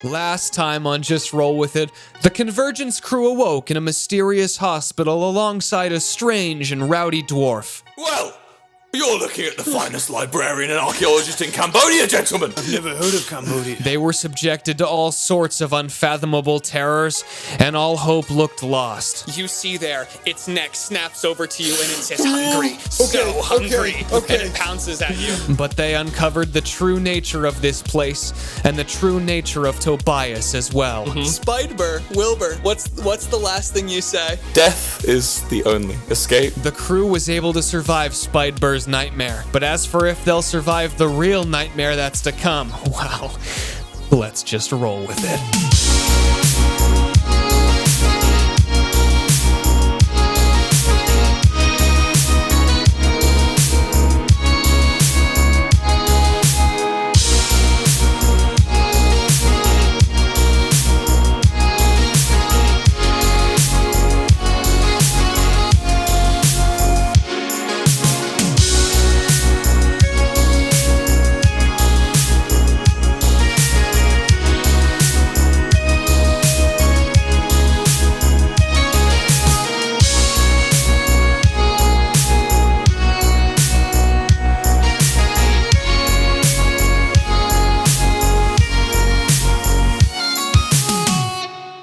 Last time on Just Roll With It, the Convergence Crew awoke in a mysterious hospital alongside a strange and rowdy dwarf. Well, you're looking at the finest librarian and archaeologist in Cambodia, gentlemen! I've never heard of Cambodia. They were subjected to all sorts of unfathomable terrors, and all hope looked lost. You see there, its neck snaps over to you and it says hungry, so hungry, and it pounces at you. But they uncovered the true nature of this place, and the true nature of Tobias as well. Spidbur, Wilbur, what's the last thing you say? Death is the only escape. The crew was able to survive Spidbur's nightmare, but as for if they'll survive the real nightmare that's to come, well, let's just roll with it.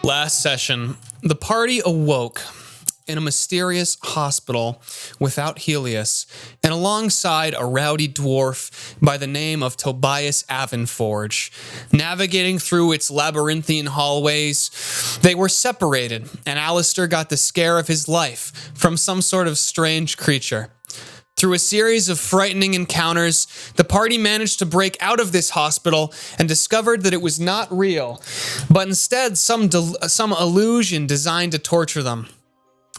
Last session, the party awoke in a mysterious hospital without Heleus, and alongside a rowdy dwarf by the name of Tobias Avenforge. Navigating through its labyrinthine hallways, they were separated, and Alastyr got the scare of his life from some sort of strange creature. Through a series of frightening encounters, the party managed to break out of this hospital and discovered that it was not real, but instead some illusion designed to torture them.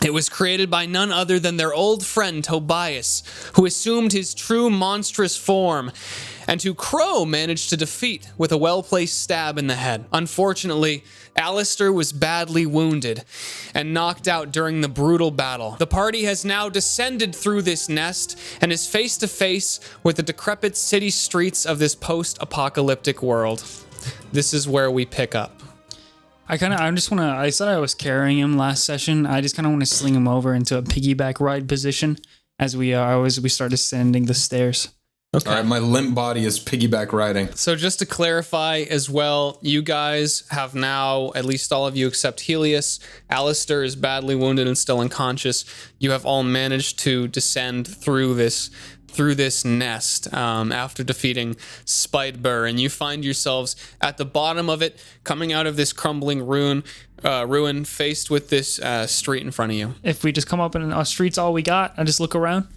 It was created by none other than their old friend Tobias, who assumed his true monstrous form, and who Crow managed to defeat with a well-placed stab in the head. Unfortunately, Alastyr was badly wounded and knocked out during the brutal battle. The party has now descended through this nest and is face to face with the decrepit city streets of this post-apocalyptic world. This is where we pick up. I said I was carrying him last session. I just kind of want to sling him over into a piggyback ride position as we start ascending the stairs. Okay. All right, my limp body is piggyback riding. So just to clarify as well, you guys have now, at least all of you except Heleus, Alastyr is badly wounded and still unconscious. You have all managed to descend through this nest after defeating Spidbur, and you find yourselves at the bottom of it, coming out of this crumbling ruin faced with this street in front of you. If we just come up in our streets, all we got, I just look around.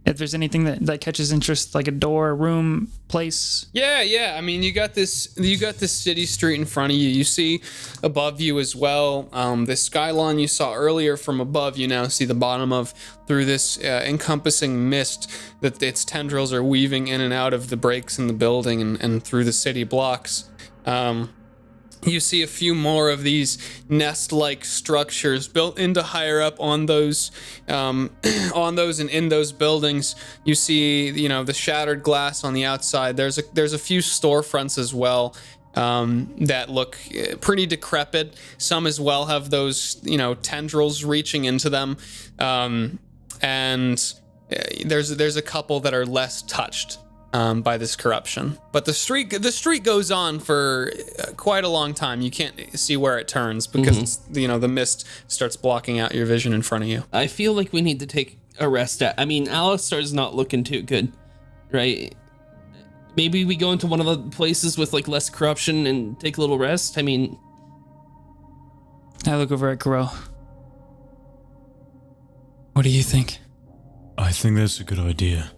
If there's anything that catches interest, like a door, room, place. Yeah. I mean, you got this city street in front of you. You see above you as well. The skyline you saw earlier from above, you now see the bottom of through this encompassing mist that its tendrils are weaving in and out of the breaks in the building and through the city blocks. You see a few more of these nest-like structures built into higher up on those and in those buildings. You see, the shattered glass on the outside. There's a few storefronts as well that look pretty decrepit. Some as well have those tendrils reaching into them, and there's a couple that are less touched by this corruption. But the street goes on for quite a long time. You can't see where it turns because it's, the mist starts blocking out your vision in front of you. I feel like we need to take a rest at. I mean, Alastyr's not looking too good, right? Maybe we go into one of the places with like less corruption and take a little rest. I mean, I look over at Crow. What do you think? I think that's a good idea.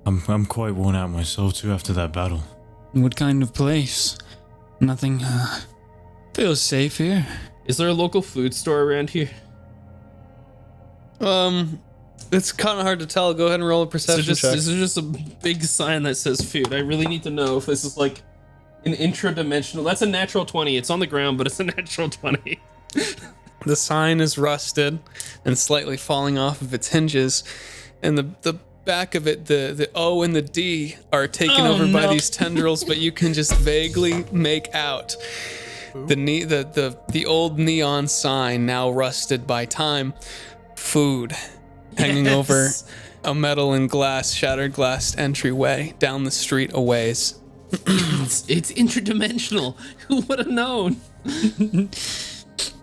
I'm quite worn out myself too after that battle. What kind of place? Nothing feels safe here. Is there a local food store around here? It's kind of hard to tell. Go ahead and roll a perception check. Is there just a big sign that says food? I really need to know if this is like an intra-dimensional. That's a natural 20. It's on the ground, but it's a natural 20. The sign is rusted and slightly falling off of its hinges, and the back of it, the O and the D are taken over by these tendrils, but you can just vaguely make out the old neon sign, now rusted by time. Food hanging over a metal and glass, shattered glass entryway down the street a ways. It's interdimensional. Who would have known?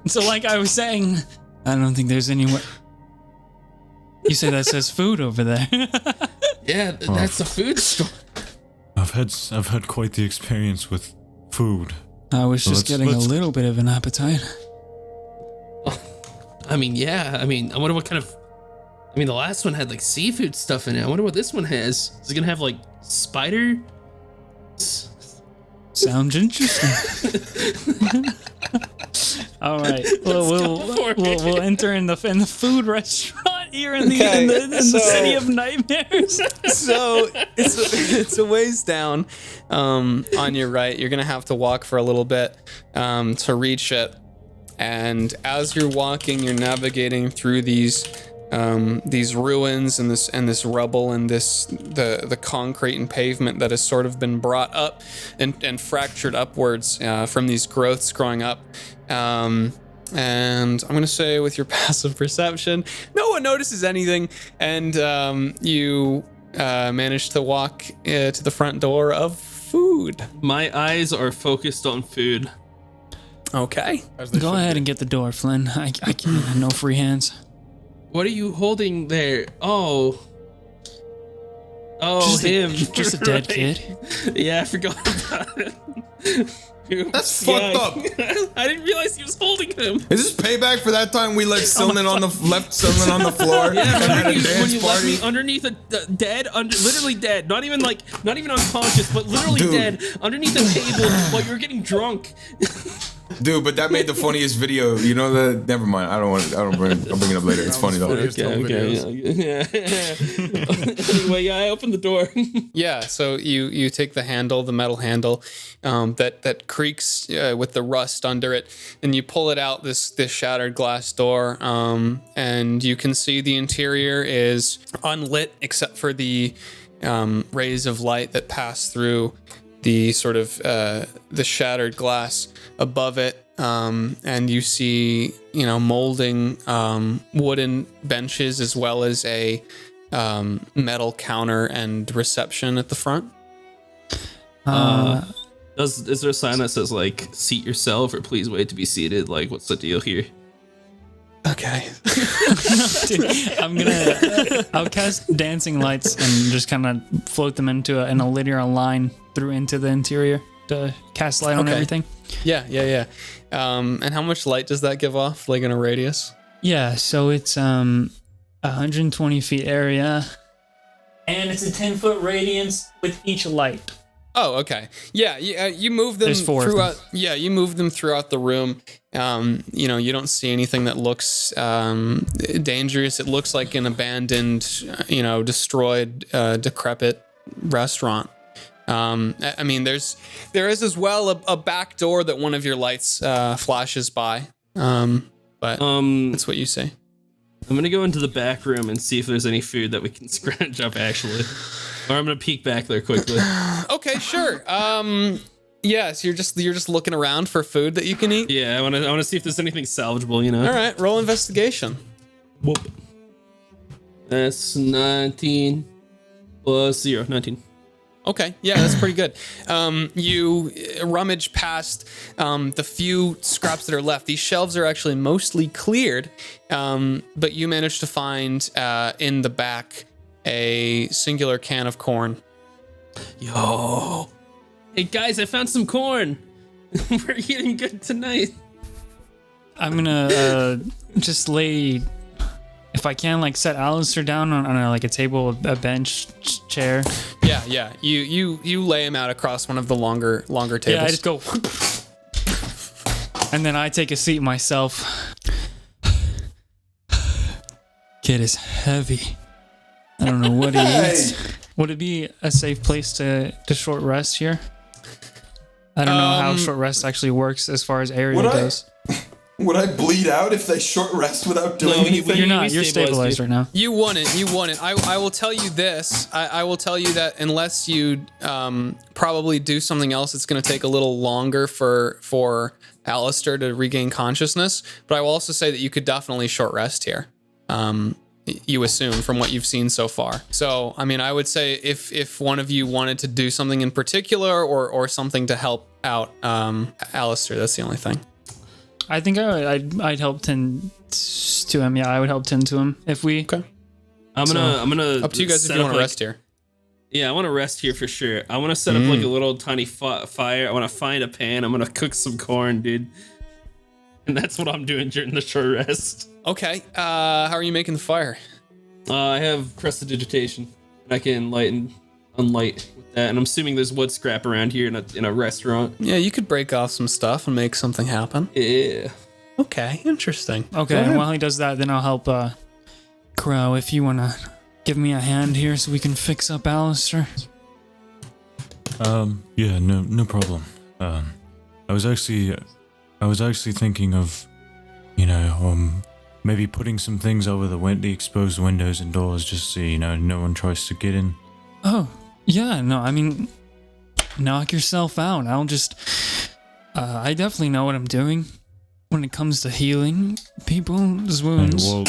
So like I was saying, I don't think there's anywhere. You say that says food over there. Yeah, that's a food store. I've had quite the experience with food. I was just getting a little bit of an appetite. I mean, yeah. I mean, I wonder what kind of... I mean, the last one had like seafood stuff in it. I wonder what this one has. Is it gonna have like spider? Sounds interesting. All right, we'll enter in the food restaurant here in the city of nightmares. So it's a ways down on your right. You're gonna have to walk for a little bit to reach it. And as you're walking, you're navigating through these ruins and this rubble and the concrete and pavement that has sort of been brought up and fractured upwards from these growths growing up. And I'm gonna say with your passive perception, no one notices anything, and you manage to walk to the front door of food. My eyes are focused on food. Okay. Go ahead and get the door, Flynn. I can't. No free hands. What are you holding there? Oh, him. Just a dead kid. Yeah, I forgot about it. That's fucked up. I didn't realize he was holding him. Is this payback for that time we left Sylvan on the floor? Yeah, and had a when you dance left me party? underneath literally dead, not even unconscious, but literally dead underneath the table while you were getting drunk. Dude, but that made the funniest video. You know that? Never mind. I'll bring it up later. It's funny though. Yeah. Anyway, I opened the door. Yeah, so you take the handle, the metal handle, that creaks with the rust under it, and you pull it out this shattered glass door, and you can see the interior is unlit except for the rays of light that pass through the sort of the shattered glass above it, and you see molding wooden benches as well as a metal counter and reception at the front. Is there a sign that says like seat yourself or please wait to be seated? Like, what's the deal here? Okay. Dude, I'll cast dancing lights and just kind of float them into a linear line through into the interior to cast light on everything. Yeah. And how much light does that give off, like in a radius? Yeah, so it's 120 feet area, and it's a 10-foot radius with each light. Oh, okay. Yeah, you move them There's four throughout. Yeah, you move them throughout the room. You don't see anything that looks dangerous. It looks like an abandoned, destroyed, decrepit restaurant. I mean, there is as well a back door that one of your lights flashes by. But that's what you say. I'm gonna go into the back room and see if there's any food that we can scratch up actually. Or I'm gonna peek back there quickly. Okay, sure. Yes, you're just looking around for food that you can eat. Yeah, I wanna see if there's anything salvageable, All right, roll investigation. Whoop. That's 19 plus 0, 19. Okay, yeah, that's pretty good. You rummage past the few scraps that are left. These shelves are actually mostly cleared, but you managed to find in the back a singular can of corn. Yo. Hey guys, I found some corn. We're eating good tonight. I'm gonna just lay, if I can, like set Alastyr down on a table, a bench, chair. Yeah. You lay him out across one of the longer tables. Yeah, I just go, and then I take a seat myself. Kid is heavy. I don't know what he eats. Would it be a safe place to short rest here? I don't know how short rest actually works as far as area goes. Would I bleed out if they short rest without doing anything? You're not. You're stabilized right now. You won it. You won it. I will tell you this. I will tell you that unless you probably do something else, it's going to take a little longer for Alastyr to regain consciousness. But I will also say that you could definitely short rest here. You assume from what you've seen so far. So, I mean, I would say if one of you wanted to do something in particular or something to help out Alastyr, that's the only thing. I think I'd help tend to him. Yeah, I would help tend to him if we. Okay. I'm gonna up to you guys if you want to rest here. Yeah, I want to rest here for sure. I want to set up like a little tiny fire. I want to find a pan. I'm gonna cook some corn, dude. And that's what I'm doing during the short rest. Okay. How are you making the fire? I have prestidigitation. I can unlight with that, and I'm assuming there's wood scrap around here in a restaurant. Yeah, you could break off some stuff and make something happen. Yeah. Okay, interesting. Okay, and while he does that, then I'll help Crow if you want to give me a hand here so we can fix up Alastyr. Yeah, no problem. I was actually thinking of, maybe putting some things over the exposed windows and doors just so, no one tries to get in. Oh, yeah, no, I mean, knock yourself out. I'll just, I definitely know what I'm doing when it comes to healing people's wounds. Well,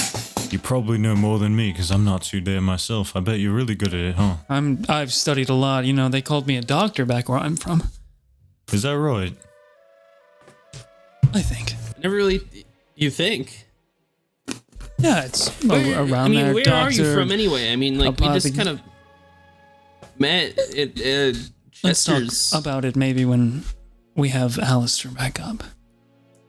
you probably know more than me because I'm not too there myself. I bet you're really good at it, huh? I've studied a lot. They called me a doctor back where I'm from. Is that right? I think. Never really. You think? Yeah, it's around there. Where are you from anyway? I mean, like, we just kind of met at Let's talk Chester's. about it maybe when we have Alastyr back up.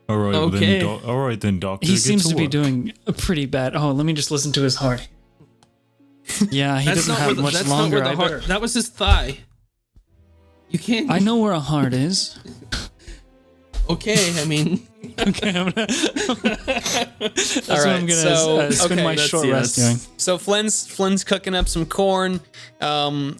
All right, Okay. all right then, doctor. He get seems to be work. doing a pretty bad. Oh, let me just listen to his heart. Yeah, he doesn't have much that's longer. Not where the heart, that was his thigh. You can't. I know where a heart is. Okay, I mean. Okay, that's what right, I'm gonna spend my that's short yes. rest doing. So Flynn's cooking up some corn.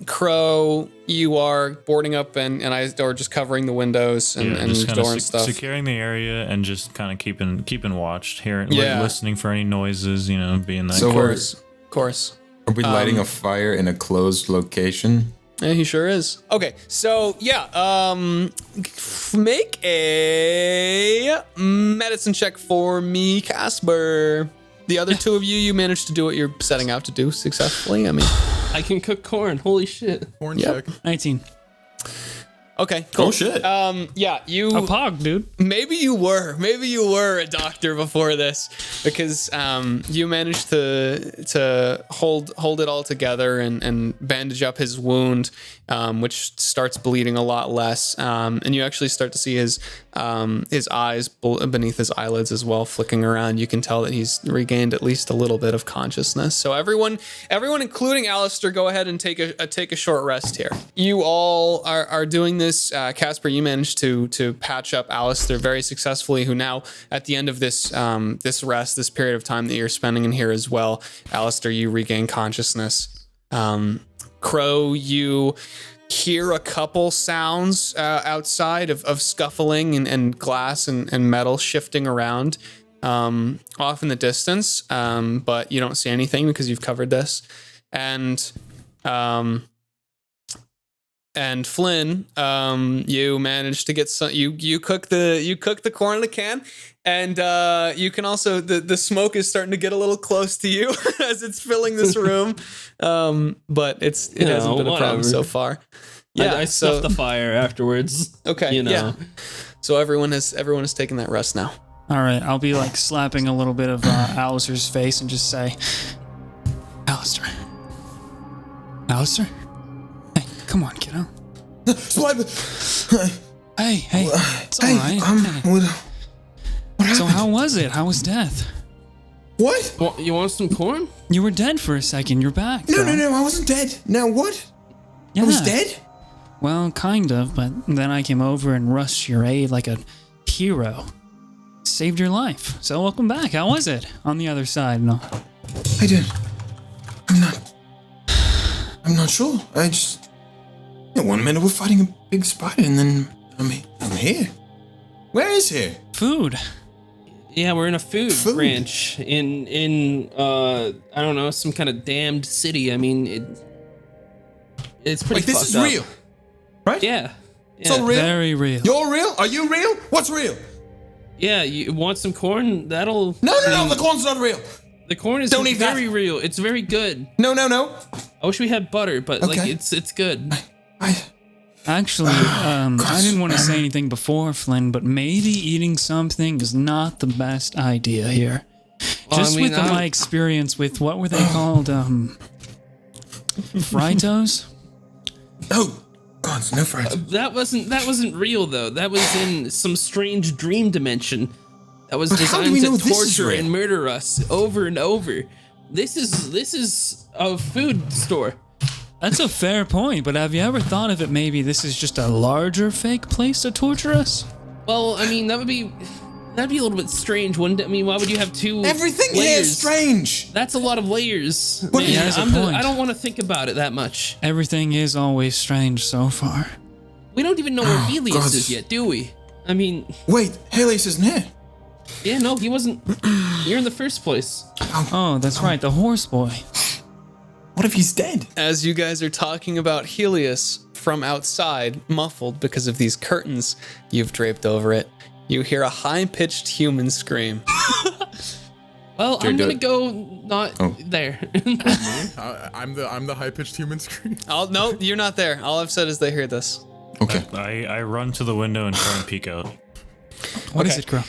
Crow, you are boarding up and or just covering the windows and just door kinda and stuff. securing the area and just kind of keeping watch, hearing, Yeah. listening for any noises, being that. So Of course. Are we lighting a fire in a closed location? Yeah, he sure is. Okay, so yeah, make a medicine check for me, Kasper. The other two of you managed to do what you're setting out to do successfully. I mean, I can cook corn. Holy shit. Horn Yep. check. 19. okay, cool. Oh shit! Yeah, you. A pog, dude. Maybe you were a doctor before this, because you managed to hold it all together and bandage up his wound, which starts bleeding a lot less, and you actually start to see his eyes beneath his eyelids as well flicking around. You can tell that he's regained at least a little bit of consciousness. So everyone, including Alastyr, go ahead and take a short rest here. You all are doing this. Kasper, you managed to patch up Alastyr very successfully, who now at the end of this this period of time that you're spending in here as well, Alastyr, you regain consciousness. Crow, you hear a couple sounds outside of scuffling and glass and metal shifting around off in the distance, but you don't see anything because you've covered this. And Flynn, you managed to get some. You cook the corn in the can, and you can also the smoke is starting to get a little close to you as it's filling this room, but it hasn't been a problem so far. Yeah, I snuffed the fire afterwards. Okay, yeah. So everyone has taken that rest now. All right, I'll be like slapping a little bit of Alastyr's face and just say, Alastyr. Hey, come on, kiddo. Spidbur! Hey, it's all right. So how was it? How was death? What? Well, you want some corn? You were dead for a second. You're back. No, bro. I wasn't dead. Now what? Yeah. I was dead? Well, kind of, but then I came over and rushed your aid like a hero. Saved your life. So welcome back. How was it on the other side? No. I did. I'm not sure. I just... 1 minute we're fighting a big spider and then I'm here. Where is here? Food. Yeah, we're in a food ranch in I don't know, some kind of damned city. I mean, it's pretty Like, this fucked is up. real, right? Yeah. It's all real. Very real. You're real? Are you real? What's real? Yeah, you want some corn? That'll... No, the corn's not real. The corn is Don't eat that. very real. It's very good. No. I wish we had butter, but like Okay. it's good. Actually, I didn't want to say anything before, Flynn, but maybe eating something is not the best idea here. Well, Just I mean, with my experience with, what were they called? Fritos? Oh, God, no friends. That wasn't real though. That was in some strange dream dimension that was But how do designed we know to this is torture real? and murder us over and over. This is a food store. That's a fair point, but have you ever thought of it maybe this is just a larger fake place to torture us? Well, I mean, that'd be a little bit strange, wouldn't it? I mean, why would you have two Everything layers? here is strange. That's a lot of layers. But Man, he has a point. I don't want to think about it that much. Everything is always strange so far. We don't even know where Oh, Heleus God. is yet, do we? I mean, Wait, Heleus isn't here. yeah, no, he wasn't here in the first place. Oh, that's right, the horse boy. What if he's dead? As you guys are talking about Heleus from outside, muffled because of these curtains you've draped over it, you hear a high-pitched human scream. Well, I'm gonna dead. go not there. I'm the high pitched human scream. No, you're not there. All I've said is they hear this. Okay. I run to the window and try and peek out. What is it, Crow?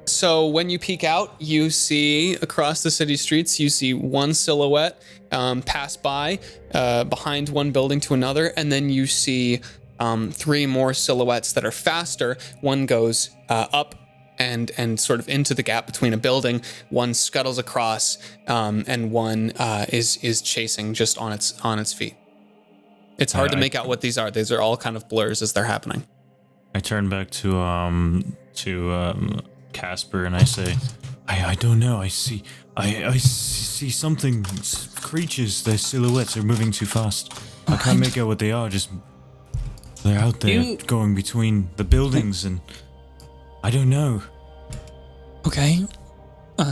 So when you peek out, you see across the city streets, you see one silhouette pass by behind one building to another, and then you see 3 more silhouettes that are faster. One goes up and sort of into the gap between a building. One scuttles across, and one is chasing just on its feet. It's hard to make out what these are. These are all kind of blurs as they're happening. I turn back to Kasper and I say, I don't know. I see see something. Creatures. Their silhouettes are moving too fast. I can't make out what they are. Just they're out there going between the buildings, and I don't know. Okay. Do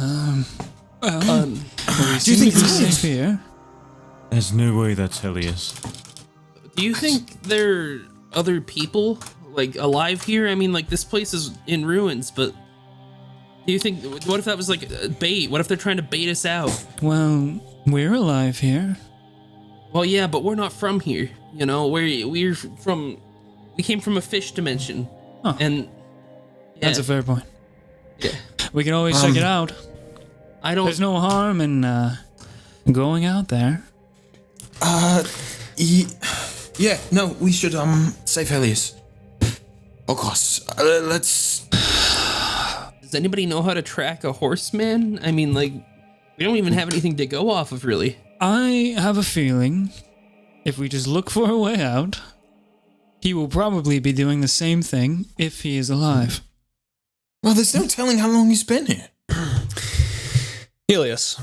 Do you think it's it's safe here? There's no way that's Heleus. Do you think there are other people like alive here? I mean, like this place is in ruins, but do you think? What if that was like a bait? What if they're trying to bait us out? Well, we're alive here. Well, yeah, but we're not from here. You know, we're from. We came from a fish dimension, Huh. and yeah, That's a fair point. Yeah. We can always check it out. I don't. There's no harm in going out there. Yeah, no, we should save Heleus. Of course. Let's. Does anybody know how to track a horseman? I mean, like, we don't even have anything to go off of, really. I have a feeling if we just look for a way out, he will probably be doing the same thing if he is alive. Well, there's no telling how long he's been here. Heleus.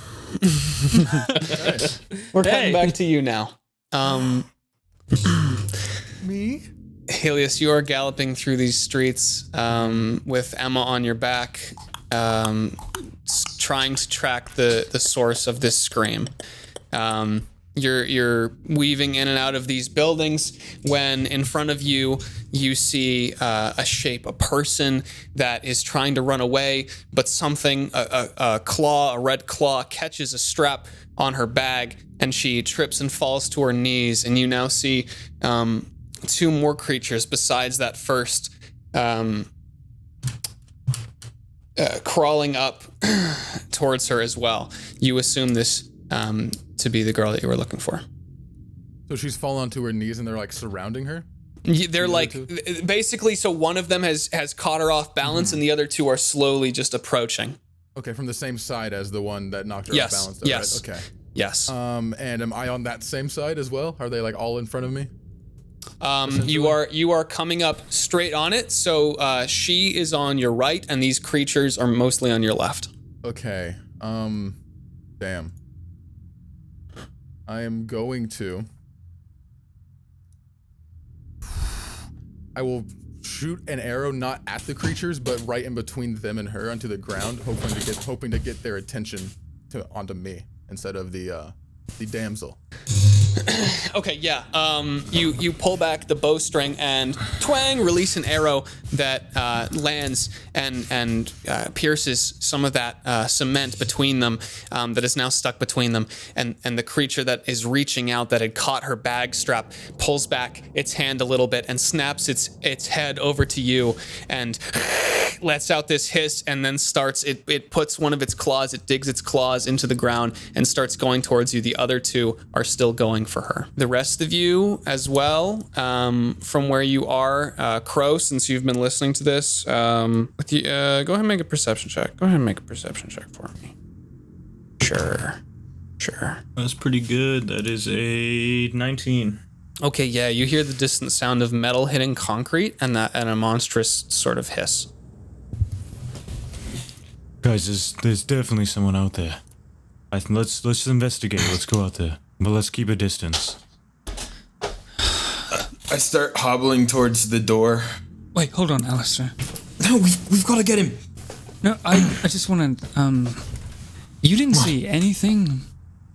We're cutting back to you now. Me? Heleus, you are galloping through these streets with Emma on your back, trying to track the source of this scream. You're weaving in and out of these buildings when in front of you you see a shape, a person that is trying to run away, but something, a red claw, catches a strap on her bag, and she trips and falls to her knees. And you now see 2 more creatures besides that first, crawling up towards her as well. You assume this to be the girl that you were looking for. So she's fallen onto her knees and they're like surrounding her? They're like, basically, so one of them has caught her off balance, and the other 2 are slowly just approaching. Okay, from the same side as the one that knocked her Yes, off balance. Though, yes. Right? Okay. Yes. And am I on that same side as well? Are they like all in front of me? You are coming up straight on it, so she is on your right, and these creatures are mostly on your left. Okay. Damn. I am going to. I will shoot an arrow not at the creatures, but right in between them and her onto the ground, hoping to get their attention onto me instead of the damsel. Okay, yeah. You pull back the bowstring and twang, release an arrow that lands and pierces some of that cement between them that is now stuck between them. And the creature that is reaching out that had caught her bag strap pulls back its hand a little bit and snaps its head over to you and lets out this hiss and then it puts one of its claws, it digs its claws into the ground and starts going towards you. The other two are still going for her. The rest of you as well, from where you are, Crow, since you've been listening to this, go ahead and make a perception check. Go ahead and make a perception check for me. Sure. That's pretty good. That is a 19. Okay, yeah, you hear the distant sound of metal hitting concrete and a monstrous sort of hiss. Guys, there's definitely someone out there. Let's investigate. Let's go out there, but let's keep a distance. I start hobbling towards the door. Wait, hold on, Alastyr. No, we've got to get him. No, I just want to. You didn't see anything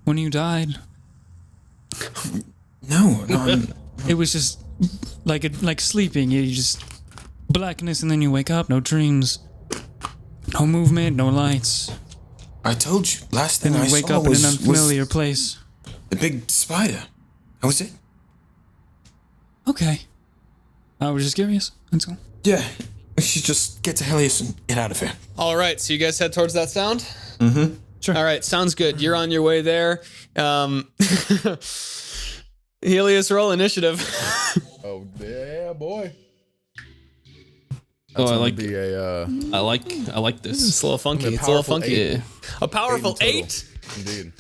when you died. No. It was just like sleeping. You just blackness, and then you wake up. No dreams. No movement. No lights. I told you, last thing Then I you wake saw up in an was unfamiliar place. the big spider. That was it. Okay. I was just curious. That's all. Yeah. We should just get to Heleus and get out of here. All right, so you guys head towards that sound? Mm-hmm. Sure. All right, sounds good. You're on your way there. Heleus, roll initiative. Oh yeah, boy. Oh, I gonna like be a I like this. It's a little funky. A It's a little powerful funky. Yeah. A powerful 8 in 8? indeed.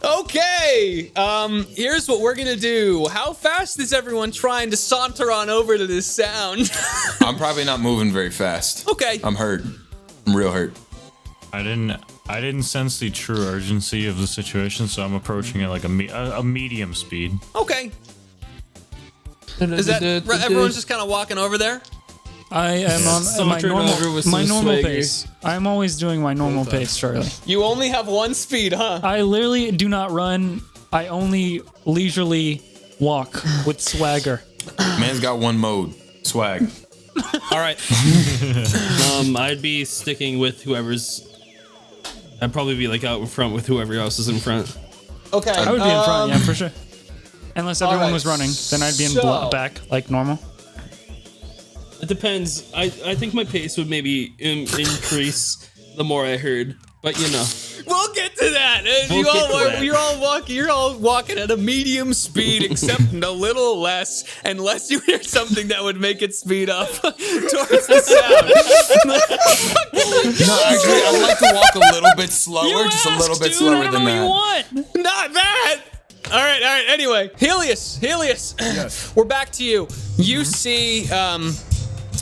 Okay, here's what we're gonna do. How fast is everyone trying to saunter on over to this sound? I'm probably not moving very fast. Okay. I'm hurt. I'm real hurt. I didn't sense the true urgency of the situation, so I'm approaching it like a medium speed. Okay. Is that everyone's just kind of walking over there? I am on my Sauntering over with my some normal swagger. pace. I'm always doing my normal pace, Charlie. You only have one speed, huh? I literally do not run. I only leisurely walk with swagger. Man's got one mode. Swag. All right. I'd be sticking with whoever's. I'd probably be like out in front with whoever else is in front. Okay. I would be in front, yeah, for sure. Unless everyone right, was running, then I'd be in so- back like normal. It depends. I think my pace would maybe increase the more I heard, but you know. We'll get to that. We'll You're all walking at a medium speed, except a little less, unless you hear something that would make it speed up towards the sound. No, actually, I'd like to walk a little bit slower, just a little bit slower than that. Want. Not that. All right. Anyway, Heleus. Yes. We're back to you. You see,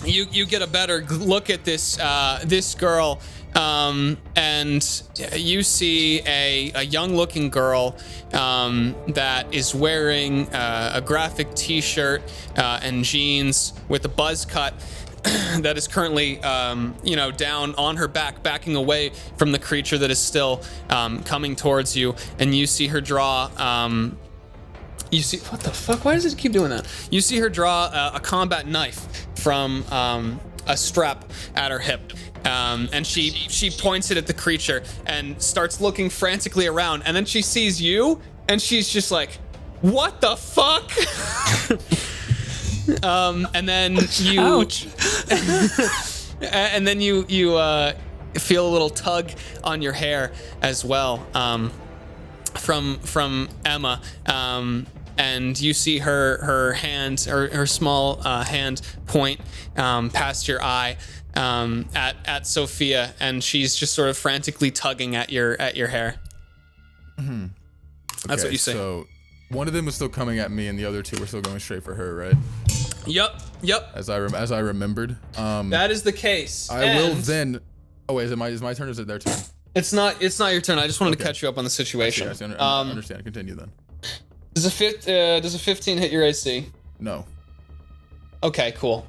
you get a better look at this girl. And you see a young-looking girl that is wearing a graphic T-shirt and jeans with a buzz cut that is currently, down on her back, backing away from the creature that is still coming towards you. And you see her draw. You see, what the fuck? Why does it keep doing that? You see her draw a combat knife from a strap at her hip. And she points it at the creature and starts looking frantically around. And then she sees you, and she's just like, "What the fuck?" And then you, Ouch. and then you feel a little tug on your hair as well, from Emma. And you see her hand, her small hand point past your eye. At Sophia, and she's just sort of frantically tugging at your hair. Mm-hmm. That's what you say. So one of them was still coming at me, and the other two were still going straight for her, right? Yep. As I remembered. That is the case. I will then. Oh wait, is it my turn? Or is it their turn? It's not your turn. I just wanted to catch you up on the situation. I understand. Continue then. Does a 15 hit your AC? No. Okay, cool.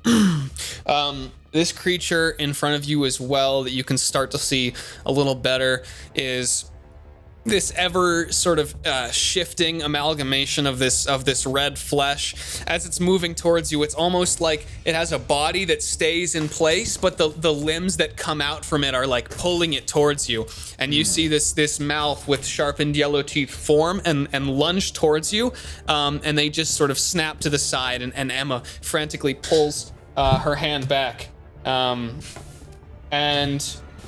This creature in front of you as well that you can start to see a little better is this ever sort of shifting amalgamation of this red flesh. As it's moving towards you, it's almost like it has a body that stays in place, but the limbs that come out from it are like pulling it towards you. And you see this mouth with sharpened yellow teeth form and lunge towards you, and they just sort of snap to the side, and Emma frantically pulls her hand back. And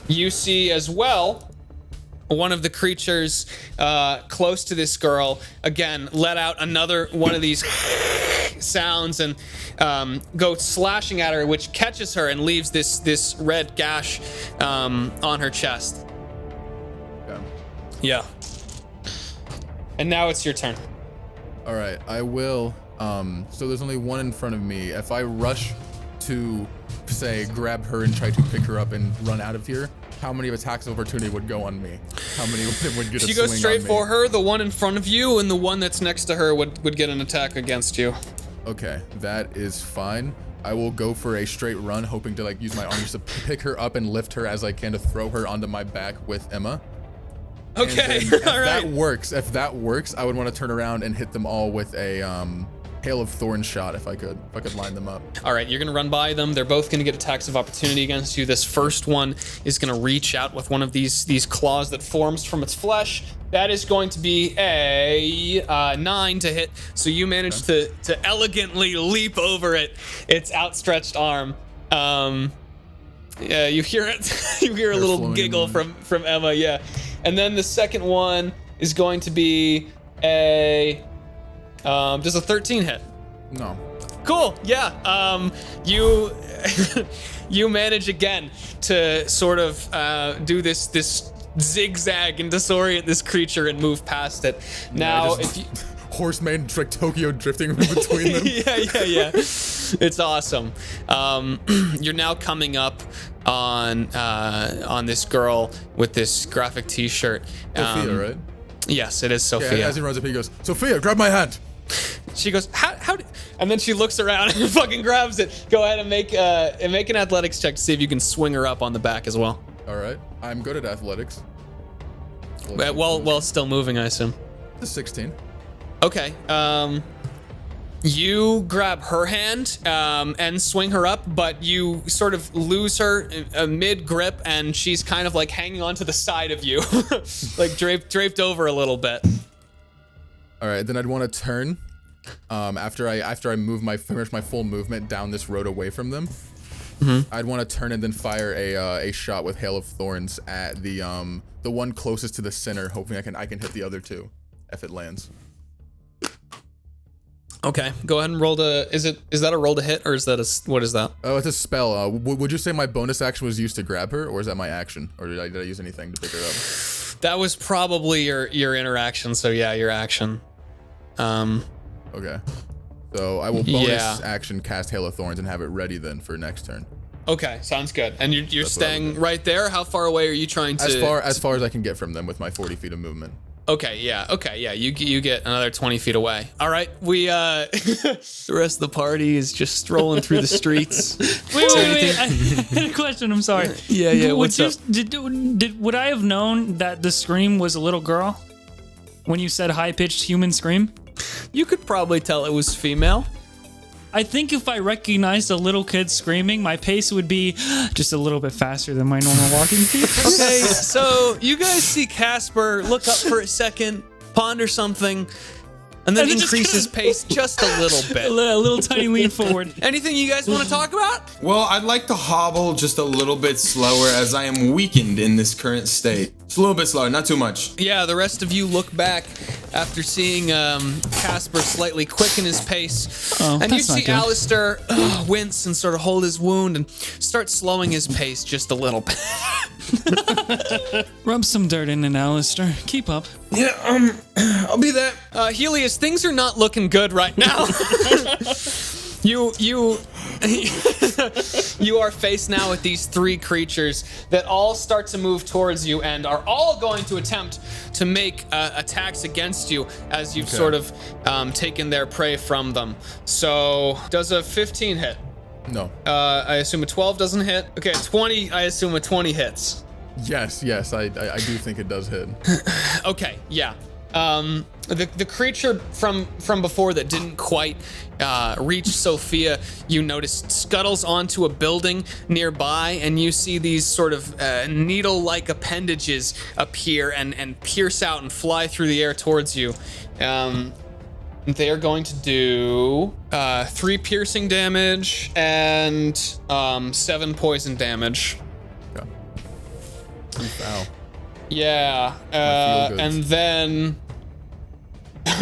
you see as well one of the creatures close to this girl, again, let out another one of these sounds and go slashing at her, which catches her and leaves this red gash on her chest. Yeah. And now it's your turn. All right, I will. So there's only one in front of me. If I rush to, say, grab her and try to pick her up and run out of here, how many attacks of opportunity would go on me? How many of them would get a swing on me? You go straight for her, the one in front of you, and the one that's next to her would get an attack against you. Okay, that is fine. I will go for a straight run, hoping to like use my arms to pick her up and lift her as I can to throw her onto my back with Emma. Okay, if all right. If that works, I would want to turn around and hit them all with a Hail of Thorns shot if I could line them up. All right, you're gonna run by them. They're both gonna get attacks of opportunity against you. This first one is gonna reach out with one of these claws that forms from its flesh. That is going to be a 9 to hit. So you managed to elegantly leap over its outstretched arm. Yeah, you hear it. You hear a little giggle from Emma. Yeah, and then the second one is going to be a does a 13 hit? No. Cool. Yeah. You you manage again to sort of do this zigzag and disorient this creature and move past it. Now, if you horseman like Tokyo drifting in between them. yeah. It's awesome. You're now coming up on this girl with this graphic T-shirt. Sophia, right? Yes, it is Sophia. Yeah, as he runs up, he goes, "Sophia, grab my hand." She goes, how and then she looks around and fucking grabs it. Go ahead and make an athletics check to see if you can swing her up on the back as well. All right, I'm good at athletics. While still moving, I assume. It's 16. Okay. You grab her hand and swing her up, but you sort of lose her mid grip, and she's kind of like hanging onto the side of you, like draped over a little bit. All right, then I'd want to turn after I finish my full movement down this road away from them. Mm-hmm. I'd want to turn and then fire a shot with Hail of Thorns at the one closest to the center, hoping I can hit the other two if it lands. Okay, go ahead and roll to. Is that a roll to hit, or is that what is that? Oh, it's a spell. Would you say my bonus action was used to grab her, or is that my action, or did I use anything to pick her up? That was probably your interaction. So yeah, your action. Okay. So I will bonus action cast Hail of Thorns and have it ready then for next turn. Okay, sounds good. And you're staying right there? How far away are you trying to? As far as I can get from them with my 40 feet of movement. Okay, yeah. You get another 20 feet away. All right, we the rest of the party is just strolling through the streets. Wait. I had a question. I'm sorry. Yeah. What's up? Would I have known that the scream was a little girl when you said high-pitched human scream? You could probably tell it was female. I think if I recognized a little kid screaming, my pace would be just a little bit faster than my normal walking speed. Okay, so you guys see Kasper look up for a second, ponder something, and then increase his pace just a little bit. A little tiny lean forward. Anything you guys want to talk about? Well, I'd like to hobble just a little bit slower as I am weakened in this current state. Just a little bit slower, not too much. Yeah, the rest of you look back after seeing Kasper slightly quicken his pace. And you see Alastyr wince and sort of hold his wound and start slowing his pace just a little bit. Rub some dirt in it, Alastyr. Keep up. Yeah, I'll be there. Heleus, things are not looking good right now. You are faced now with these three creatures that all start to move towards you and are all going to attempt to make attacks against you as you've sort of taken their prey from them. So does a 15 hit? No. I assume a 12 doesn't hit. Okay, 20. I assume a 20 hits. Yes, I do think it does hit. Okay, yeah. The creature from before that didn't quite reach Sophia, you notice scuttles onto a building nearby, and you see these sort of needle-like appendages appear and pierce out and fly through the air towards you. They are going to do 3 piercing damage and 7 poison damage. Okay. Foul. Yeah, and then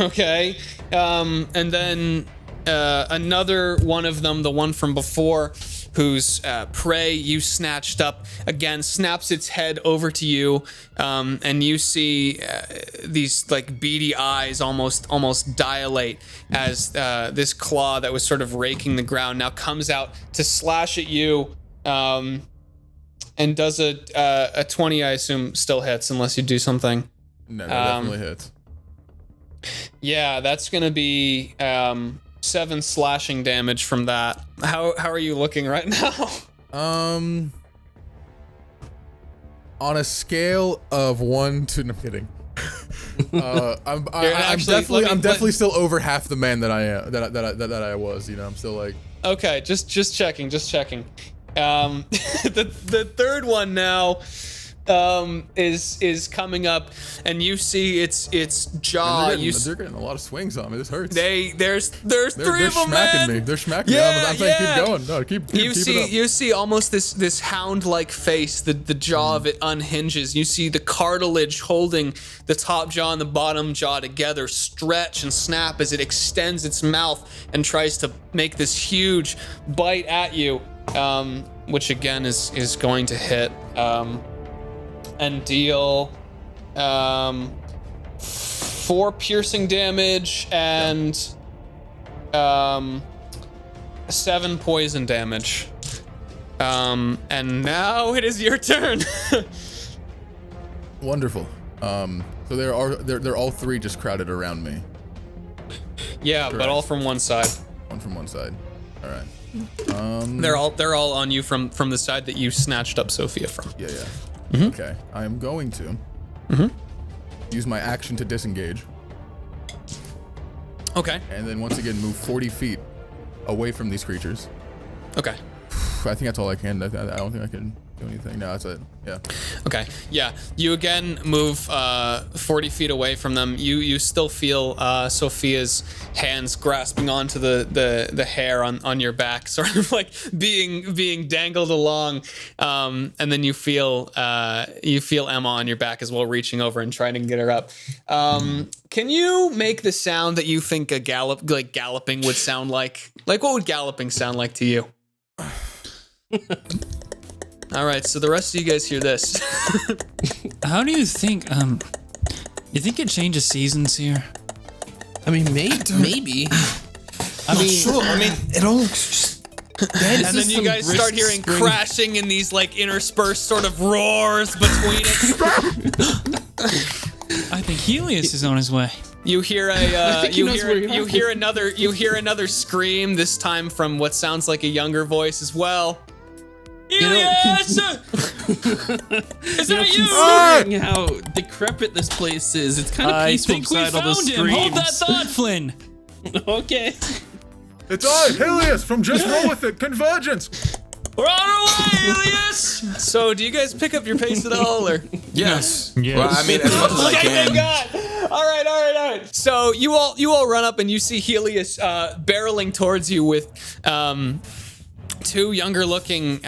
okay, and then another one of them, the one from before, whose prey you snatched up, again snaps its head over to you, and you see these like beady eyes almost dilate as this claw that was sort of raking the ground now comes out to slash at you. And does a 20, I assume, still hits unless you do something. No, definitely hits. Yeah, that's gonna be 7 slashing damage from that. How are you looking right now? On a scale of 1 to no, I'm kidding. I'm definitely still over half the man that I am that I was. You know, I'm still like. Okay, just checking. The third one now is coming up, and you see its jaw. They're getting a lot of swings on me. This hurts. There's 3 of them, man. They're smacking me. I'm saying keep going. No, keep it up. You see almost this hound-like face. The jaw of it unhinges. You see the cartilage holding the top jaw and the bottom jaw together stretch and snap as it extends its mouth and tries to make this huge bite at you. Which again is going to hit and deal 4 piercing damage and 7 poison damage. And now it is your turn. Wonderful. So they're all 3 just crowded around me. Yeah, correct. But all from one side. One from one side. All right. They're all on you from the side that you snatched up Sophia from. Yeah. Mm-hmm. Okay, I am going to use my action to disengage. Okay. And then once again move 40 feet away from these creatures. Okay. I think that's all I can. I don't think I can do anything. No, that's it. Yeah. Okay. Yeah. You again move 40 feet away from them. You still feel Sophia's hands grasping onto the hair on your back, sort of like being dangled along. And then you feel Emma on your back as well, reaching over and trying to get her up. Can you make the sound that you think a galloping would sound like? Like, what would galloping sound like to you? All right, so the rest of you guys hear this. How do you think? You think it changes seasons here? I mean, maybe. I mean, sure. I mean, it all just. And then you guys start hearing crashing in these like interspersed sort of roars between it. I think Heleus is on his way. You hear another scream, this time from what sounds like a younger voice as well. Heleus! Is that you? Considering how decrepit this place is, it's kind of peaceful beside all those screams. Hold that thought, Flynn. Okay. It's I, Heleus, from Just Roll With It, Convergence. We're on our way, Heleus! So, do you guys pick up your pace at all, or? Yes. Yes. Well, I mean, as much as I Okay, can. thank God. All right. So, you all run up and you see Heleus barreling towards you with 2 younger-looking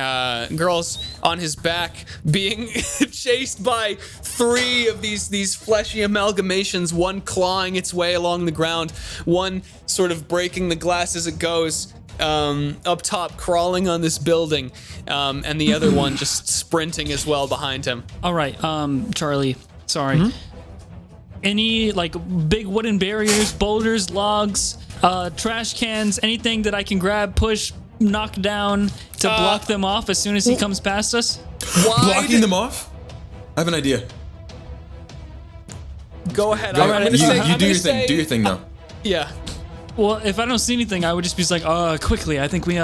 girls on his back, being chased by 3 of these fleshy amalgamations, one clawing its way along the ground, one sort of breaking the glass as it goes, up top, crawling on this building, and the other one just sprinting as well behind him. All right, Charlie, sorry. Mm-hmm. Any, like, big wooden barriers, boulders, logs, trash cans, anything that I can grab, push, knock down to block them off as soon as he comes past us? Blocking them off? I have an idea. Go ahead. You do your thing. Do your thing now. Yeah. Well, if I don't see anything, I would just be like, quickly. I think we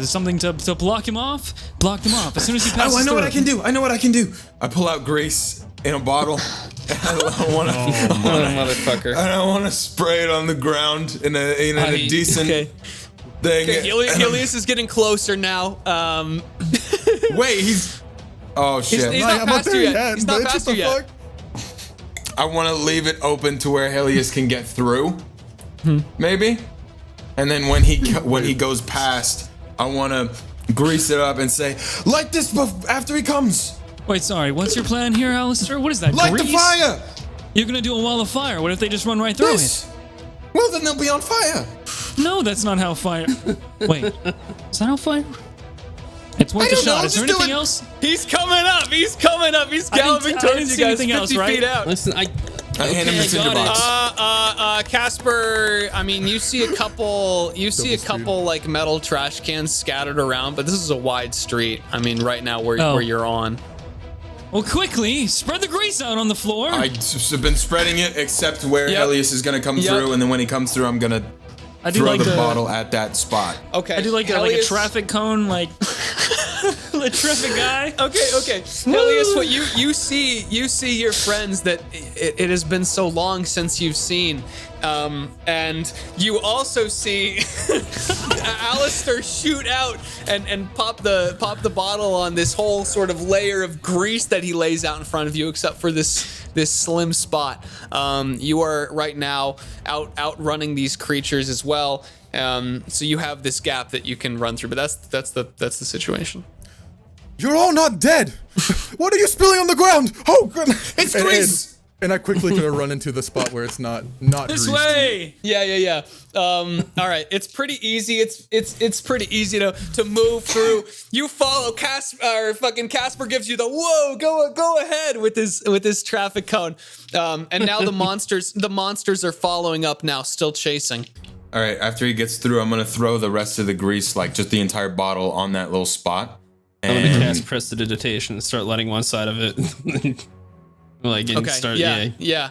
something to block him off. Block them off as soon as he passes. Oh, I know what through. I can do. I know what I can do. I pull out grease in a bottle. I don't want to. Motherfucker. I don't want to spray it on the ground in a decent thing. Okay, Heleus is getting closer now. Wait, he's. Oh shit! He's not past you yet. He's not past you yet. I want to leave it open to where Heleus can get through, maybe, and then when he goes past, I want to grease it up and say, "Light this after he comes." Wait, sorry. What's your plan here, Alastyr? What is that? Light grease? the fire. You're gonna do a wall of fire. What if they just run right through Yes. Well, then they'll be on fire. it? No, that's not how fire. Wait, is that how fire? It's worth I a don't shot. know, Is there just do anything it. else? He's coming up. He's coming up. He's galloping I towards didn't you see guys. anything 50 else, right? feet out. Listen, I hand him the tinderbox. Casper. I mean, you see a couple. You see a couple like metal trash cans scattered around, but this is a wide street. I mean, right now where you're on. Well, quickly spread the grease out on the floor. I've been spreading it except where Yep. Heleus is gonna come through, and then when he comes through, I'm gonna I do throw like the bottle at that spot. Okay. I do like a Heleus- traffic cone, like the traffic guy. Okay. Heleus, what you see your friends that it has been so long since you've seen, and you also see Alastyr shoot out and pop the bottle on this whole sort of layer of grease that he lays out in front of you, except for this slim spot. You are right now outrunning these creatures as well. So you have this gap that you can run through, but that's the situation. You're all not dead. What are you spilling on the ground? Oh, good. It's grease. And I quickly gonna run into the spot where it's not This greased. way. Yeah. All right. It's pretty easy. It's pretty easy to move through. You follow Kasper gives you the whoa, go ahead with this traffic cone. And now the monsters are following up now, still chasing. All right, after he gets through, I'm gonna throw the rest of the grease, like just the entire bottle, on that little spot. I'm gonna cast Prestidigitation and start letting one side of it. Like and start. Yeah.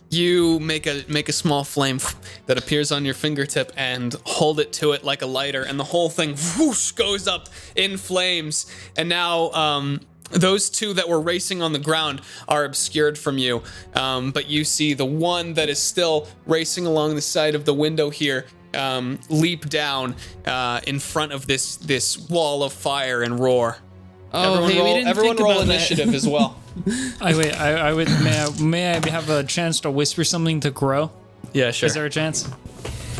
You make a small flame that appears on your fingertip and hold it to it like a lighter, and the whole thing whoosh goes up in flames. And now those two that were racing on the ground are obscured from you, but you see the one that is still racing along the side of the window here leap down in front of this wall of fire and roar. Oh, Everyone roll initiative as well. May I have a chance to whisper something to Grow? Yeah, sure. Is there a chance?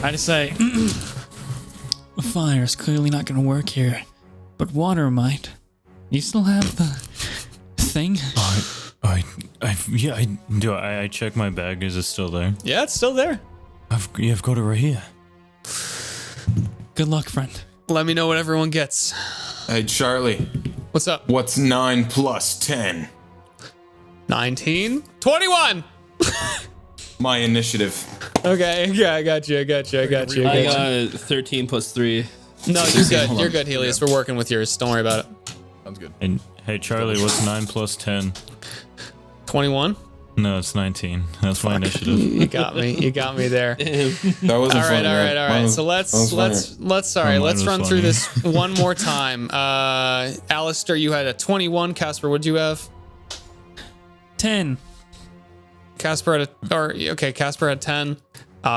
I just say, fire is clearly not going to work here, but water might. You still have the thing? I check my bag. Is it still there? Yeah, it's still there. I've got it right here. Good luck, friend. Let me know what everyone gets. Hey, Charlie, What's up? what's 9 plus 10? 19? 21! My initiative. Okay, yeah, I got you. I got 13 plus 3. No, you're good. You're good, Heleus. We're working with yours. Don't worry about it. Sounds good. And hey, Charlie, what's 9 plus 10? 21? No, it's 19. That's my initiative. You got me. You got me there. That wasn't All funny. right. So let's Mine let's was run through funny. this one more time. Alastyr, you had a 21. Kasper, what'd you have? 10. Kasper had 10.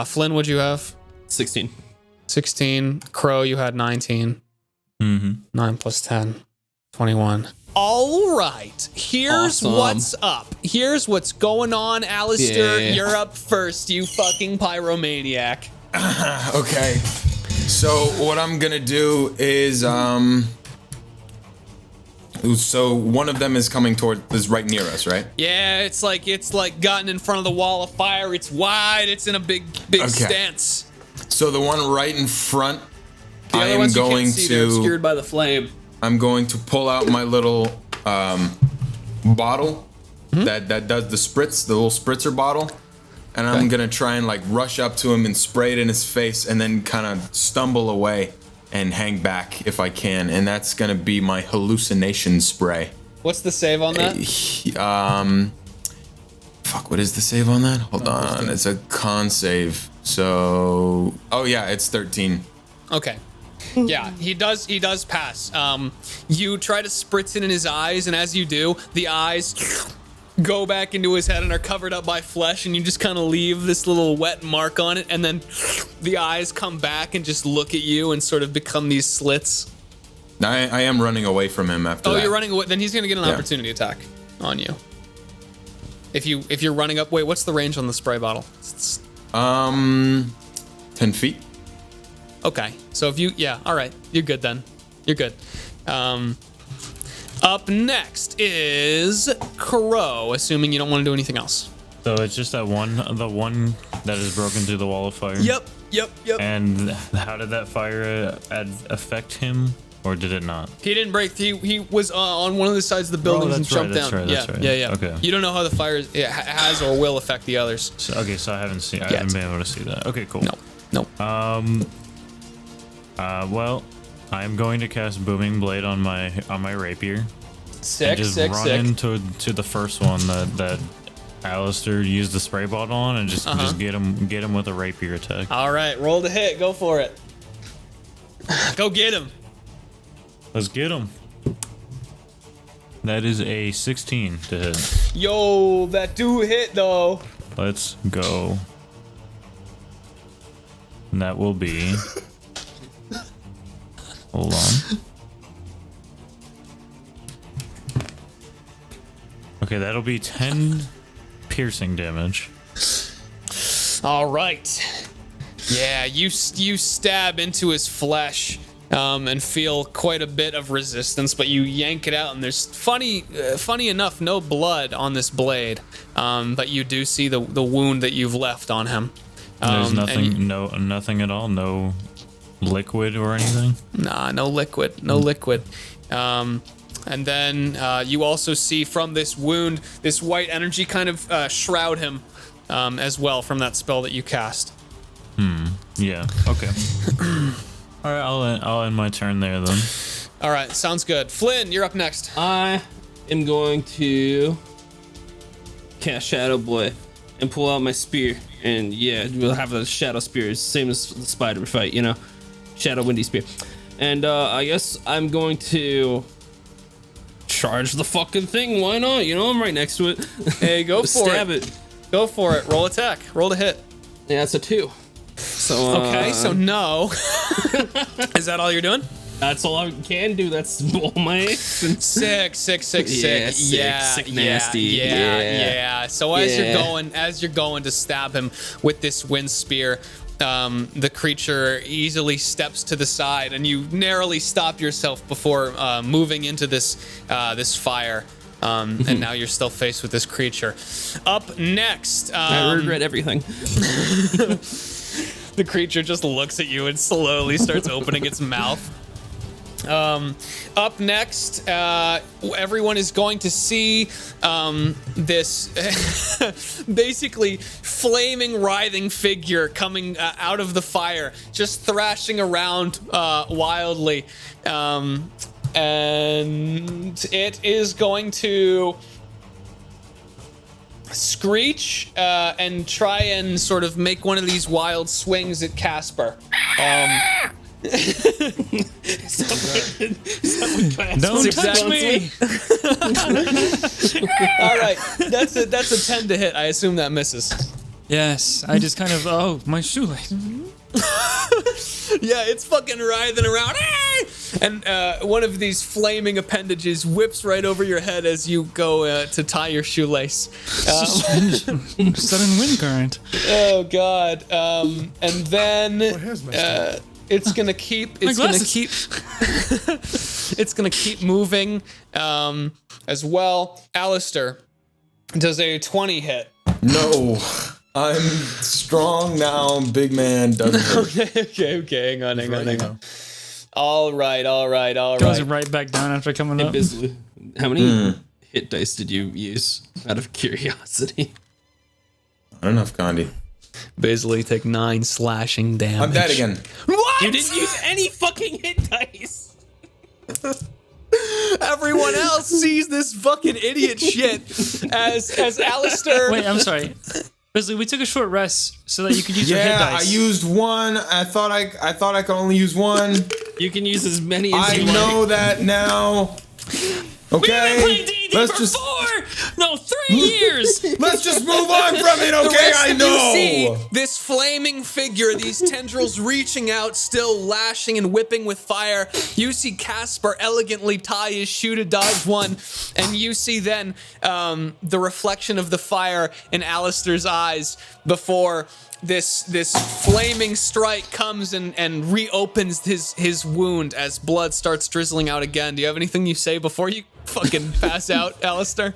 Flynn, what'd you have? 16. 16. Crow, you had 19. Mm-hmm. 9 plus 10. 21. All right. Here's Awesome. what's up. Here's what's going on, Alastyr. Yeah. You're up first, you fucking pyromaniac. Okay. So what I'm gonna do is so one of them is coming is right near us, right? Yeah, it's like gotten in front of the wall of fire. It's wide. It's in a big stance. So the one right in front, The I other am ones you going can't see. They're to obscured by the flame. I'm going to pull out my little bottle that does the spritz, the little spritzer bottle, and I'm gonna try and like rush up to him and spray it in his face, and then kind of stumble away and hang back if I can, and that's gonna be my hallucination spray. What's the save on that? Fuck, what is the save on that? Hold on, it's a con save. So, oh yeah, it's 13. Okay. Yeah, he does pass. You try to spritz it in his eyes, and as you do, the eyes go back into his head and are covered up by flesh, and you just kind of leave this little wet mark on it, and then the eyes come back and just look at you and sort of become these slits. I am running away from him after that. Oh, you're running away? Then he's gonna get an opportunity attack on you. If you're running up, wait, what's the range on the spray bottle? 10 feet. Okay, so if you, all right, you're good then. You're good. Up next is Crow, assuming you don't want to do anything else. So it's just the one that is broken through the wall of fire. Yep. And how did that fire affect him, or did it not? He didn't break. He was on one of the sides of the buildings and jumped down. That's right. Yeah. Okay. You don't know how the fire has or will affect the others. So I haven't been able to see that. Okay, cool. No. Well, I'm going to cast Booming Blade on my rapier. Sick. Run into the first one that Alastyr used the spray bottle on, and just get him with a rapier attack. All right, roll to hit. Go for it. Go get him. Let's get him. That is a 16 to hit. Yo, that do hit though. Let's go. And that will be. Hold on. Okay, that'll be 10 piercing damage. All right. Yeah, you stab into his flesh and feel quite a bit of resistance, but you yank it out, and there's funny enough no blood on this blade, but you do see the wound that you've left on him. There's nothing, nothing at all, no liquid or anything. Nah, no liquid. And then you also see from this wound, this white energy kind of shroud him as well from that spell that you cast. Yeah. Okay. All right. I'll end my turn there then. All right. Sounds good. Flynn, you're up next. I am going to cast Shadow Blade and pull out my spear. And yeah, we'll have the Shadow Spear. It's the same as the Spidbur fight, you know? Shadow Windy Spear. And I guess I'm going to charge the fucking thing. Why not? You know, I'm right next to it. Hey, go for Stab it. it. Go for it. Roll attack. Roll to hit. Yeah, that's a 2. So Okay, so no. Is that all you're doing? that's all I can do. That's all my action. Sick. Yeah, sick, nasty. Yeah. So as you're going to stab him with this wind spear, the creature easily steps to the side, and you narrowly stop yourself before moving into this fire. And now you're still faced with this creature. Up next, I regret everything. the creature just looks at you and slowly starts opening its mouth. Up next, everyone is going to see this basically flaming, writhing figure coming out of the fire, just thrashing around wildly. And it is going to screech and try and sort of make one of these wild swings at Kasper. Don't touch me! All right, that's a 10 to hit. I assume that misses. Yes, I just kind of, my shoelace. Yeah, it's fucking writhing around. And one of these flaming appendages whips right over your head as you go to tie your shoelace. Sudden wind current. Oh God! And then it's gonna keep. It's gonna keep moving as well. Alastyr, does a 20 hit? No. I'm strong now, big man, doesn't hurt. Okay, hang on. All right. Goes right back down after coming up. How many hit dice did you use out of curiosity? Not enough, Gandhi. Basically, take 9 slashing damage. I'm dead again. What? You didn't use any fucking hit dice. Everyone else sees this fucking idiot shit as Alastyr. Wait, I'm sorry. Bisley, we took a short rest so that you could use your hit Yeah, I dice. used one. I thought I could only use one. You can use as many as I you know like. that now. We haven't played Okay, D&D let's for just 3 years. let's just move on from it. The Okay, rest I of you see know. this flaming figure, these tendrils reaching out, still lashing and whipping with fire. You see Kasper elegantly tie his shoe to dodge one, and you see then the reflection of the fire in Alastyr's eyes before this flaming strike comes and reopens his wound as blood starts drizzling out again. Do you have anything you say before you fucking pass out, Alastyr?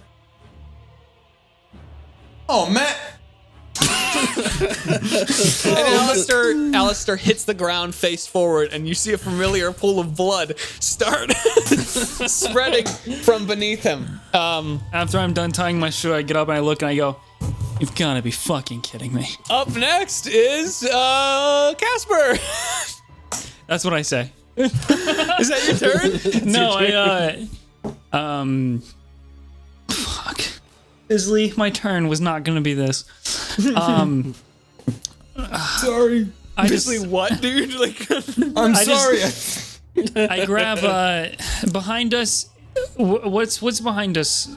Oh man. And Alastyr hits the ground face forward, and you see a familiar pool of blood start spreading from beneath him. After I'm done tying my shoe, I get up and I look and I go, "You've got to be fucking kidding me." Up next is Kasper. That's what I say. Is that your turn? No, fuck. Bisley, my turn was not gonna be this. Sorry. I just, What, dude? Like, I'm I sorry. I grab behind us. What's behind us?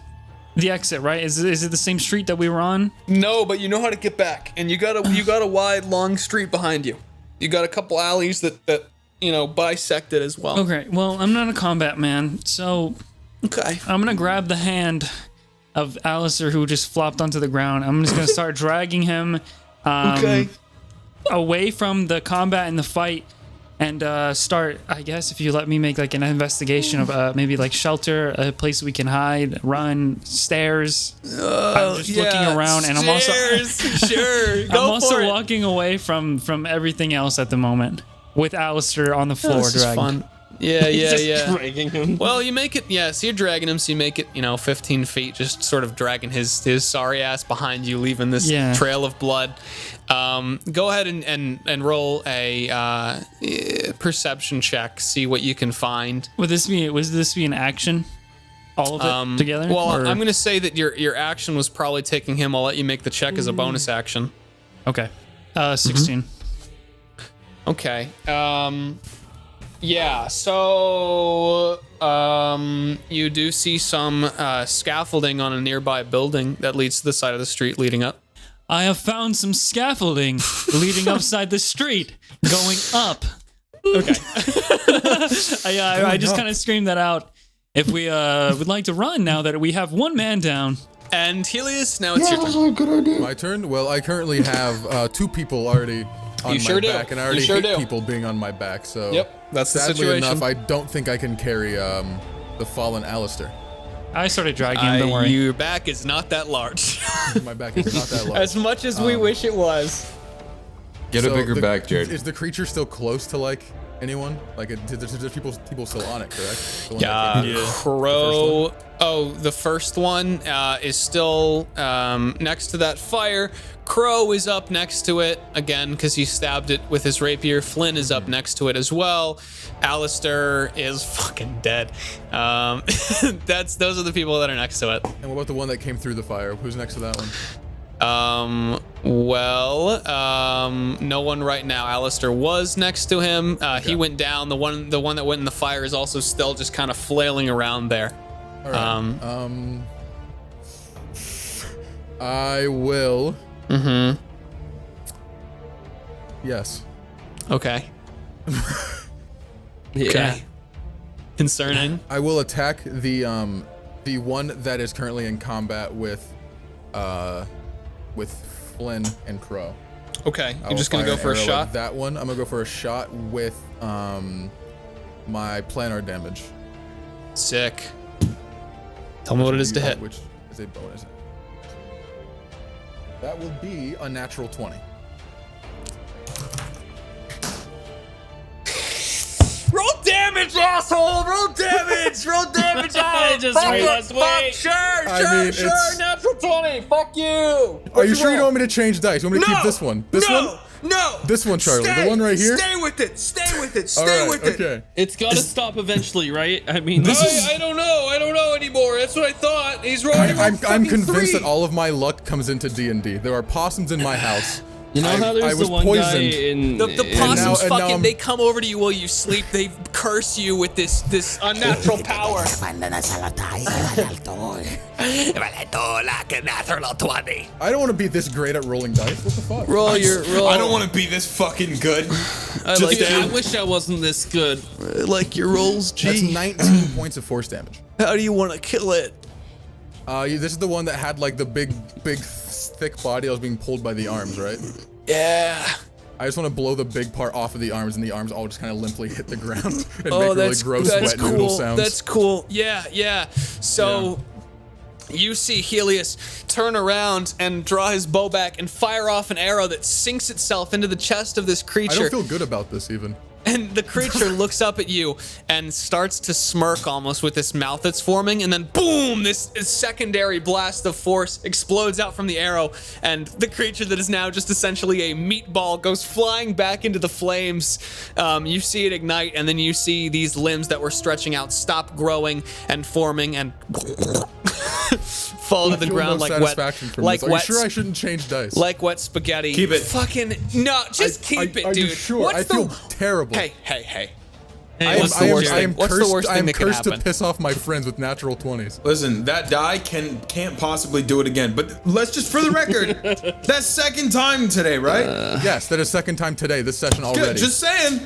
The exit, right? Is it the same street that we were on? no, but you know how to get back, and you got a wide, long street behind you. You got a couple alleys that bisect it as well. Okay, well, I'm not a combat man, so Okay. I'm gonna grab the hand of Alastyr, who just flopped onto the ground. I'm just gonna start dragging him away from the combat and the fight, and start, I guess, if you let me make like an investigation of maybe like shelter, a place we can hide, run, stairs. I'm just looking around, and I'm also sure. Go I'm also for it. walking away from everything else at the moment with Alastyr on the floor. This is dragged. fun. Yeah, yeah. Dragging him. Well, you make it, yeah, so you're dragging him, so you make it, 15 feet, just sort of dragging his sorry ass behind you, leaving this trail of blood. Go ahead and roll a perception check, see what you can find. Was this be an action? All of it together? Well, or- I'm going to say that your action was probably taking him. I'll let you make the check as a bonus action. Okay. 16. Okay. Yeah, so you do see some scaffolding on a nearby building that leads to the side of the street leading up. I have found some scaffolding leading upside the street, going up. Okay. I just kind of screamed that out. If we would like to run now that we have one man down. And Heleus, now it's your turn. My turn? Well, I currently have 2 people already on my back, and I already hate people being on my back, so Yep, that's the sadly situation. enough, I don't think I can carry the fallen Alastyr. I started dragging him, don't worry. Your back is not that large. My back is not that large. As much as we wish it was. Get a So bigger back, Jared. Is the creature still close to like anyone? Like, there's people still on it, correct? The one that came through. Crow. The first one is still next to that fire. Crow is up next to it again because he stabbed it with his rapier. Flynn is up next to it as well. Alastyr is fucking dead. Those are the people that are next to it. And what about the one that came through the fire? Who's next to that one? No one right now. Alastyr was next to him. He went down. The one that went in the fire is also still just kind of flailing around there. All right. I will. Mm-hmm. Yes. Okay. Yeah. Okay. Concerning. I will attack the one that is currently in combat with Flynn and Crow. Okay. I You're just gonna will go fire for a an arrow shot. at that one. I'm gonna go for a shot with my planar damage. Sick. Tell me what it is to hit. Which is a bonus. That will be a natural 20. Roll damage, asshole! Roll damage! Roll damage! I just realized, wait. Sure, I mean, it's- natural 20! Fuck you! Are you sure you don't want me to change dice? You want me to keep this one? This one? No! This one, Charlie. The one right here? Stay with it! Stay with it! All Stay right, with it! okay. It's gotta stop eventually, right? I mean, I don't know anymore. That's what I thought. He's rolling. I'm convinced that all of my luck comes into D&D. There are possums in my house. you know how I there's was the one poisoned. guy in The in- possums and now fucking, I'm- they come over to you while you sleep. They curse you with this unnatural power. I don't want to be this great at rolling dice. What the fuck? Roll your roll. I don't want to be this fucking good. I like Dude, I your, wish I wasn't this good. like your rolls, That's G. 19 points of force damage. How do you want to kill it? This is the one that had like the big, thick body that was being pulled by the arms, right? Yeah. I just want to blow the big part off of the arms, and the arms all just kind of limply hit the ground and Oh, make really that's gross that's wet noodle cool. sounds. That's cool. Yeah. So you see Heleus turn around and draw his bow back and fire off an arrow that sinks itself into the chest of this I creature. don't feel good about this even. And the creature looks up at you and starts to smirk almost with this mouth that's forming. And then boom, this secondary blast of force explodes out from the arrow. And the creature that is now just essentially a meatball goes flying back into the flames. You see it ignite, and then you see these limbs that were stretching out stop growing and forming and fall to the I feel ground no like satisfaction wet, from like this. Are you wet, sure I shouldn't change dice? like wet spaghetti. Keep it. Fucking no, just keep it, are dude. you sure? What's I the feel terrible. Hey. Hey, what's the worst I thing? am What's the cursed, worst I thing am that can cursed to happen? piss off my friends with natural 20s. Listen, that die can't possibly do it again. But let's just, for the record, that's second time today, right? Yes, that is second time today, this session Good, already. just saying.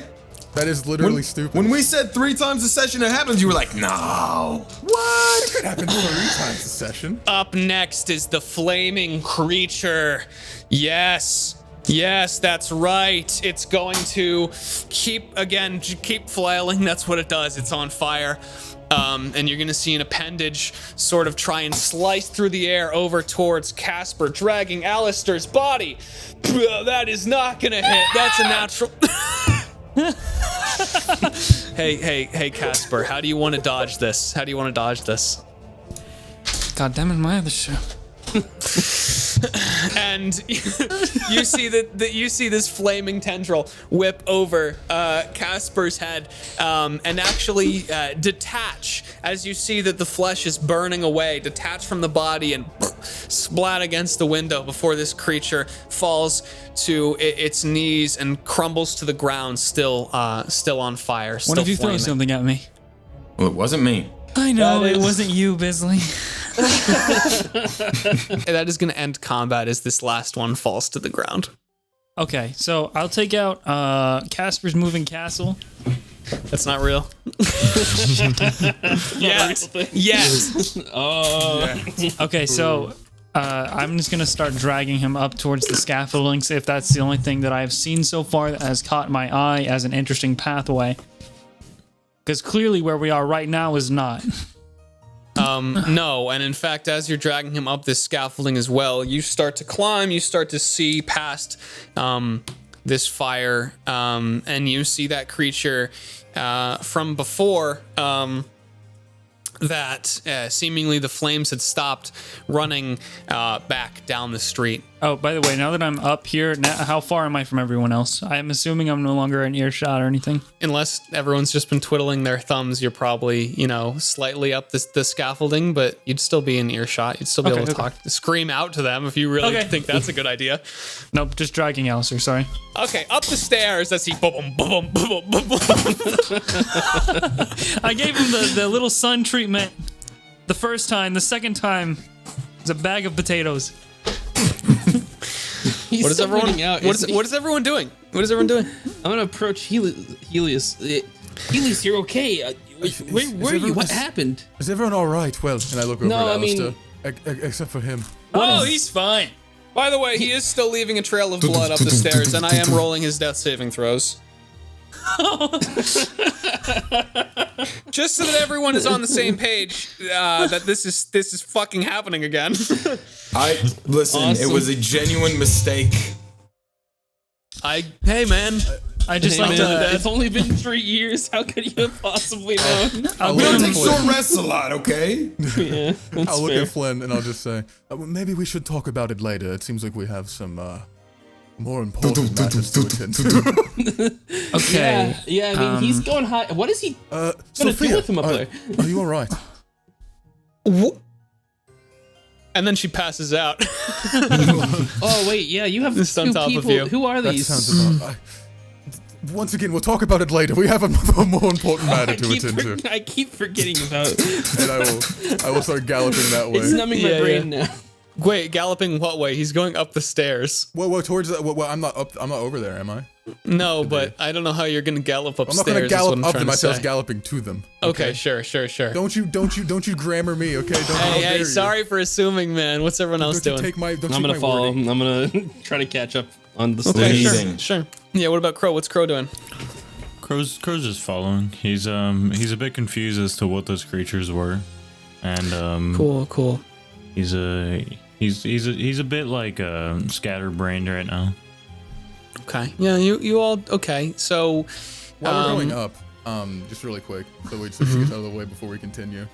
That is literally stupid. When we said 3 times a session it happens, you were like, no. What? It could happen 3 times a session. Up next is the flaming creature. Yes, that's right. It's going to keep flailing. That's what it does. It's on fire. And you're gonna see an appendage sort of try and slice through the air over towards Kasper, dragging Alastyr's body. That is not gonna hit. That's a natural. Hey, Kasper, how do you want to dodge this? God damn it, my other show. And you see that you see this flaming tendril whip over Kasper's head and actually detach as you see that the flesh is burning away, detach from the body and splat against the window before this creature falls to its knees and crumbles to the ground, still on fire. Still What if you throw flaming. something at me? Well, it wasn't me. I know, it wasn't you, Bisley. That is going to end combat as this last one falls to the ground. Okay, so I'll take out Casper's moving castle. That's not real. Yes. Okay, so I'm just gonna start dragging him up towards the scaffoldings if that's the only thing that I've seen so far that has caught my eye as an interesting pathway. Because clearly where we are right now is not. No, and in fact, as you're dragging him up this scaffolding as well, you start to climb, you start to see past this fire, and you see that creature from before that seemingly the flames had stopped running back down the street. Oh, by the way, now that I'm up here, how far am I from everyone else? I'm assuming I'm no longer in earshot or anything. Unless everyone's just been twiddling their thumbs, you're probably, slightly up the scaffolding, but you'd still be in earshot. You'd still be able to scream out to them if you really think that's a good idea. Nope, just dragging Alastyr, sorry. Okay, up the stairs as he boom, boom, boom, boom, boom. I gave him the little sun treatment the first time. The second time, it's a bag of potatoes. He's What is still everyone? bleeding out, What isn't is he? what is everyone doing? What is everyone doing? I'm gonna approach Heleus. Heleus, you're okay. Where are you? What happened? Is everyone all right? Well, and I look over No, at I mean- Alastyr, except for him. Oh, he's fine. By the way, he is still leaving a trail of blood up the stairs, and I am rolling his death saving throws. Just so that everyone is on the same page, that this is fucking happening again. Listen, Awesome. it was a genuine mistake. Hey man, I just like to. It's only been 3 years. How could you have possibly known? I'll We look don't at take Flynn. short rests a lot, okay? Yeah, that's I'll look fair. at Flynn and I'll just say, well, maybe we should talk about it later. It seems like we have some More important matters to attend to. Okay. Yeah, I mean, he's going high. What is he gonna do with him up there? Are you all right? And then she passes out. Oh wait, yeah, you have Just on two top of people. you. Who are That these? sounds about. Once again, we'll talk about it later. We have another more important matter to attend to, I keep forgetting about it. and I will start galloping that way. It's numbing my brain now. Wait, galloping what way? He's going up the stairs. Well, towards the, well, I'm not up. I'm not over there, am I? No, but I don't know how you're gonna gallop upstairs. I'm not gonna gallop is what up I'm them. I trying was to say. galloping to them. Okay, sure. Don't you grammar me, okay? Don't, how dare Hey, you. sorry for assuming, man. What's everyone else Don't you doing? take my. Don't I'm take gonna my follow wording. him. I'm gonna try to catch up on the Okay, stairs. sure. Yeah, what about Crow? What's Crow doing? Crow's just following. He's a bit confused as to what those creatures were, and Cool. he's a bit like scatterbrained right now. Okay. Yeah, you all okay. So While we're going up, just really quick, so we just get out of the way before we continue.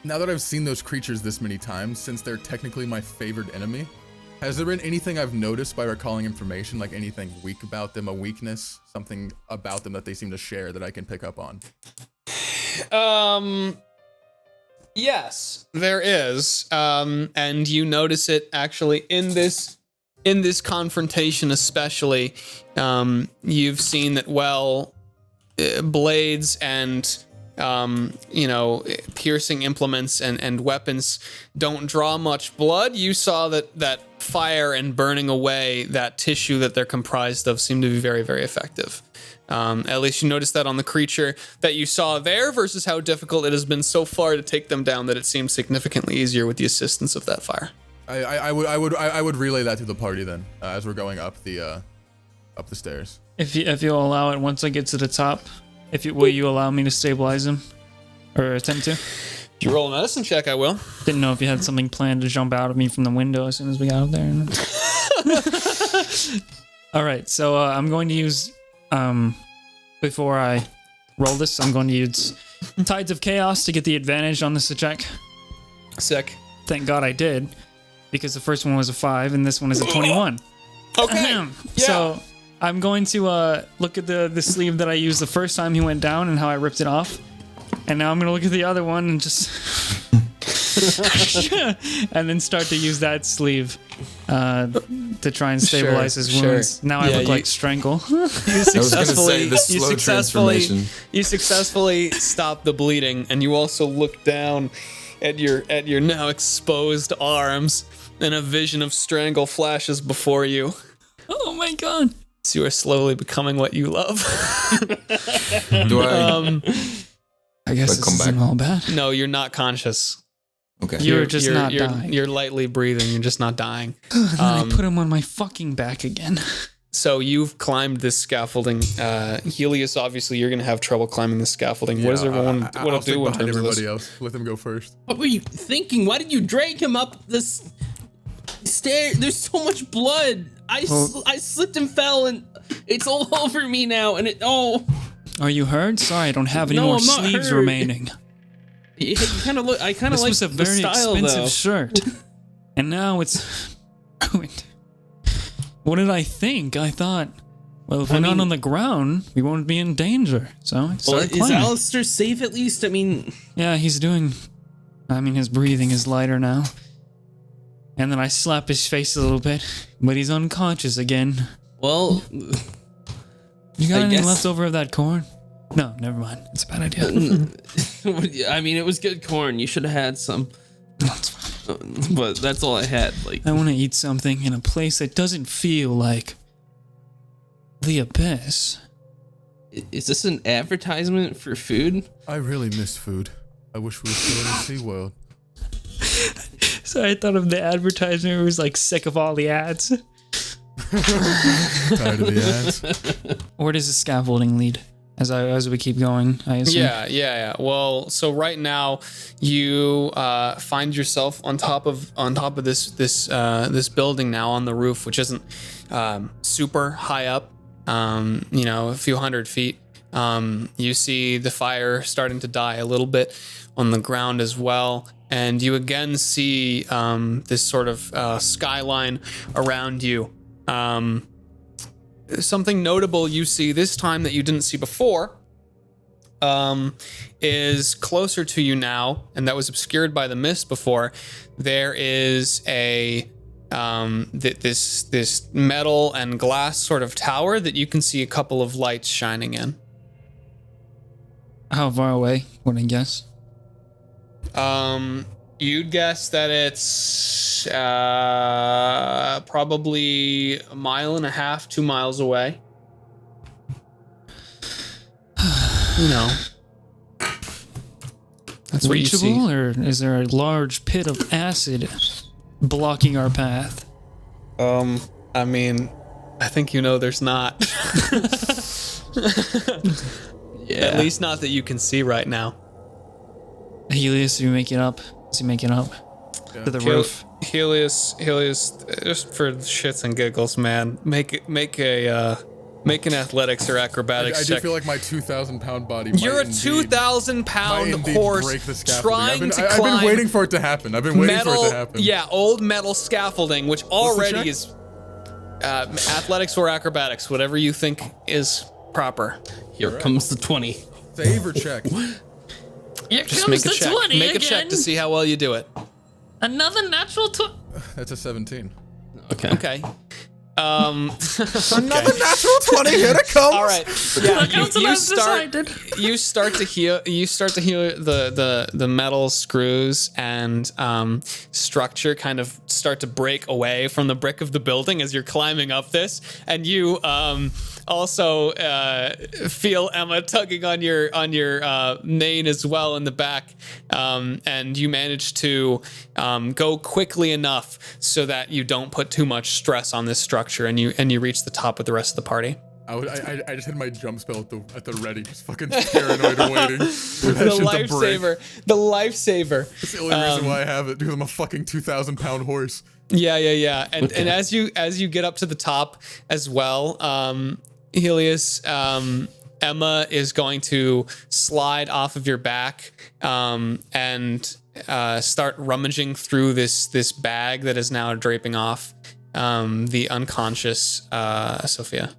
Now that I've seen those creatures this many times, since they're technically my favored enemy, has there been anything I've noticed by recalling information, like anything weak about them, a weakness, something about them that they seem to share that I can pick up on? Yes, there is. And you notice it actually in this confrontation especially. You've seen that blades and piercing implements and weapons don't draw much blood. You saw that fire and burning away that tissue that they're comprised of seem to be very, very effective. At least you noticed that on the creature that you saw there versus how difficult it has been so far to take them down, that it seems significantly easier with the assistance of that fire. I would relay that to the party then, as we're going up the stairs. If you'll allow it, once I get to the top, will you allow me to stabilize him, or attempt to? If you roll a medicine check, I will. Didn't know if you had something planned to jump out of me from the window as soon as we got up there. All right, so I'm going to use, before I roll this, I'm going to use Tides of Chaos to get the advantage on this check. Sick. Thank God I did, because the first one was a 5 and this one is a 21. Okay. Yeah. So I'm going to look at the sleeve that I used the first time he went down and how I ripped it off. And now I'm going to look at the other one and just... and then start to use that sleeve to try and stabilize his wounds. Now I look like Strangle. I was gonna say the slow transformation. You successfully stop the bleeding, and you also look down at your now exposed arms, and a vision of Strangle flashes before you. Oh my God. So you are slowly becoming what you love. Do I? I guess But come this isn't back. all bad. No, you're not conscious. Okay. You're just not dying. You're lightly breathing. You're just not dying. Then I put him on my fucking back again. So you've climbed this scaffolding. Heleus, obviously, you're gonna have trouble climbing the scaffolding. What does everyone I'll want to stick do in behind terms of everybody this? else? Let them go first. What were you thinking? Why did you drag him up this stair? There's so much blood. I slipped and fell, and it's all over me now. And Are you hurt? Sorry, I don't have any No, more I'm not sleeves hurt. remaining. you kind of look. I kind of This like was a the very style, expensive though. shirt, and now it's ruined. What did I think? I thought, well, if we're not on the ground, we won't be in danger. So I Well, started is climbing. Alastyr safe at least? I mean, Yeah, he's doing. I mean, his breathing is lighter now. And then I slap his face a little bit, but he's unconscious again. well, You got I anything guess- left over of that corn? No, never mind. It's a bad idea. I mean, it was good corn. You should have had some. That's fine. But that's all I had. Like, I want to eat something in a place that doesn't feel like the abyss. is this an advertisement for food? I really miss food. I wish we were still in the SeaWorld. So I thought of the advertisement. It was like sick of all the ads. Tired of the ads. Where does the scaffolding lead? As we keep going, I assume. Yeah. Well, so right now you find yourself on top of this building now on the roof, which isn't super high up. A few hundred feet. You see the fire starting to die a little bit on the ground as well, and you again see this sort of skyline around you. something notable you see this time that you didn't see before is closer to you now, and that was obscured by the mist before. There is a this metal and glass sort of tower that you can see a couple of lights shining in. How far away would I guess? You'd guess that it's probably 1.5 miles, 2 miles away. You know, that's what you see. Reachable, or is there a large pit of acid blocking our path? I mean, I think you know there's not. At least not that you can see right now. Heleus, are you making up? Is he making up? To the roof? Heleus, just for shits and giggles, man, make an athletics or acrobatics I check. do feel like my 2,000-pound body. You're a might 2,000-pound horse break the scaffolding. trying to climb. I've been waiting for it to happen. Yeah, old metal scaffolding, which already is athletics or acrobatics, whatever you think is proper. Here comes the 20. Save or check. Here Just comes make a the check. 20 Make again. a check to see how well you do it. Another natural 20. That's a 17. Okay. Another natural 20. Here it comes. All right. Yeah, you you start to hear the metal screws and structure kind of start to break away from the brick of the building as you're climbing up this, and you also feel Emma tugging on your mane as well in the back, and you manage to go quickly enough so that you don't put too much stress on this structure, and you reach the top with the rest of the party. I just had my jump spell at the ready, just fucking paranoid waiting. The lifesaver. That's the only reason why I have it, because I'm a fucking 2,000-pound horse. Yeah. And as you get up to the top as well, Heleus, Emma is going to slide off of your back and start rummaging through this bag that is now draping off the unconscious Sophia.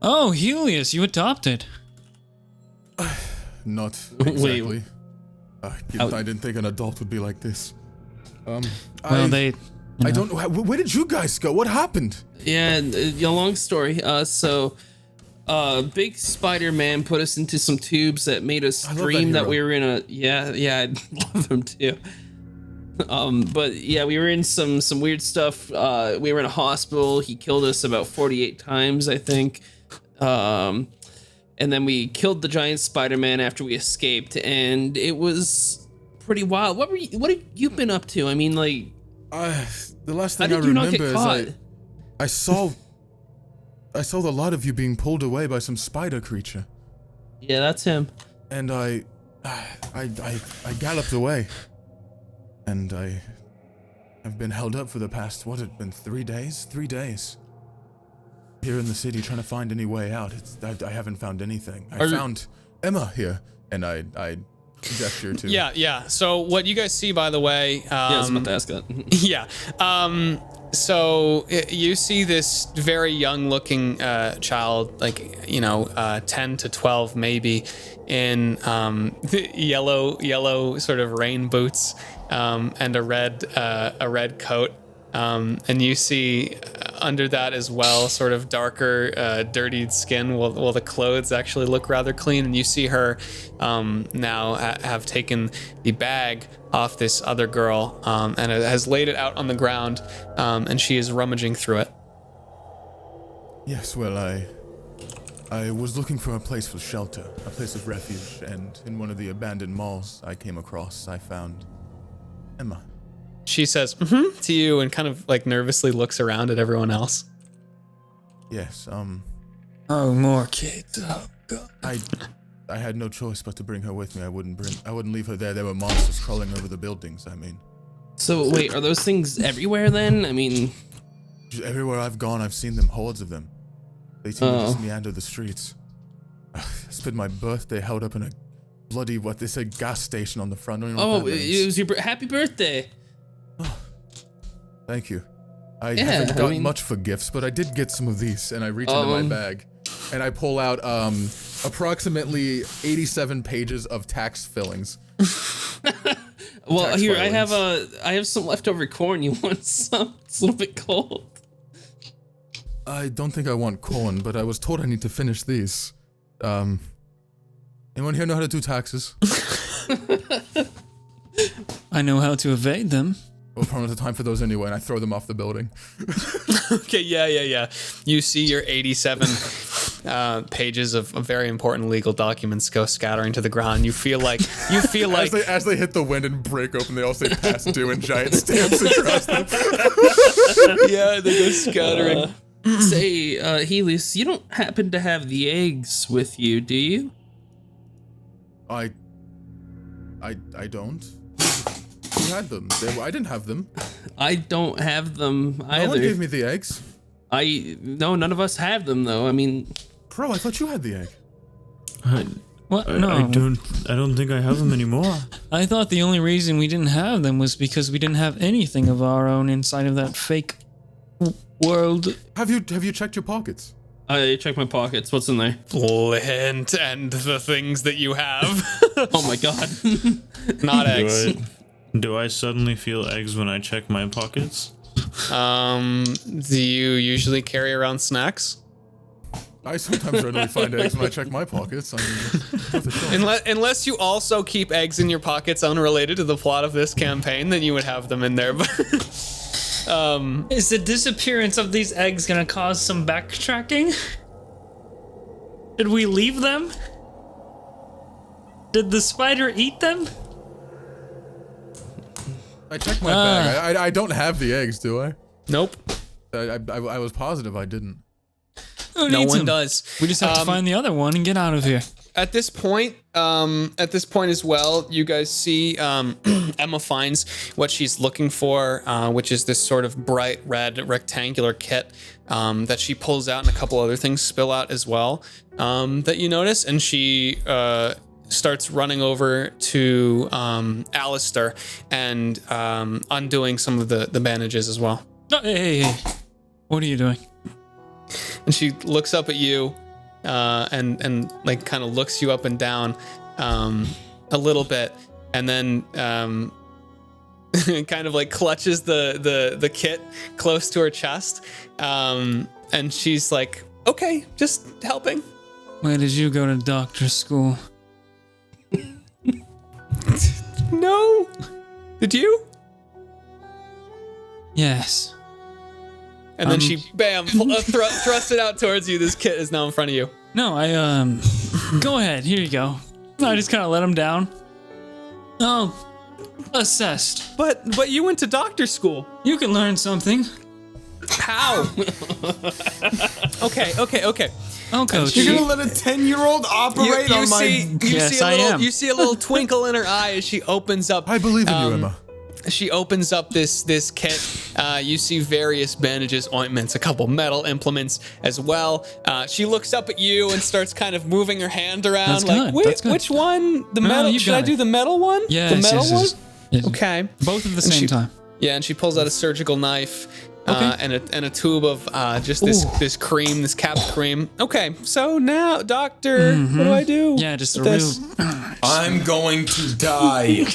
Oh, Heleus, you adopted. Not exactly. I didn't think an adult would be like this. Well, I don't know. Where did you guys go? What happened? Yeah, long story. Big Spider-Man put us into some tubes that made us dream that we were in a... Yeah, I love them too. But yeah, we were in some weird stuff. We were in a hospital. He killed us about 48 times, I think. And then we killed the giant Spider-Man after we escaped, and it was pretty wild. What have you been up to? I mean, like... the last thing How I did you not remember get is caught? I saw the lot of you being pulled away by some spider creature. Yeah, that's him. And I galloped away. And I have been held up for the past, what had it been, 3 days? 3 days. Here in the city trying to find any way out. I haven't found anything. I found Emma here, and I gesture to... Yeah. So what you guys see, by the way... I was about to ask that. Yeah. So you see this very young-looking child, like 10 to 12 maybe, in yellow sort of rain boots and a red coat, and you see under that as well, sort of darker, dirtied skin, while the clothes actually look rather clean. And you see her now have taken the bag off this other girl and has laid it out on the ground, and she is rummaging through it. Yes, well, I was looking for a place for shelter, a place of refuge, and in one of the abandoned malls I found Emma. She says, to you, and kind of like nervously looks around at everyone else. Yes, Oh, more kids. Oh, God. I had no choice but to bring her with me. I wouldn't leave her there. There were monsters crawling over the buildings, I mean. So wait, are those things everywhere then? I mean... Everywhere I've gone, I've seen them, hordes of them. They seem to just meander the streets. I spent my birthday held up in a bloody, what they said, gas station on the front. I don't even know what that means. It was your happy birthday. Thank you. I haven't gotten much for gifts, but I did get some of these, and I reach into my bag, and I pull out approximately 87 pages of tax fillings. Well, Tax here filings. I have some leftover corn. You want some? It's a little bit cold. I don't think I want corn, but I was told I need to finish these. Anyone here know how to do taxes? I know how to evade them. Well, probably the time for those anyway, and I throw them off the building. Okay, yeah. You see your 87 pages of very important legal documents go scattering to the ground. You feel like as they hit the wind and break open, they all say "past due" and giant stamps across them. yeah, they go scattering. Say, Heleus, you don't happen to have the eggs with you, do you? I don't. Who had them? I didn't have them. I don't have them either. No one gave me the eggs. No, none of us have them though. I mean, Bro, I thought you had the egg. What? I No. don't think I have them anymore. I thought the only reason we didn't have them was because we didn't have anything of our own inside of that fake world. Have you checked your pockets? I checked my pockets. What's in there? Flint and the things that you have. Oh my god. Not eggs. Do I suddenly feel eggs when I check my pockets? Do you usually carry around snacks? I sometimes readily find eggs when I check my pockets. I mean, worth a shot. Unless you also keep eggs in your pockets unrelated to the plot of this campaign, then you would have them in there. Is the disappearance of these eggs gonna cause some backtracking? Did we leave them? Did the spider eat them? I checked my bag. I don't have the eggs, do I? Nope. I was positive I didn't. Who No needs one them? does. We just have to find the other one and get out of here. At this point as well, you guys see Emma finds what she's looking for, which is this sort of bright red rectangular kit that she pulls out, and a couple other things spill out as well that you notice. And she starts running over to Alastyr and undoing some of the bandages as well. Oh, hey. What are you doing? And she looks up at you and like kind of looks you up and down a little bit, and then kind of like clutches the kit close to her chest, and she's like, okay, just helping. Where did you go to doctor school? No. Did you? Yes. And then she, bam, thrusts it out towards you. This kit is now in front of you. No, go ahead. Here you go. I just kind of let him down. Oh, assessed. But you went to doctor school. You can learn something. How? Okay. Oh, coach. You're gonna let a 10-year-old operate on my... Yes, I am. You see a little twinkle in her eye as she opens up. I believe in you, Emma. She opens up this kit. You see various bandages, ointments, a couple metal implements as well. She looks up at you and starts kind of moving her hand around. That's like, good, that's good. Which one? The No, metal? you Should got I it. do the metal one? Yes, the metal yes. one? Okay. Both at the And same time. Yeah, and she pulls out a surgical knife. Okay. And a tube of just this cream, this capped cream. Okay, so now, doctor, what do I do? Yeah, just a with this? real. I'm going to die.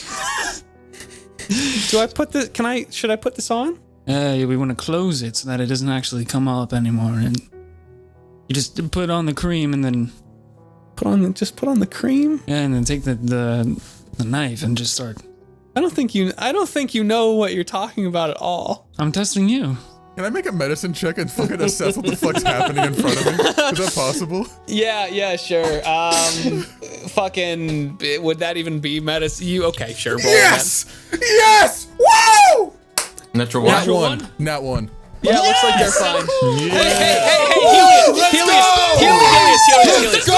Do I put this? Should I put this on? We want to close it so that it doesn't actually come up anymore, and you just put on the cream and then Put on the cream. and then take the knife and just start. I don't think you know what you're talking about at all. I'm testing you. Can I make a medicine check and fucking assess what the fuck's happening in front of me? Is that possible? Yeah, sure. Fucking, would that even be medicine? Okay, sure. Roll Yes! Yes! Woo! Natural Nat one. one. Nat one. again. Yeah, it looks like they're fine. Yeah. Helios. Go!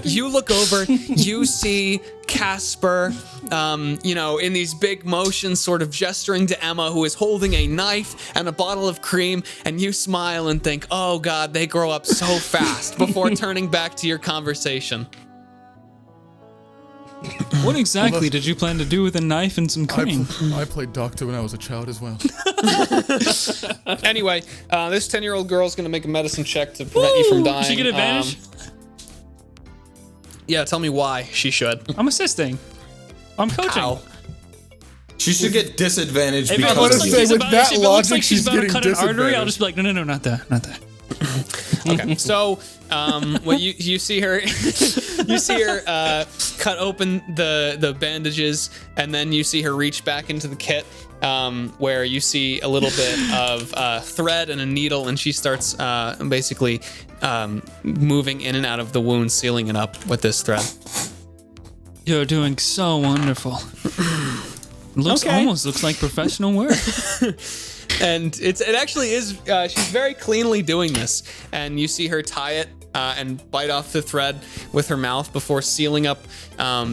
You look over, you see Kasper, in these big motions, sort of gesturing to Emma, who is holding a knife and a bottle of cream, and you smile and think, oh God, they grow up so fast, before turning back to your conversation. What exactly did you plan to do with a knife and some cream? I played doctor when I was a child as well. Anyway, this 10-year-old girl is going to make a medicine check to prevent you from dying. Does she get advantage? Yeah, tell me why she should. I'm assisting. I'm coaching. Ow. She should get disadvantaged If it because looks of like you. she's with about, that if it looks logic, like she's she's about to getting cut an artery, I'll disadvantaged. just be like, no, not that, not that. Okay, so what you see her cut open the bandages, and then you see her reach back into the kit where you see a little bit of thread and a needle, and she starts basically moving in and out of the wound, sealing it up with this thread. You're doing so wonderful. Almost looks like professional work. And it actually is. She's very cleanly doing this, and you see her tie it and bite off the thread with her mouth before sealing up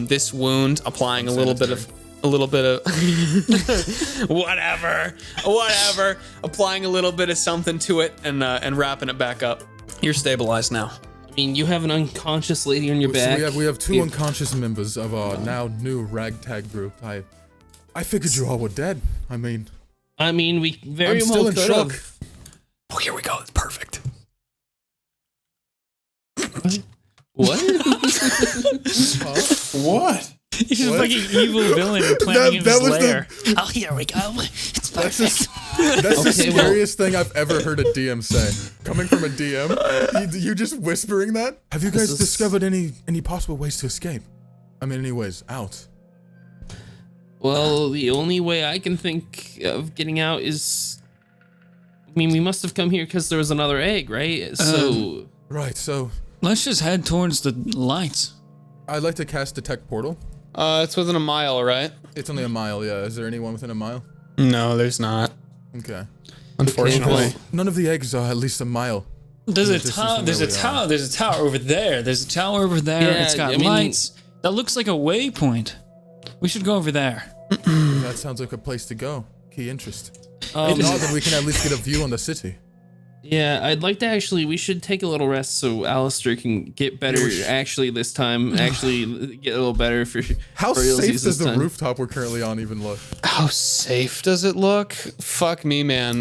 this wound, applying a little bit of whatever, applying a little bit of something to it and wrapping it back up. You're stabilized now. I mean, you have an unconscious lady on your back. So we have two unconscious members of our now new ragtag group. I figured you all were dead. I mean, we very I'm well still in could shock. have. Oh, here we go. It's perfect. What? What? He's just a fucking evil villain planning in That his was the- lair. Oh, here we go. It's That's perfect. That's the Okay, well- scariest thing I've ever heard a DM say. Coming from a DM, you just whispering that? Have you guys discovered any possible ways to escape? I mean, any ways out? Well, the only way I can think of getting out is... I mean, we must have come here because there was another egg, right? So... Right, so Let's just head towards the lights. I'd like to cast Detect Portal. It's within a mile, right? It's only a mile, yeah. Is there anyone within a mile? No, there's not. Okay. Unfortunately. None of the eggs are at least a mile. There's a This tower. is There's a where we tower. There's a tower over there. There's a tower over there. Yeah, It's got I mean- lights. That looks like a waypoint. We should go over there. That sounds like a place to go. Key interest. If not, then we can at least get a view on the city. Yeah, I'd like to we should take a little rest so Alastyr can get better actually this time. Actually get a little better for How for safe realsies does this the time. rooftop we're currently on even look? How safe does it look? Fuck me, man.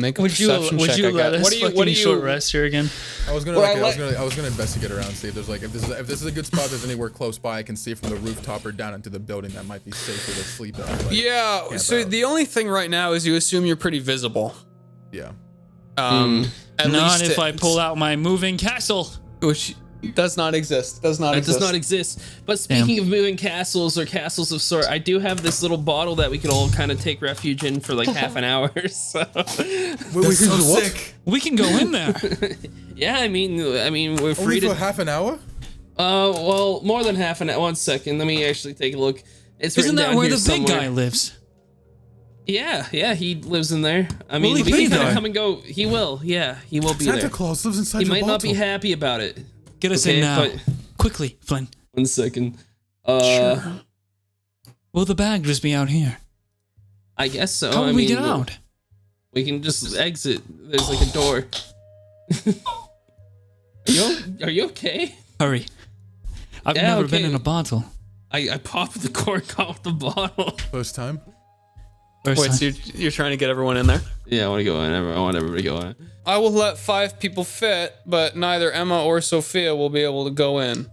Make a Would you perception check. I got- let us what do you? short rest here again? I was gonna Well, I was gonna investigate around, see if there's like if this is a good spot, if there's anywhere close by I can see from the rooftop or down into the building that might be safer to sleep at. Like, Yeah. camp So out. the only thing right now is you assume you're pretty visible. Yeah. At Not least if I pull out my moving castle. which does not exist. Does not It exist. does not exist. But speaking of moving castles or castles of sort, I do have this little bottle that we could all kind of take refuge in for like half an hour. So Wait, So sick. We can go in there. yeah, I mean we're free Only to. for half an hour? Well, more than half an hour. 1 second, let me actually take a look. It's Isn't written that down where here the big somewhere. guy lives? Yeah, he lives in there. I mean, he we be can kind there? of come and go. He will. Yeah, he will be Santa there. Claus lives inside He your might not be bottle. happy about it. Get us Okay, in now. but- Quickly, Flynn. 1 second. Will the bag just be out here? I guess so. How I will we mean, get out? We can just exit. There's like a door. Are you okay? Hurry. I've Yeah, never been okay. in a bottle. I popped the cork off the bottle. First time? First Wait, time. so you're trying to get everyone in there? Yeah, I want to go in. I want everybody to go in. I will let 5 people fit, but neither Emma or Sophia will be able to go in.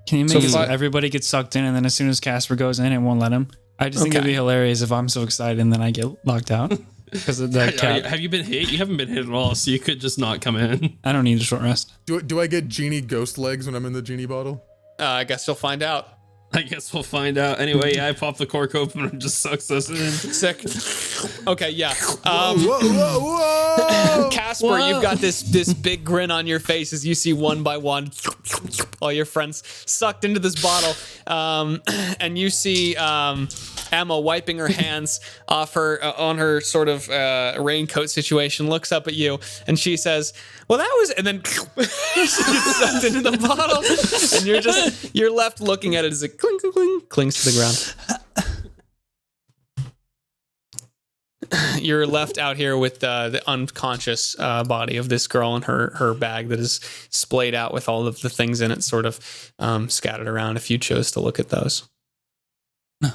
Can you make So it if so I- everybody gets sucked in, and then as soon as Casper goes in, it won't let him? I just think it'd Okay. be hilarious if I'm so excited and then I get locked out because of that cat. Have you been hit? You haven't been hit at all, so you could just not come in. I don't need a short rest. Do I get genie ghost legs when I'm in the genie bottle? I guess you'll find out. I guess we'll find out. Anyway, yeah, I popped the cork open and it just sucks us in. Sick. Okay, yeah. Whoa! Casper, Whoa. you've got this big grin on your face as you see one by one all your friends sucked into this bottle, and you see Emma wiping her hands off her on her sort of raincoat situation. Looks up at you and she says, "Well, that was," and then she gets sucked into the bottle, and you're left looking at it as it clink clink clink clings to the ground. you're left out here with the unconscious body of this girl and her bag that is splayed out with all of the things in it sort of scattered around if you chose to look at those. No.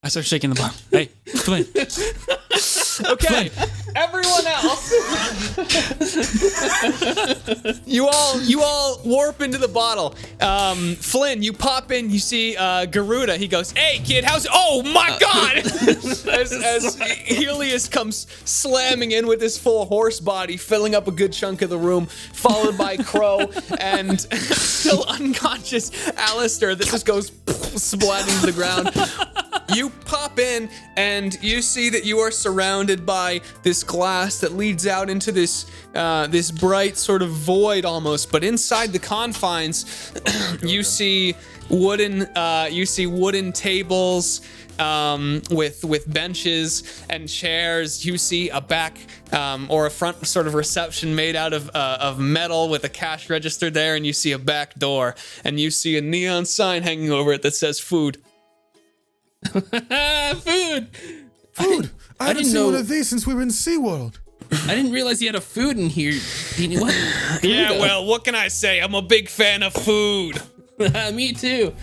I start shaking the bottle. Hey, Flynn. Okay, everyone else. you all warp into the bottle. Flynn, you pop in, you see Garuda. He goes, "Hey kid, how's oh my god!" as Heleus comes slamming in with his full horse body, filling up a good chunk of the room, followed by Crow and still unconscious Alastyr that just goes splatting to the ground. You pop in and you see that you are surrounded by this glass that leads out into this this bright sort of void almost, but inside the confines you see wooden tables with benches and chairs. You see a back or a front sort of reception made out of metal with a cash register there, and you see a back door, and you see a neon sign hanging over it that says food. Food. I haven't seen one of these since we were in SeaWorld. I didn't realize you had a food in here. What? Yeah, well, what can I say? I'm a big fan of food. Me too.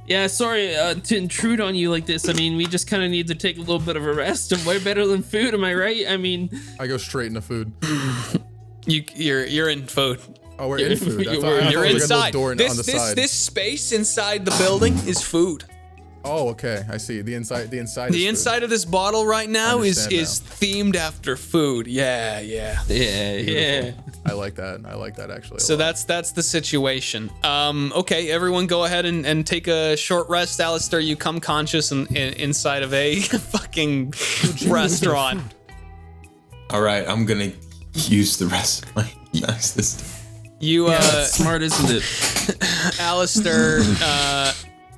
Yeah, sorry to intrude on you like this. I mean, we just kind of need to take a little bit of a rest, and way better than food, am I right? I mean, I go straight into food. You're in food. Oh, we're in food. You're inside. On the side. This space inside the building is food. Oh, okay. I see. The inside. The inside of this bottle right now is themed after food. Yeah. I like that actually. So that's the situation. Okay, everyone, go ahead and take a short rest. Alastyr, you come conscious inside of a fucking restaurant. All right, I'm gonna use the rest of my dice this time. Smart, isn't it?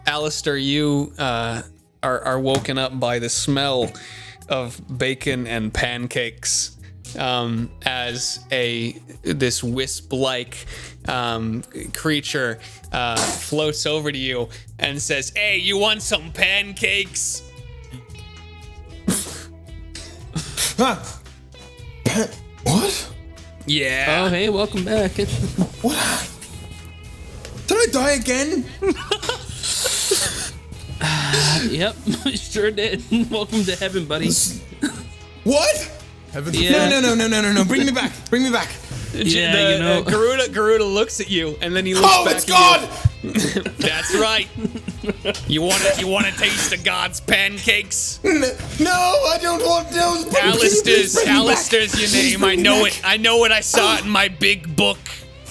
Alastyr, you are woken up by the smell of bacon and pancakes as this wisp-like creature floats over to you and says, "Hey, you want some pancakes?" What? Yeah. Oh, hey, welcome back. What? Did I die again? Yep, sure did. Welcome to heaven, buddy. What? Heaven? Yeah. No. Bring me back. Garuda looks at you and then he looks back it's at God! you. That's right. You want to taste the God's pancakes? No, I don't want those. Alastyr's your name. I know it. I know it. I saw it in my big book.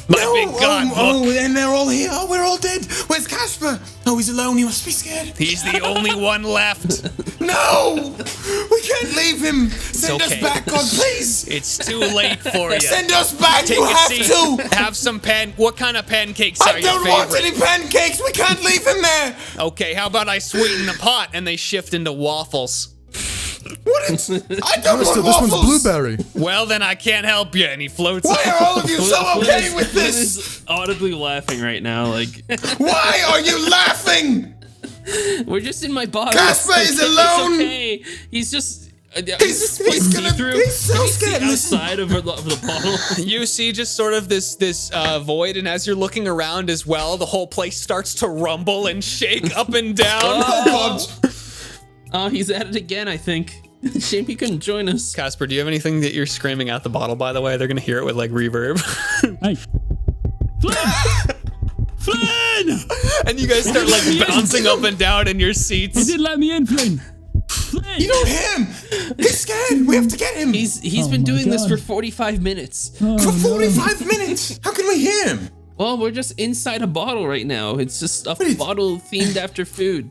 My big God book. Oh, and they're all here. Oh, we're all dead. Where's Kasper? Oh, he's alone. He must be scared. He's the only one left. No! We can't leave him. Send us back, God, please. It's too late for you. Send us back. Take you a have seat. to. Have some What kind of pancakes are your favorite? I don't want any pancakes. We can't leave him there. Okay, how about I sweeten the pot and they shift into waffles? What? I don't want This waffles. one's blueberry. Well, then I can't help you. And he floats. Why are all of you so okay with this? Is audibly laughing right now. Like, why are you laughing? We're just in my bottle. Kasper is alone. It's okay. He's just. He's so scared. Outside of the bottle. You see just sort of this void, and as you're looking around as well, the whole place starts to rumble and shake up and down. Oh God. Oh, he's at it again, I think. Shame he couldn't join us. Kasper, do you have anything that you're screaming out the bottle, by the way? They're going to hear it with, like, reverb. Hey. Flynn! And you guys start, like, bouncing up and down in your seats. You did let me in, Flynn. Flynn! You don't hear him. He's scared. We have to get him. He's been doing this for 45 minutes. For 45 minutes? How can we hear him? Well, we're just inside a bottle right now. It's just a bottle themed after food.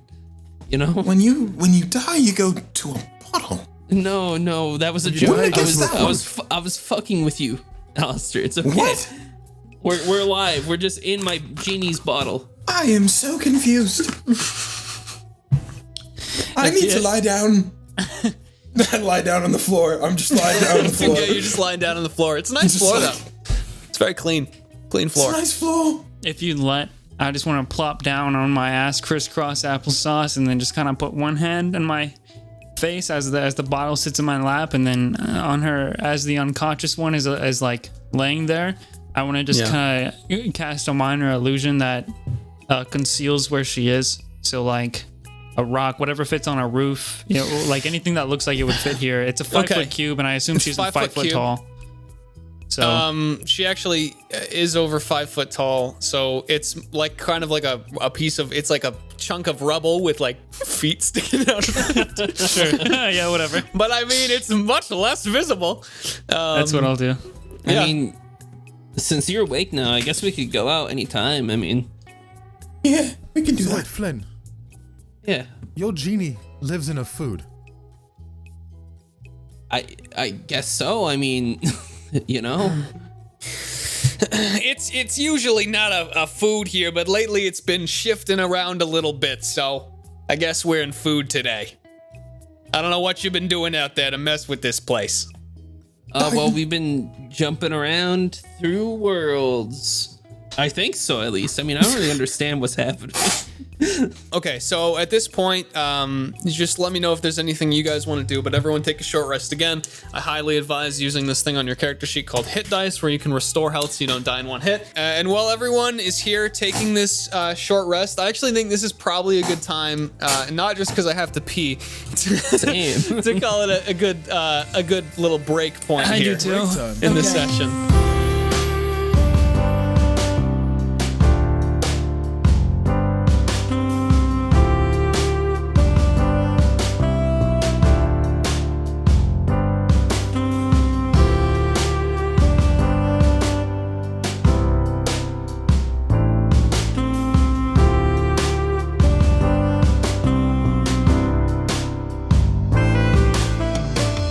You know? When you die, you go to a bottle. No, that was a joke. I was fucking with you, Alastyr. It's okay. What? We're alive. We're just in my genie's bottle. I am so confused. I need to lie down. Lie down on the floor. I'm just lying down on the floor. Yeah, you're just lying down on the floor. It's a nice floor, though. It's very clean. Clean floor. It's a nice floor. If you'd let, I just want to plop down on my ass, crisscross applesauce, and then just kind of put one hand on my face as the bottle sits in my lap, and then on her as the unconscious one is like laying there. I want to just kind of cast a minor illusion that conceals where she is. So like a rock, whatever fits on a roof, you know, like anything that looks like it would fit here. It's a 5 foot cube, and I assume she's 5 foot tall. So she actually is over 5 foot tall, so it's like kind of like a piece of, it's like a chunk of rubble with like feet sticking out of it. sure, yeah, whatever. But I mean, it's much less visible. That's what I'll do. I mean, since you're awake now, I guess we could go out anytime. I mean, Yeah, we can do So that. wait, Flynn, yeah, your genie lives in a food. I guess so. I mean, you know, It's usually not a food here, but lately it's been shifting around a little bit, so I guess we're in food today. I don't know what you've been doing out there to mess with this place. well, we've been jumping around through worlds. I think so, at least. I mean, I don't really understand what's happening. Okay, so at this point, just let me know if there's anything you guys want to do, but everyone take a short rest again. I highly advise using this thing on your character sheet called Hit Dice, where you can restore health so you don't die in one hit. And while everyone is here taking this short rest, I actually think this is probably a good time, not just because I have to pee, to call it a good little break point I here do too. in the session.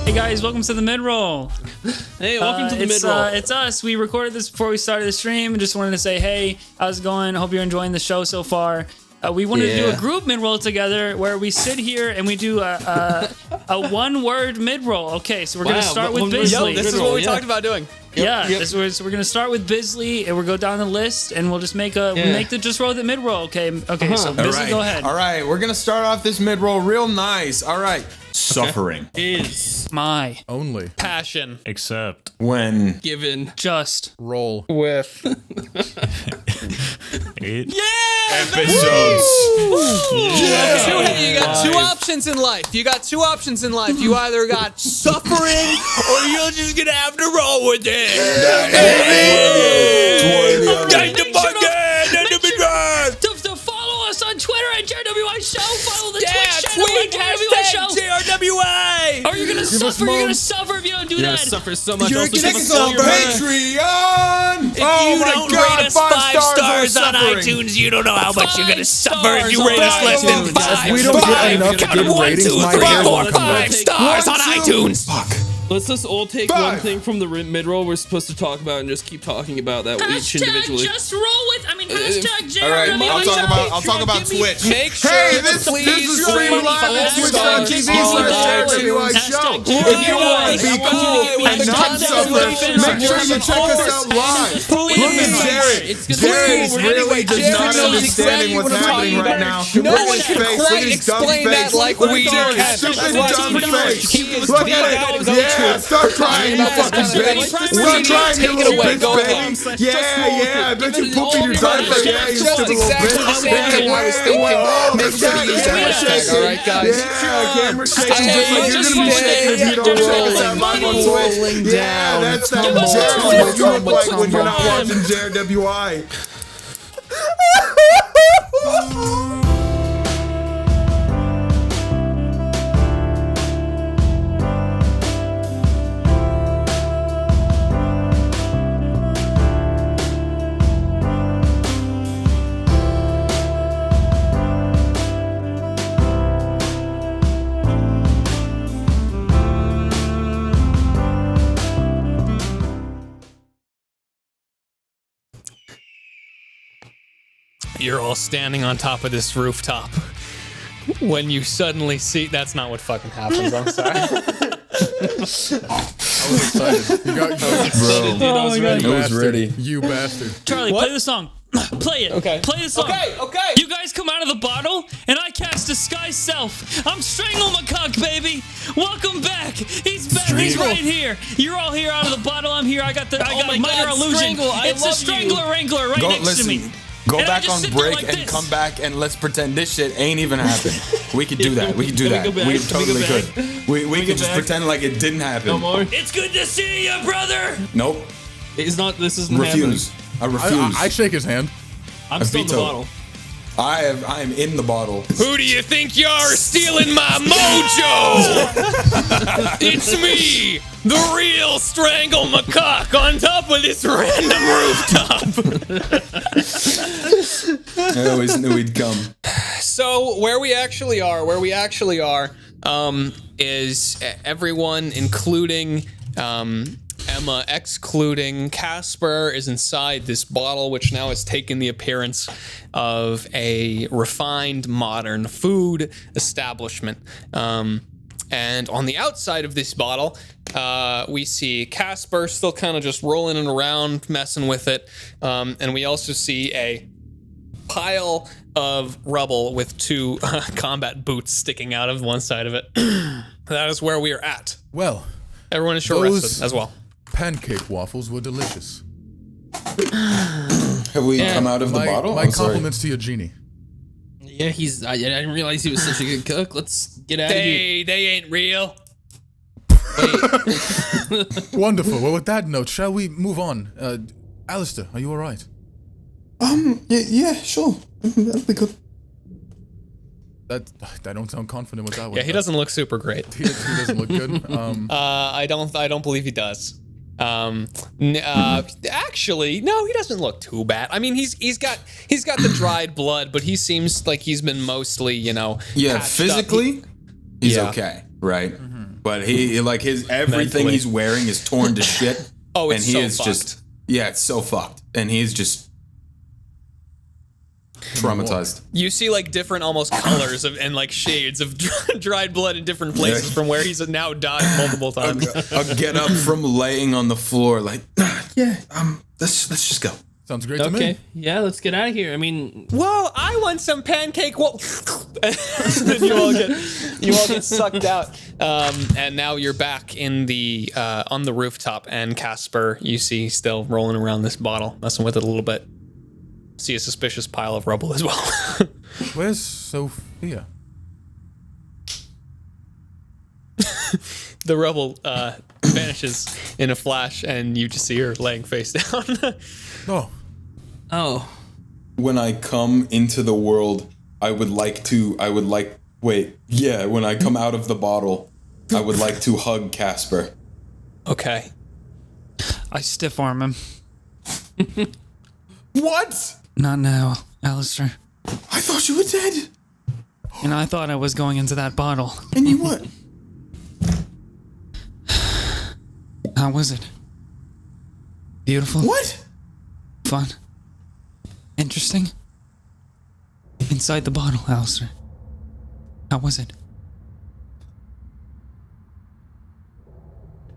Hey guys, welcome to the mid-roll. Hey, welcome to the mid-roll. It's us. We recorded this before we started the stream. Just wanted to say, hey, how's it going? Hope you're enjoying the show so far. We wanted to do a group mid-roll together where we sit here and we do a one-word mid-roll. Okay, so we're going to start with Bisley. This is what we talked about doing. So we're going to start with Bisley and we'll go down the list and we'll just make the just roll the mid-roll. Okay, so Bisley, go ahead. All right, we're gonna start off this mid roll real nice. All right, suffering Is My Only Passion Except when given. just roll. with it. episodes. You got two options in life. You got two options in life. You either got suffering or you're just gonna have to roll with it. to follow us on Twitter at JRWI Show. Follow the Twitch channel tweet at JRWI Show. JRWA. Or you're gonna suffer. You're gonna suffer if you don't do You're gonna that. suffer so much. You're Also, gonna give us get all on your money. Patreon. If you don't rate us 5 stars on suffering. iTunes, you don't know how much you're gonna suffer if stars you rate on us less than iTunes. 5. If we don't get Five. enough Count good 1, ratings, 2, my 3, hair 4, won't come 5 back. stars on iTunes. Let's just all take 5. one thing from the mid-roll we're supposed to talk about and just keep talking about that each individually. Just roll with. I mean, hashtag All right, JRWI I'll talk about Twitch. Make sure Hey, to this please is stream rate live on 5 Twitch.tv stars on /JRWI iTunes. Show. Hashtag If you want I to be want cool to and not suffer, make sure you check us out live. Look at Jared. It's gonna Jared be really does Jared not knows understanding exactly what's what I'm happening talking right now. about. No Look at one his can face. Look quite at his dumb explain face. that like Look we at Jared's can. stupid That's why dumb he's face. He is Look the at guy to it. go Yeah, to. stop crying, you fucking bitch. Stop crying, you little bitch, baby. Yeah, I bet you pooping your diaper. Yeah, you Just stupid little exactly the bitch. same thing I was thinking. Make sure you use that hashtag, all right, guys? Yeah, camera shaking just like you're gonna be shaking if you don't check us out live on Twitch. Yeah, that's how Jared you look like when you're not watching JRWI. You're all standing on top of this rooftop when you suddenly see. That's not what fucking happens. I'm sorry. I was excited. You got Dude, I was ready. you was bastard. ready. You bastard. Charlie, play the song. Play it. Okay. Play the song. Okay. You guys come out of the bottle, and I cast Disguise Self. I'm Strangle McCuck, baby. Welcome back. He's back. He's right here. You're all here out of the bottle. I'm here. I got my minor God, illusion. Strangle, I It's a love Strangler Wrangler right next to me. Go And I back just on sit there break like and this. come back and let's pretend this shit ain't even happened. We could do that. We could do Can we that. go back? We Can we go totally back? could. We could just back? pretend like it didn't happen. No more. It's good to see you, brother. Nope. It's not. This isn't Refuse. I refuse. I shake his hand. happening. I'm still in the veto. bottle. I am in the bottle. Who do you think you are stealing my mojo? It's me, the real Strangle McCuck, on top of this random rooftop. I always knew he'd come. So where we actually are, is everyone, including Emma, excluding Kasper, is inside this bottle, which now has taken the appearance of a refined modern food establishment. And on the outside of this bottle, we see Kasper still kind of just rolling it around, messing with it. And we also see a pile of rubble with two combat boots sticking out of one side of it. That is where we are at. Well, Everyone is short Those- rested as well. pancake waffles were delicious. Have we come out of the bottle? My I'm sorry. compliments to your genie. Yeah, I didn't realize he was such a good cook. Let's get out of here. They ain't real. Wonderful. Well, with that note, shall we move on? Alastyr, are you all right? Yeah, sure. That'll be good. I don't sound confident with that one. Yeah, he doesn't look super great. He doesn't look good. I don't believe he does. Actually, no, he doesn't look too bad. I mean, he's got the dried blood, but he seems like he's been mostly, Yeah, patched up. physically, he's Yeah. okay, right? But he his everything Mentally. he's wearing is torn to shit. Oh, it's and he so is fucked. just it's so fucked, and he's just traumatized. You see like different almost colors of and like shades of dried blood in different places Yeah. from where he's now died multiple times. I'll get up from laying on the floor like, let's just go. Sounds great to Okay, me. yeah, let's get out of here. I mean, Whoa, I want some pancake. Whoa. Then you all get sucked out. And now you're back in the on the rooftop, and Kasper, you see still rolling around this bottle, messing with it a little bit. See a suspicious pile of rubble as well. Where's Sophia? The rubble vanishes in a flash, and you just see her laying face down. oh, When I come into the world, when I come out of the bottle, I would like to hug Kasper. Okay. I stiff arm him. What? Not now, Alastyr. I thought you were dead. And I thought I was going into that bottle. And you what? How was it? Beautiful? What? Fun? Interesting? Inside the bottle, Alastyr. How was it?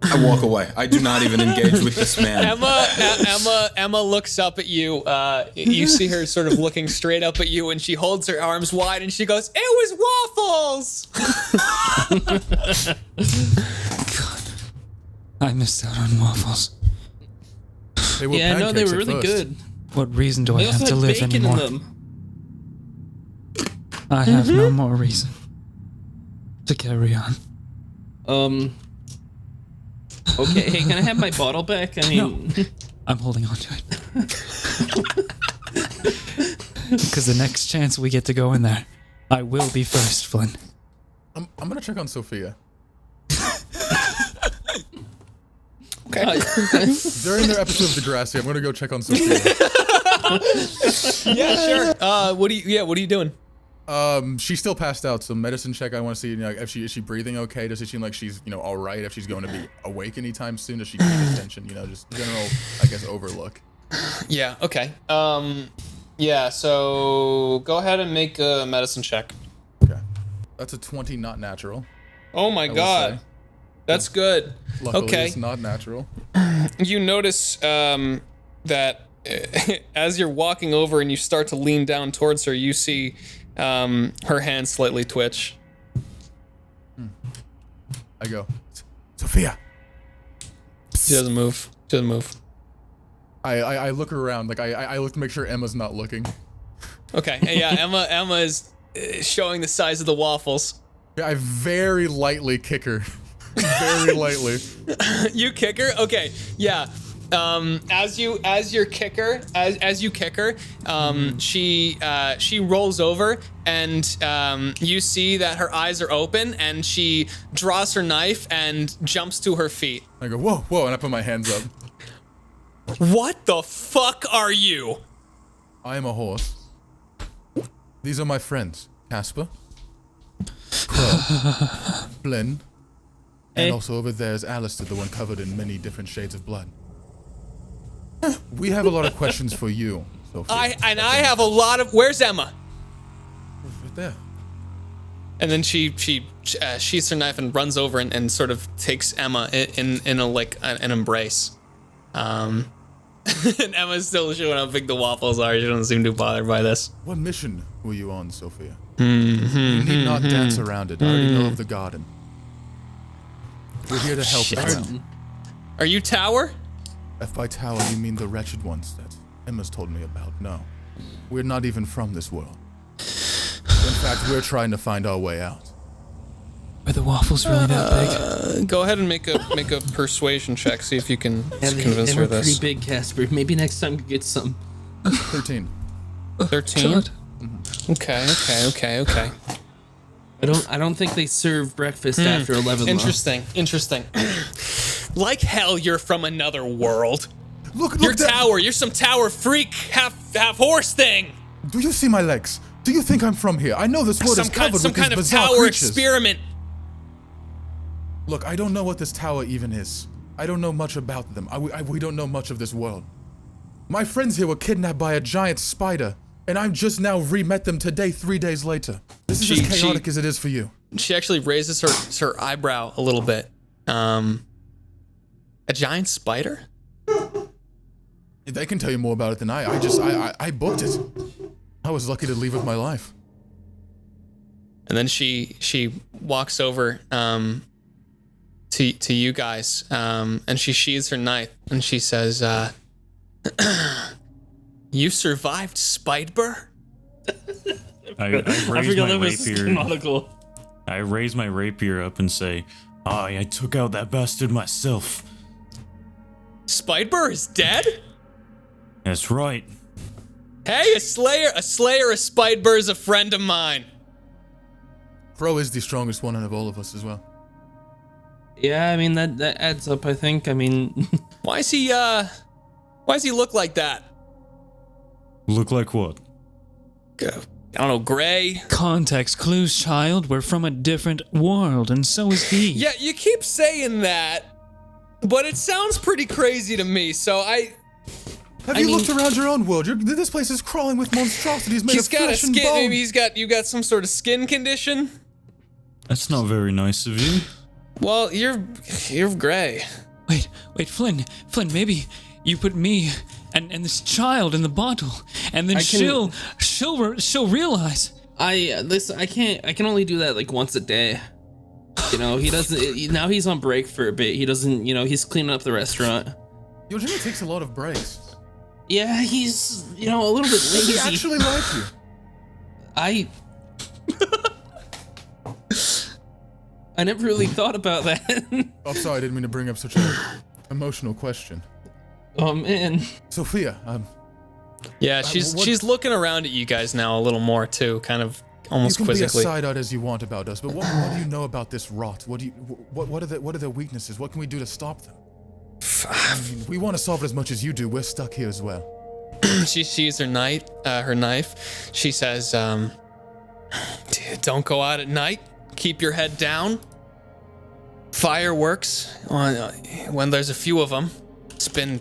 I walk away. I do not even engage with this man. Emma looks up at you. You see her sort of looking straight up at you, and she holds her arms wide, and she goes, "It was waffles." God, I missed out on waffles. They were yeah, no, they pancakes were at really first. good. What reason do I They have also to had live bacon anymore? in them. I have no more reason to carry on. Okay, hey, can I have my bottle back? I mean, I'm holding on to it. Because the next chance we get to go in there, I will be first, Flynn. I'm gonna check on Sophia. During their episode of Degrassi, I'm gonna go check on Sophia. Yeah, sure. What are you doing? She's still passed out, so medicine check. I want to see, if is she breathing okay? Does it seem like she's, all right? If she's going to be awake anytime soon? Does she need attention? Just general, I guess, overlook. Yeah. Okay. Yeah. So go ahead and make a medicine check. Okay. That's a 20, not natural. Oh my I will God. say. That's good. Luckily, Okay. it's not natural. You notice that as you're walking over and you start to lean down towards her, you see her hand slightly twitch. I go, Sophia. She doesn't move. I look around, like I look to make sure Emma's not looking. Okay, yeah, Emma is showing the size of the waffles. Yeah, I very lightly kick her. Very lightly. You kick her? Okay, yeah. As you kick her, she rolls over, and you see that her eyes are open, and she draws her knife and jumps to her feet. I go, whoa, and I put my hands up. What the fuck are you? I am a horse. These are my friends, Kasper, Crow, Flynn, and also over there is Alastyr, the one covered in many different shades of blood. We have a lot of questions for you, Sophia. I have a lot of. Where's Emma? Right there. And then she sheaths her knife and runs over and sort of takes Emma in a like an embrace. And Emma's still showing how big the waffles are. She doesn't seem too bothered by this. What mission were you on, Sophia? You need not dance around it. I already know of the garden. We're here to help as well. Are you Tower? If by tower you mean the wretched ones that Emma's told me about, no. We're not even from this world. In fact, we're trying to find our way out. Are the waffles really that big? Go ahead and make a persuasion check. See if you can convince They her were of this. pretty big, Kasper. Maybe next time you get some. 13. 13. Okay. I don't think they serve breakfast after 11. Interesting. Like hell, you're from another world. Look, You're that- Tower. You're some Tower freak, half horse thing. Do you see my legs? Do you think I'm from here? I know this world is covered with these Some kind of bizarre Tower creatures. experiment. Look, I don't know what this tower even is. I don't know much about them. We don't know much of this world. My friends here were kidnapped by a giant spider, and I'm just now re-met them today, 3 days later. This is as chaotic as it is for you. She actually raises her eyebrow a little bit. A giant spider? They can tell you more about it than I booked it. I was lucky to leave with my life. And then she walks over to you guys, and she sheathes her knife, and she says, "You survived Spidbur?" I raise my rapier. canonical. I raise my rapier up and say, I took out that bastard myself. Spidbur is dead? That's right. Hey, a slayer of Spidbur is a friend of mine. Crow is the strongest one out of all of us as well. Yeah, I mean that adds up. I think. I mean, Why does he look like that? Look like what? I don't know, gray? Context clues, child. We're from a different world, and so is he. Yeah, you keep saying that, but it sounds pretty crazy to me, so Have you looked around your own world? This place is crawling with monstrosities made He's of got a flesh and skin, bone. maybe you got some sort of skin condition? That's not very nice of you. Well, you're gray. Wait, Flynn, maybe you put me and this child in the bottle, and then she'll realize. Listen. I can only do that like once a day. You know, he doesn't. Now he's on break for a bit. He doesn't. You know, he's cleaning up the restaurant. Your Jimmy takes a lot of breaks. Yeah, he's a little bit lazy. Does he actually like you? I never really thought about that. Oh, sorry, I didn't mean to bring up such an emotional question. Oh man. Sophia, Yeah, she's looking around at you guys now a little more too, kind of almost you can quizzically. be as side-eyed as you want about us, but what do you know about this rot? What are their weaknesses? What can we do to stop them? I mean, we want to solve it as much as you do. We're stuck here as well. She sees her knife. She says, "Don't go out at night. Keep your head down. Fireworks when there's a few of them. It's been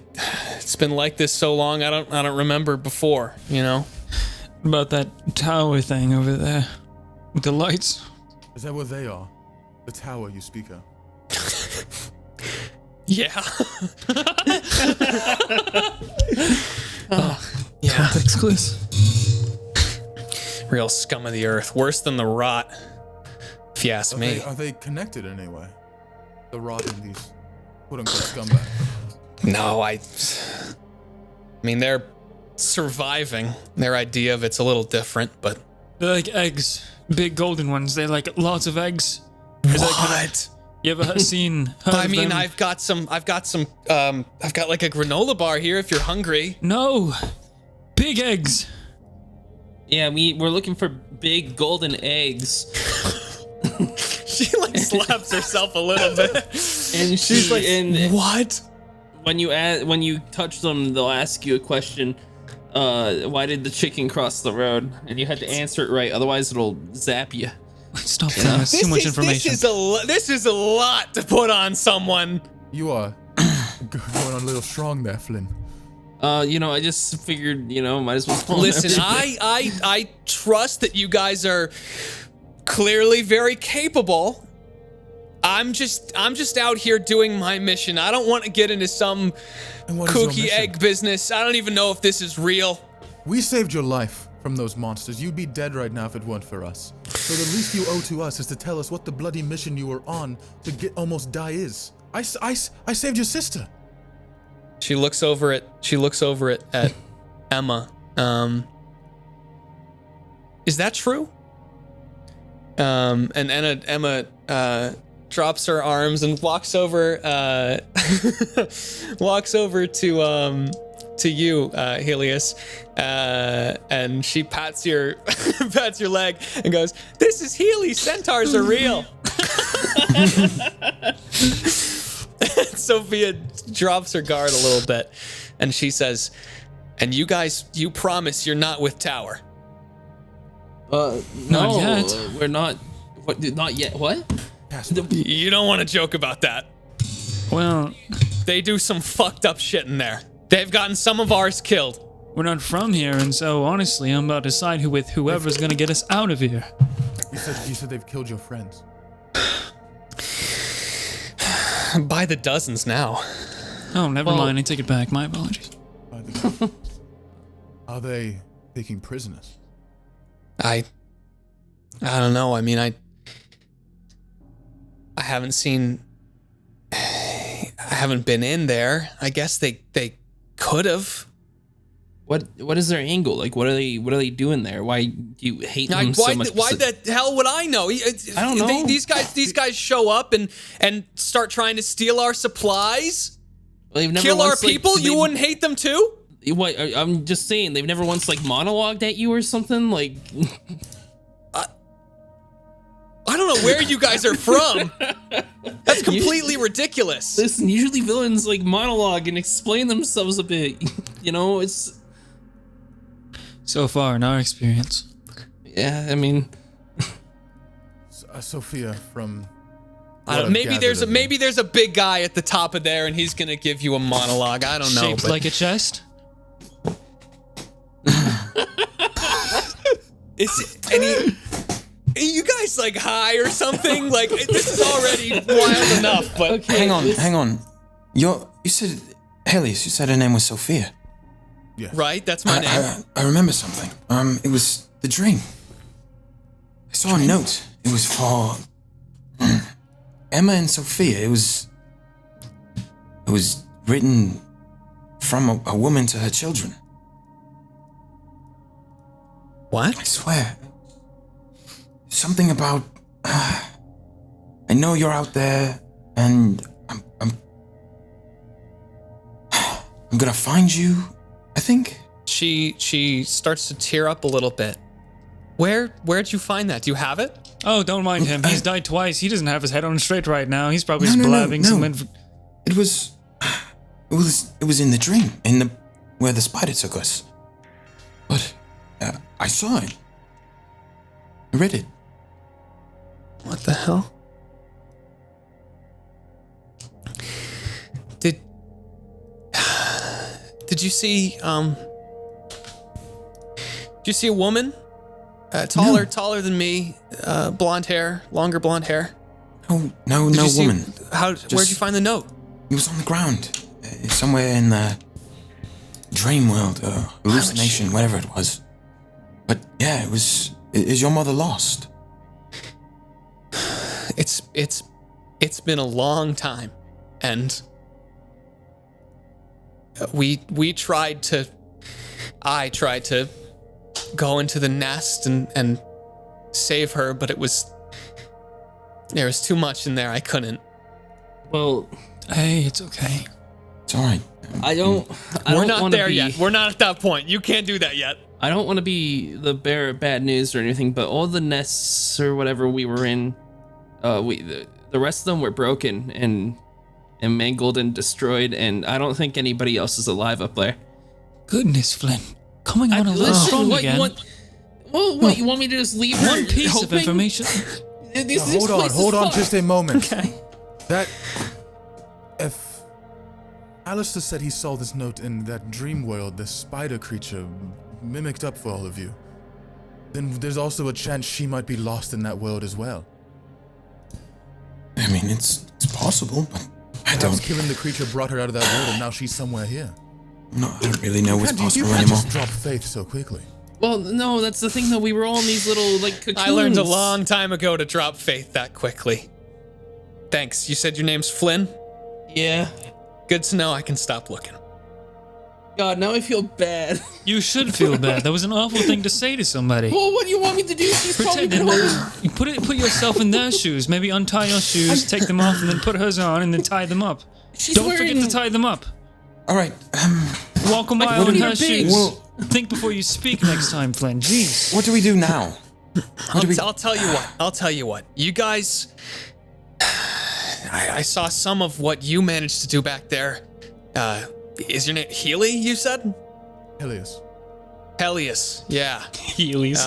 like this so long. I don't remember before. You know." About that tower thing over there with the lights. Is that what they are? The tower you speak of? Yeah. Yeah. Context clues. Real scum of the earth. Worse than the rot, if you ask me. Are they connected in any way? The rot and these quote-unquote scumbags. No, I mean, they're surviving. Their idea of it's a little different, but... They're like eggs. Big golden ones. They're like lots of eggs. Is that kind of, you ever heard I mean, them? I've got like a granola bar here if you're hungry. No. Big eggs. Yeah, we're looking for big golden eggs. She like slaps herself a little bit. And she's like, what? When you touch them, they'll ask you a question. Why did the chicken cross the road? And you had to answer it right, otherwise it'll zap you. Stop that. That's too much information. This is a lot to put on someone. You are going on a little strong there, Flynn. I just figured, might as well call Listen, everything. I trust that you guys are clearly very capable. I'm just out here doing my mission. I don't want to get into some kooky egg business. I don't even know if this is real. We saved your life from those monsters. You'd be dead right now if it weren't for us. So the least you owe to us is to tell us what the bloody mission you were on to get almost die is. I saved your sister. She looks over at Emma. Is that true? And Emma drops her arms and walks over to you, Heleus, and she pats your leg and goes, "This is Healy. Centaurs are real." Sophia drops her guard a little bit, and she says, "And you guys, you promise you're not with Tower?" No, Not yet. We're not. What? Not yet. What? You don't want to joke about that. Well, They do some fucked up shit in there. They've gotten some of ours killed. we're not from here, and so honestly, I'm about to side with whoever's gonna get us out of here. You said they've killed your friends. By the dozens now. Oh, never mind. I take it back. My apologies. Are they taking prisoners? I don't know. I mean, I haven't seen. I haven't been in there. I guess they could have. What is their angle? Like, what are they doing there? Why do you hate them so much? Why the hell would I know? I don't know. These guys show up and start trying to steal our supplies, They've never kill our once, like, people. You wouldn't hate them too? What? I'm just saying, they've never once like monologued at you or something. Like, I don't know where you guys are from. That's completely ridiculous. listen, usually villains like monologue and explain themselves a bit. It's. So far, in our experience. Yeah, I mean, Sophia from. I don't, maybe there's a big guy at the top of there and he's gonna give you a monologue. I don't know. Shaped But like a chest? is any you guys like high or something? Like this is already wild enough. But okay, Hang on. You said Heleus. You said her name was Sophia. right, that's my name. I remember something. It was the dream. I saw a note. It was for Emma and Sophia. It was written from a woman to her children. What? I swear. Something about. I know you're out there, and I'm gonna find you. I think. She starts to tear up a little bit. Where'd you find that? Do you have it? Oh, don't mind him. He's died twice. He doesn't have his head on straight right now. He's probably just blabbing no. some It was in the dream, where the spider took us. But I saw it. I read it. What the hell? Did you see a woman? Taller than me, blonde hair, longer blonde hair. No woman. Where'd you find the note? It was on the ground, somewhere in the dream world, hallucination, whatever it was. But yeah, it was. Is your mother lost? It's been a long time, and I tried to go into the nest and save her, but there was too much in there. I couldn't. Well, Hey, it's okay. It's all right. We're not there yet. We're not at that point. You can't do that yet. I don't want to be the bearer of bad news or anything, but all the nests or whatever we were in, the rest of them were broken and mangled and destroyed, and I don't think anybody else is alive up there. Goodness, Flynn. Coming on a little strong again. What, you want me to just leave her One piece hoping? of information. Hold on just a moment. Okay. If Alastyr said he saw this note in that dream world, the spider creature mimicked up for all of you, then there's also a chance she might be lost in that world as well. I mean, it's possible, but I Perhaps don't. killing the creature brought her out of that world, and now she's somewhere here. No, I don't really know what's You possible can't anymore. just drop faith so quickly. Well, no, that's the thing though. We were all in these little like cocoons. I learned a long time ago to drop faith that quickly. Thanks. You said your name's Flynn? Yeah. Good to know. I can stop looking. God, now I feel bad. You should feel bad. That was an awful thing to say to somebody. Well, what do you want me to do? She's probably Pretend gonna... you put yourself in their shoes. Maybe untie your shoes, take them off, and then put hers on, and then tie them up. Don't forget to tie them up. All right. Walk a mile what in are her your shoes. pigs? Think before you speak next time, Flynn. Jeez. What do we do now? I'll tell you what. I'll tell you what. You guys... I saw some of what you managed to do back there. Is your name Healy, you said? Heleus. Heleus, yeah. Heelys.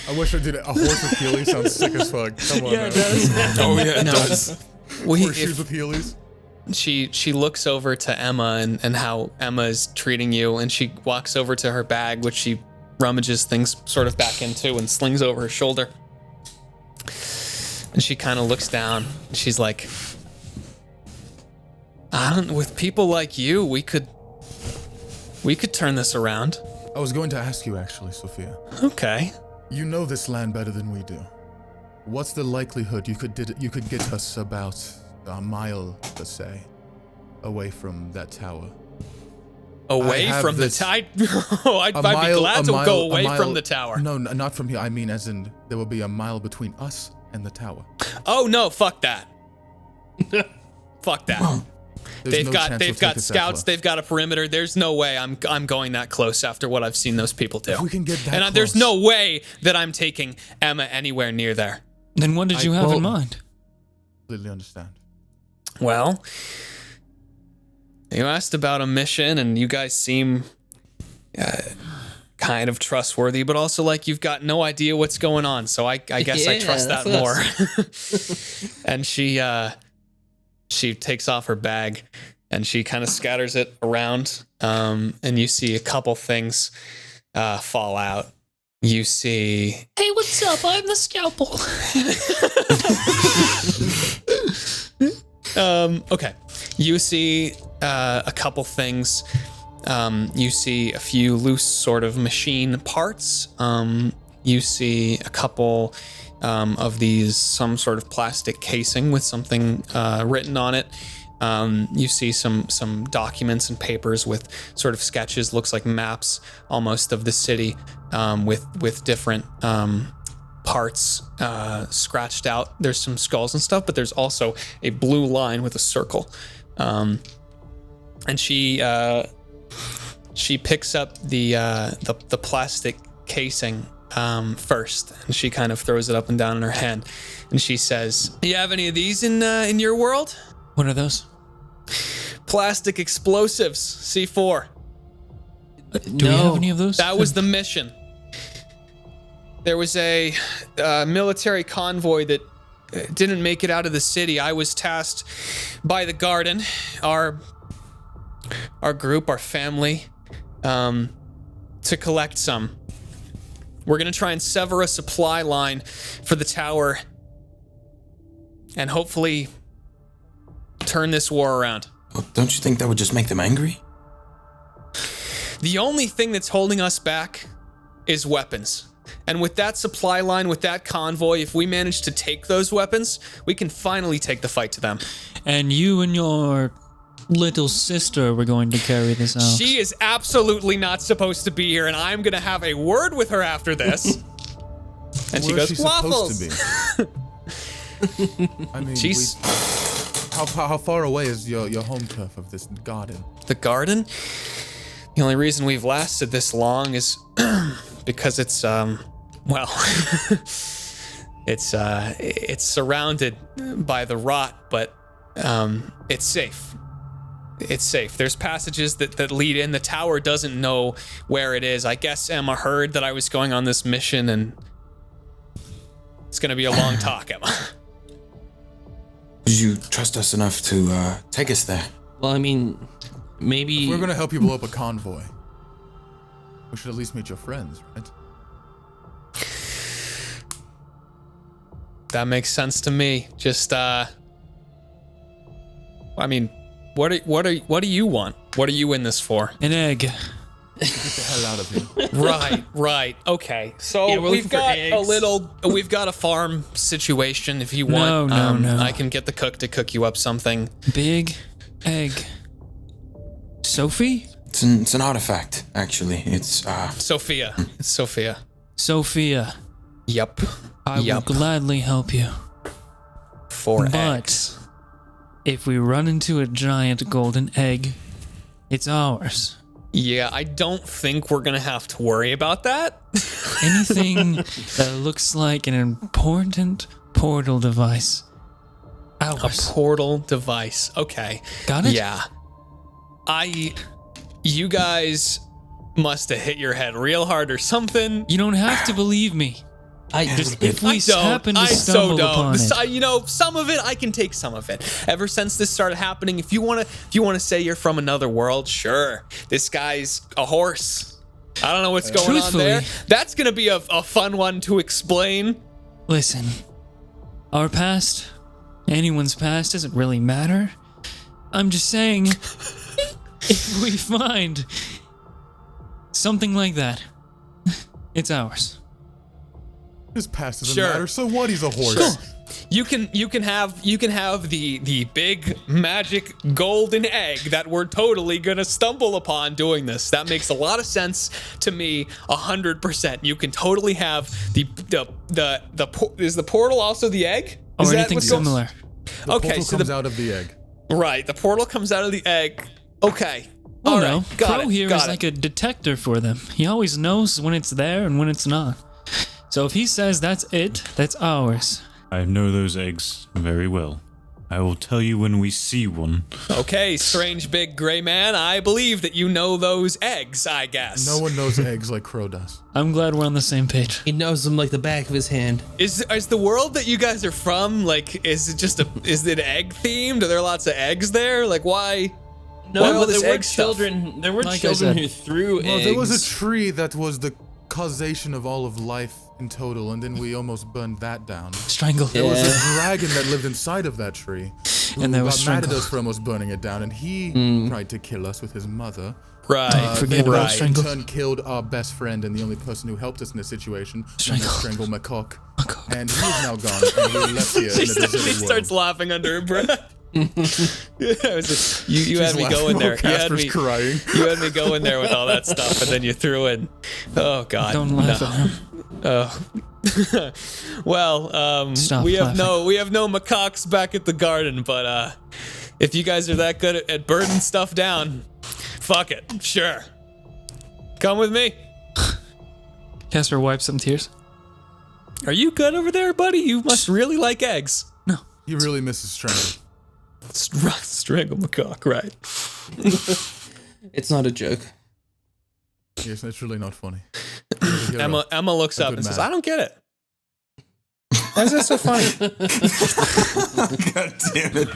I wish I did it. A horse with Heelys sounds sick as fuck. Come on, Yeah, man. it does. Oh yeah, it does. Horseshoes with Heelys. She looks over to Emma and how Emma is treating you, and she walks over to her bag, which she rummages things sort of back into and slings over her shoulder. And she kind of looks down, and she's like, with people like you, we could turn this around. I was going to ask you actually, Sophia. Okay. You know this land better than we do. What's the likelihood you could get us about a mile, let's say, away from that tower? Away from the tower? Oh, I'd be glad to go away from the tower. No, not from here. I mean, as in, there will be a mile between us and the tower. Oh no, fuck that. Fuck that. There's They've no got chance they'll take scouts. us that close. They've got a perimeter. There's no way I'm going that close after what I've seen those people do. If we can get that and there's close. no way that I'm taking Emma anywhere near there. Then what did you have in mind? Completely understand. Well, you asked about a mission, and you guys seem kind of trustworthy, but also like you've got no idea what's going on. So I guess I trust that that's more. And she takes off her bag and she kind of scatters it around. And you see a couple things fall out. You see... Hey, what's up? I'm the scalpel. Okay. You see a couple things. You see a few loose sort of machine parts. You see a couple of these, some sort of plastic casing with something written on it. You see some documents and papers with sort of sketches, looks like maps almost of the city, with different parts scratched out. There's some skulls and stuff, but there's also a blue line with a circle. And she picks up the plastic casing first, and she kind of throws it up and down in her hand, and she says, "You have any of these in your world? What are those? Plastic explosives, C4. Do we have any of those? That was the mission. There was a military convoy that didn't make it out of the city. I was tasked by the garden, our group, our family, to collect some. We're gonna try and sever a supply line for the tower and hopefully turn this war around." Well, don't you think that would just make them angry? The only thing that's holding us back is weapons. And with that supply line, with that convoy, if we manage to take those weapons, we can finally take the fight to them. And you and your little sister were going to carry this out. She is absolutely not supposed to be here, and I'm going to have a word with her after this. And she Where is goes, she waffles! supposed to be? I mean, She's... how far away is your home turf of this garden? The garden? The only reason we've lasted this long is because it's, well, it's surrounded by the rot, but it's safe. It's safe. There's passages that lead in. The tower doesn't know where it is. I guess Emma heard that I was going on this mission, and it's gonna be a long talk, Emma. Did you trust us enough to take us there? Well, I mean, maybe... If we're gonna help you blow up a convoy, we should at least meet your friends, right? That makes sense to me. Just, I mean, what do you want? What are you in this for? An egg. Get the hell out of here. Right. Okay. So Yeah, we're we've looking for got eggs. we've got a farm situation. If you want, No. I can get the cook to cook you up something. Big egg. Sophie? It's an artifact, actually. It's Sophia. It's Sophia. Sophia. Yep. I will gladly help you. For But eggs. if we run into a giant golden egg, it's ours. Yeah, I don't think we're gonna have to worry about that. Anything that looks like an important portal device. A Ours. portal device. Okay. Got it? Yeah. You guys must have hit your head real hard or something. You don't have to believe me. If we happen to I stumble so upon don't. it. You know, some of it I can take some of it. Ever since this started happening, if you wanna say you're from another world, sure. This guy's a horse. I don't know what's going on Truthfully- there. That's gonna be a fun one to explain. Listen, our past, anyone's past, doesn't really matter. I'm just saying, if we find something like that, it's ours. His past doesn't Sure. matter, so what? He's a horse. Sure. You can have the big magic golden egg that we're totally gonna stumble upon doing this. That makes a lot of sense to me, 100%. You can totally have is the portal also the egg? Is Or that anything what's going- similar. The Okay, portal so comes out of the egg. right, the portal comes out of the egg. Okay. Oh All no, right, got Crow it, here got is it. like a detector for them. He always knows when it's there and when it's not. So if he says that's it, that's ours. I know those eggs very well. I will tell you when we see one. Okay, strange big gray man. I believe that you know those eggs, I guess. No one knows eggs like Crow does. I'm glad we're on the same page. He knows them like the back of his hand. Is the world that you guys are from, like, is it egg themed? Are there lots of eggs there? Like, why? No, Why all but this there were egg stuff? children. There were Like I children said. who threw Well, eggs. there was a tree that was the causation of all of life in total, and then we almost burned that down. Strangle. There was a dragon that lived inside of that tree, who And that was got mad at strangled. us for almost burning it down, and he tried to kill us with his mother. Right. Forget Then about in strangle. turn killed our best friend and the only person who helped us in this situation. Strangle. Strangle McCock. And he is now gone, and we're left here in a He deserted starts world. laughing under her breath. It was just- you had She's me laughing going there. while You had Casper's me, crying. you had me going there with all that stuff, and then you threw in. Oh God. Don't laugh no. at him. Well, Stop we have laughing. no macaques back at the garden, but if you guys are that good at burning stuff down, fuck it, sure. Come with me. Casper wipes some tears. Are you good over there, buddy? You must really like eggs. No. He really misses Strangle. Strangle macaque, right? It's not a joke. Yes, it's really not funny. Emma looks up good and says, man. "I don't get it. Why is that so funny?" God damn it.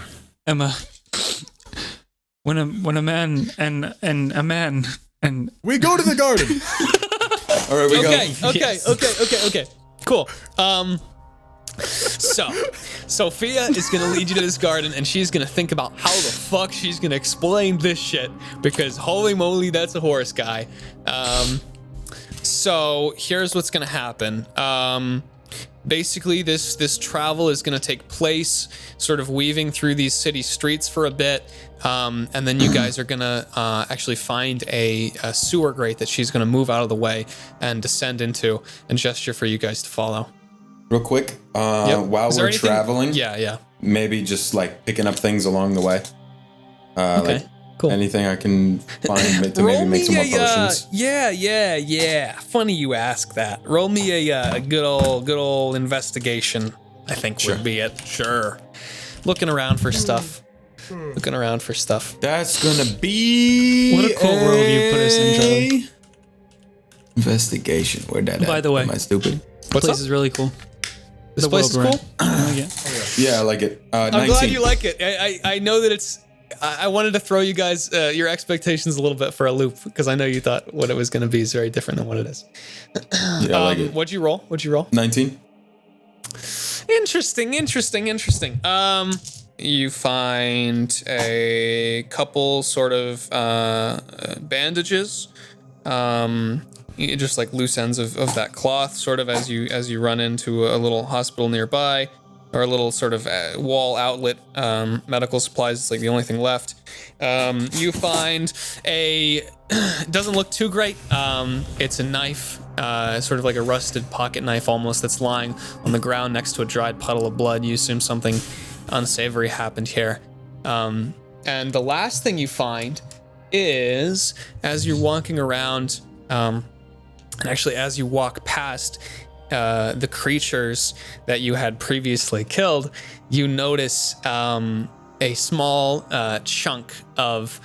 Emma. When a man and a man and We go to the garden. All right, we Okay, go. okay, okay. Cool. So, Sophia is gonna lead you to this garden, and she's gonna think about how the fuck she's gonna explain this shit, because holy moly, that's a horse guy. So here's what's gonna happen. Basically, this travel is gonna take place, sort of weaving through these city streets for a bit, and then you guys are gonna actually find a sewer grate that she's gonna move out of the way and descend into, and gesture for you guys to follow. Real quick, while Is there we're anything- traveling, Yeah. maybe just like picking up things along the way. Okay, Like cool. anything I can find to maybe make some more potions. Yeah. Funny you ask that. Roll me a good old investigation. I think Sure. would be it. Sure. Looking around for stuff. That's gonna be What a cool world you put us in, Charlie. Investigation. Where'd that By at? the way. Am I stupid? What's Place up? is really cool. This The place world is we're in. cool. I like it. Yeah, I like it. I'm 19. glad you like it. I know that it's. I wanted to throw you guys your expectations a little bit for a loop, because I know you thought what it was going to be is very different than what it is. Yeah, I like it. What'd you roll? 19. Interesting. You find a couple sort of bandages, just like loose ends of that cloth, sort of as you run into a little hospital nearby, or a little sort of wall outlet. Medical supplies is like the only thing left. You find it doesn't look too great. It's a knife. Sort of like a rusted pocket knife almost, that's lying on the ground next to a dried puddle of blood. You assume something unsavory happened here. And the last thing you find is, as you're walking around, and actually as you walk past the creatures that you had previously killed, you notice a small chunk of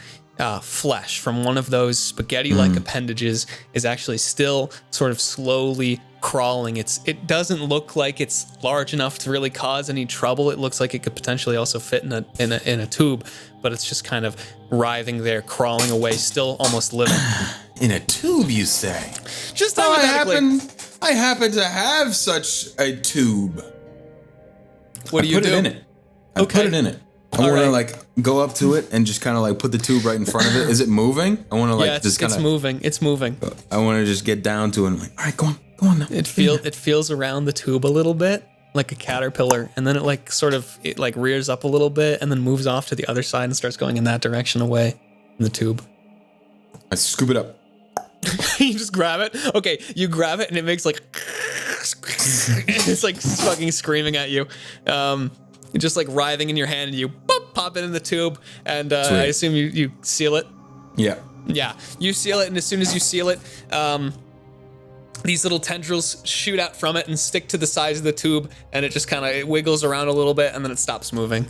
flesh from one of those spaghetti-like appendages is actually still sort of slowly crawling. It doesn't look like it's large enough to really cause any trouble. It looks like it could potentially also fit in a tube, but it's just kind of writhing there, crawling away, still almost living. In a tube, you say? Just Oh, hypothetically. I happen to have such a tube. What do you put do? it in it. I Okay. put it in it. I want to like go up to it and just kind of like put the tube right in front of it. Is it moving? I want to like Yeah, just kind it's of. moving. It's moving. I want to just get down to it and like, all right, go on now. It feels around the tube a little bit, like a caterpillar, and then it rears up a little bit and then moves off to the other side and starts going in that direction away from the tube. I scoop it up. You just grab it. Okay, you grab it and it makes like it's like fucking screaming at you. Just like writhing in your hand, and you boop, pop it in the tube, and I assume you seal it. Yeah. Yeah, you seal it, and as soon as you seal it, these little tendrils shoot out from it and stick to the sides of the tube, and it just kind of wiggles around a little bit, and then it stops moving.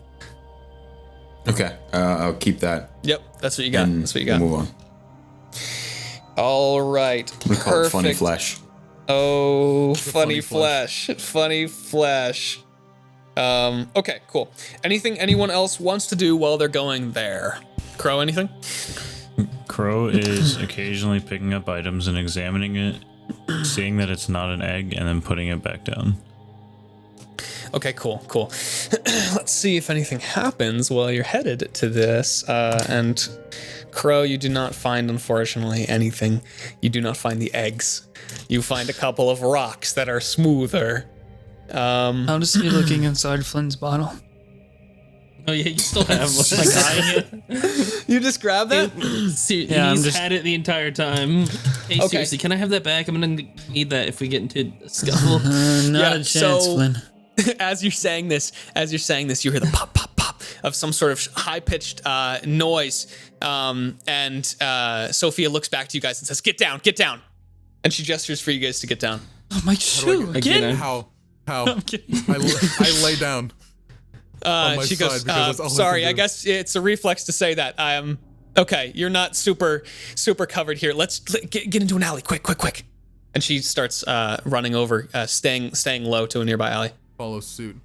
Okay. I'll keep that. Yep, that's what you got. And That's what you got. Move on. All right, We call it perfect. funny flesh. Oh, funny flesh. flesh. Funny flesh. Okay, cool. Anyone else wants to do while they're going there? Crow, anything? Crow is occasionally picking up items and examining it, seeing that it's not an egg, and then putting it back down. Okay, cool. Let's see if anything happens while you're headed to this. And Crow, you do not find, unfortunately, anything. You do not find the eggs. You find a couple of rocks that are smoother. I'll just be looking inside Flynn's bottle. Oh yeah, you still have Like eyeing it. You just grab that? Yeah, I'm he's just- had it the entire time. Hey, Okay. seriously, can I have that back? I'm gonna need that if we get into a scuffle. Not Yeah, a chance, so- Flynn. As you're saying this, you hear the pop, pop, pop of some sort of high-pitched noise. And Sophia looks back to you guys and says, "Get down, get down." And she gestures for you guys to get down. Oh, my shoe again. How? I'm kidding. I lay down. on my She side goes, because that's all I sorry, can I do." guess it's a reflex to say that. Okay, you're not super covered here. Let's get into an alley, quick. And she starts running over, staying low to a nearby alley. Follow suit.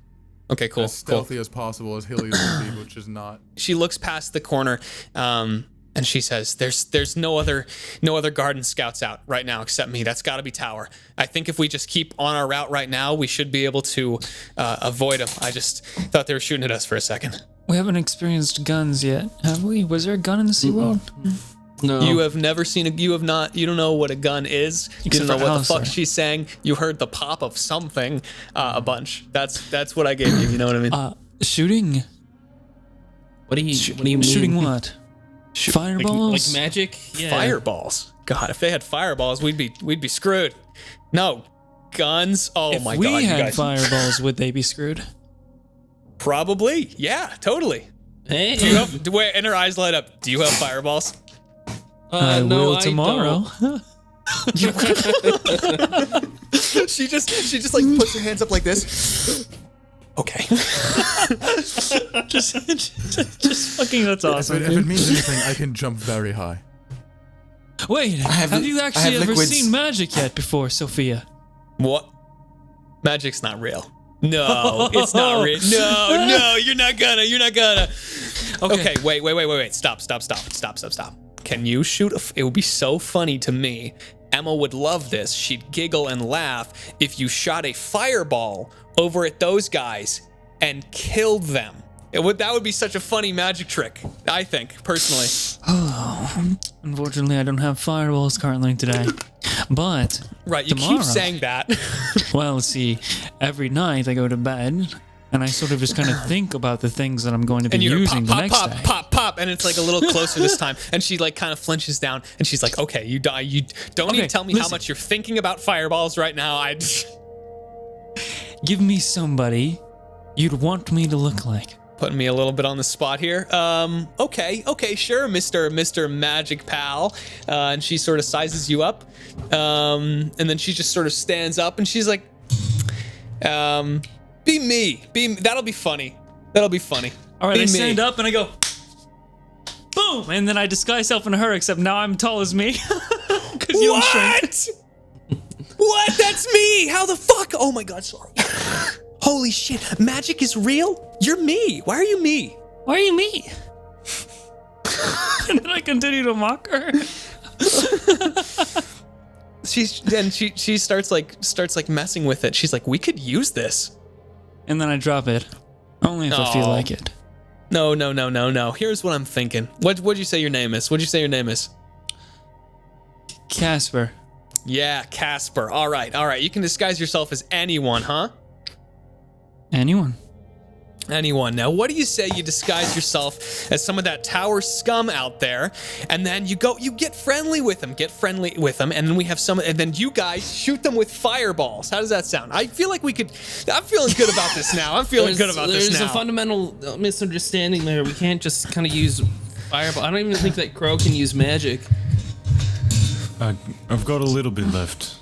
Okay, cool. As stealthy as possible as Heleus would be, which is not. She looks past the corner, and And she says, "There's no other garden scouts out right now except me. That's got to be Tower. I think if we just keep on our route right now, we should be able to avoid them. I just thought they were shooting at us for a second. We haven't experienced guns yet, have we? Was there a gun in the SeaWorld? No. You have never seen you don't know what a gun is. You don't know what the fuck she's saying. You heard the pop of something a bunch. That's what I gave you. You know what I mean? Shooting. What do you mean? Shooting what? Fireballs? Like magic? Yeah. Fireballs. God, if they had fireballs, we'd be screwed. No, guns. Oh if my we god, you had guys. fireballs, would they be screwed? Probably. Yeah, totally. Hey. Do you have? Wait, and her eyes light up. Do you have fireballs? I no, will tomorrow. She just like puts her hands up like this. Okay. just fucking, that's awesome. If it means anything, I can jump very high. Wait, have you actually ever liquids. seen magic yet before, Sophia? What? Magic's not real. No, it's not real. No, you're not gonna. Okay, wait. Stop. Can you shoot? It would be so funny to me. Emma would love this. She'd giggle and laugh if you shot a fireball over at those guys and killed them. That would be such a funny magic trick, I think, personally. Unfortunately, I don't have fireballs currently today. But Right, you tomorrow, keep saying that. well, see, every night I go to bed and I sort of just kind of think about the things that I'm going to be And you hear using pop, the next day. pop, and it's like a little closer this time. And she like kind of flinches down, and she's like, "Okay, you die. You don't even tell me how much you're thinking about fireballs right now." Give me somebody you'd want me to look like. Putting me a little bit on the spot here. Okay, sure, Mr. Magic Pal. And she sort of sizes you up, and then she just sort of stands up, and she's like, "Be me. That'll be funny. All right, I stand up and I go, boom, and then I disguise myself into her, except now I'm tall as me. 'Cause you don't shrink. What? That's me. How the fuck? Oh my god, sorry. Holy shit. Magic is real? You're me. Why are you me? Why are you me? And then I continue to mock her. She starts messing with it. She's like, "We could use this." And then I drop it. Only if I feel like it. No. Here's what I'm thinking. What'd you say your name is? Kasper. Yeah, Kasper. All right. You can disguise yourself as anyone, huh? Anyone. Now, what do you say you disguise yourself as some of that tower scum out there, and then you get friendly with them, and then we have and then you guys shoot them with fireballs. How does that sound? I feel like I'm feeling good about this now. There's a fundamental misunderstanding there. We can't just kind of use fireball. I don't even think that Crow can use magic. I've got a little bit left.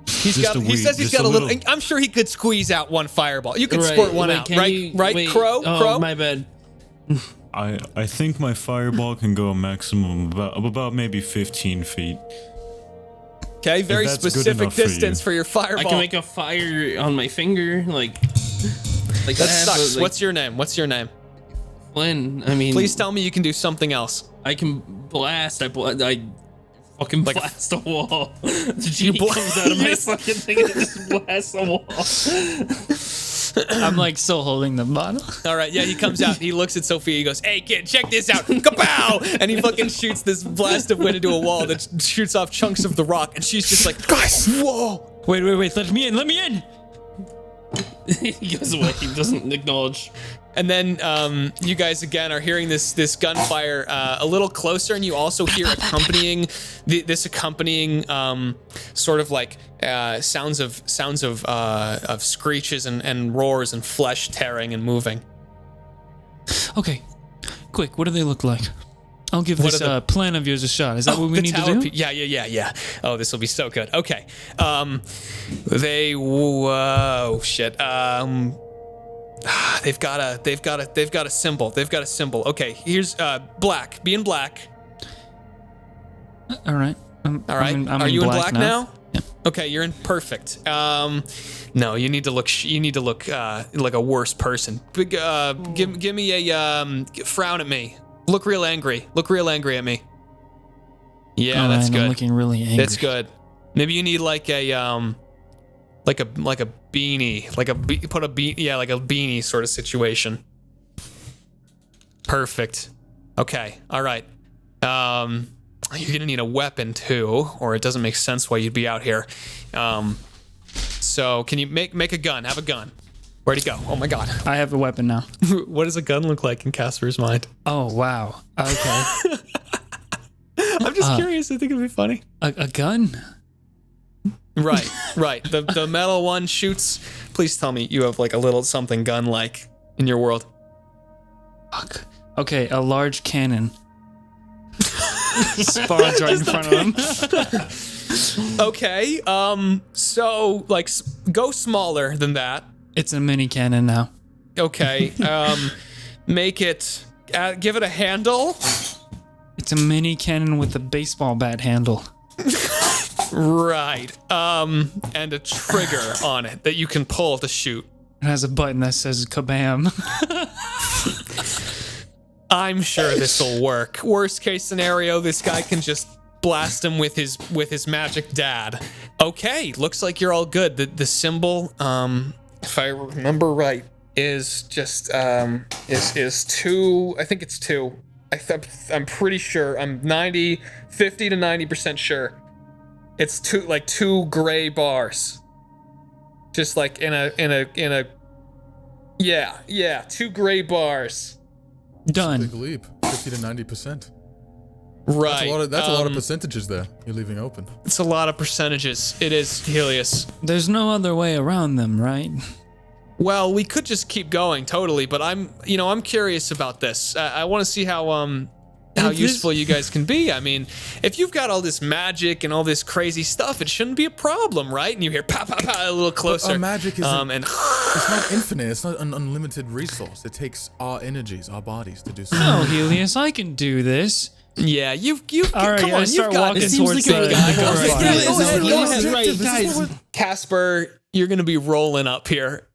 He says he's got a little. I'm sure he could squeeze out one fireball. You could squirt one out, right? Right, Crow? Oh, Crow? my bad. I think my fireball can go a maximum of about maybe 15 feet. Okay, very that's good specific enough for you. distance for your fireball. I can make a fire on my finger, like that sucks. What's your name? Flynn. I mean, Please tell me you can do something else. I can blast. I fucking blast a wall. The genie comes out of my fucking thing and just blasts a wall. I'm like still holding the bottle. All right, yeah, he comes out. He looks at Sophia. He goes, "Hey, kid, check this out!" Kapow! And he fucking shoots this blast of wind into a wall that shoots off chunks of the rock. And she's just like, "Guys, whoa!" Wait, let me in. He goes away. He doesn't acknowledge. And then you guys again are hearing this gunfire a little closer, and you also hear accompanying sort of like sounds of screeches and roars and flesh tearing and moving. Okay, quick, what do they look like? I'll give this plan of yours a shot. Is that what we need to do? Yeah. Oh, this will be so good. Okay. Shit. They've got a symbol. Okay, here's black. Be in black. All right. All right. Are you in black now? Yeah. Okay, you're in perfect. No, you need to look. Like a worse person. Give me a frown at me. Look real angry at me. Yeah, All that's right, good. I'm looking really angry. That's good. Maybe you need like a beanie, like a beanie sort of situation. Perfect. Okay. All right. You're gonna need a weapon too, or it doesn't make sense why you'd be out here. So can you make a gun? Have a gun. Where'd he go? Oh my god. I have a weapon now. What does a gun look like in Casper's mind? Oh wow. Okay. I'm just curious. I think it'd be funny. A gun? Right. The metal one shoots. Please tell me you have like a little something gun-like in your world. Fuck. Okay, a large cannon. Spawns right in front of him. Okay. So like go smaller than that. It's a mini cannon now. Okay. Make it. Give it a handle. It's a mini cannon with a baseball bat handle. Right. And a trigger on it that you can pull to shoot. It has a button that says kabam. I'm sure this will work. Worst case scenario, this guy can just blast him with his magic dad. Okay, looks like you're all good. The symbol, if I remember right, is just is 2. I think it's 2. I'm pretty sure. I'm 50 to 90% sure. It's 2 gray bars. Just like in a yeah, 2 gray bars. Done. Big leap, 50 to 90%. Right. That's a lot of percentages there you're leaving open. It's a lot of percentages. It is, Heleus. There's no other way around them, right? Well, we could just keep going, totally, but I'm curious about this. I want to see how useful you guys can be. I mean, if you've got all this magic and all this crazy stuff, it shouldn't be a problem, right? And you hear pa pa pa a little closer. But our magic is and it's not infinite. It's not an unlimited resource. It takes our energies, our bodies to do something. No, Heleus, I can do this. yeah, you've All right, come I on, start you've got walking this. towards seems like the a guy. ghost Go body. ahead. Go ahead. Right, This is guys. Casper, you're gonna be rolling up here.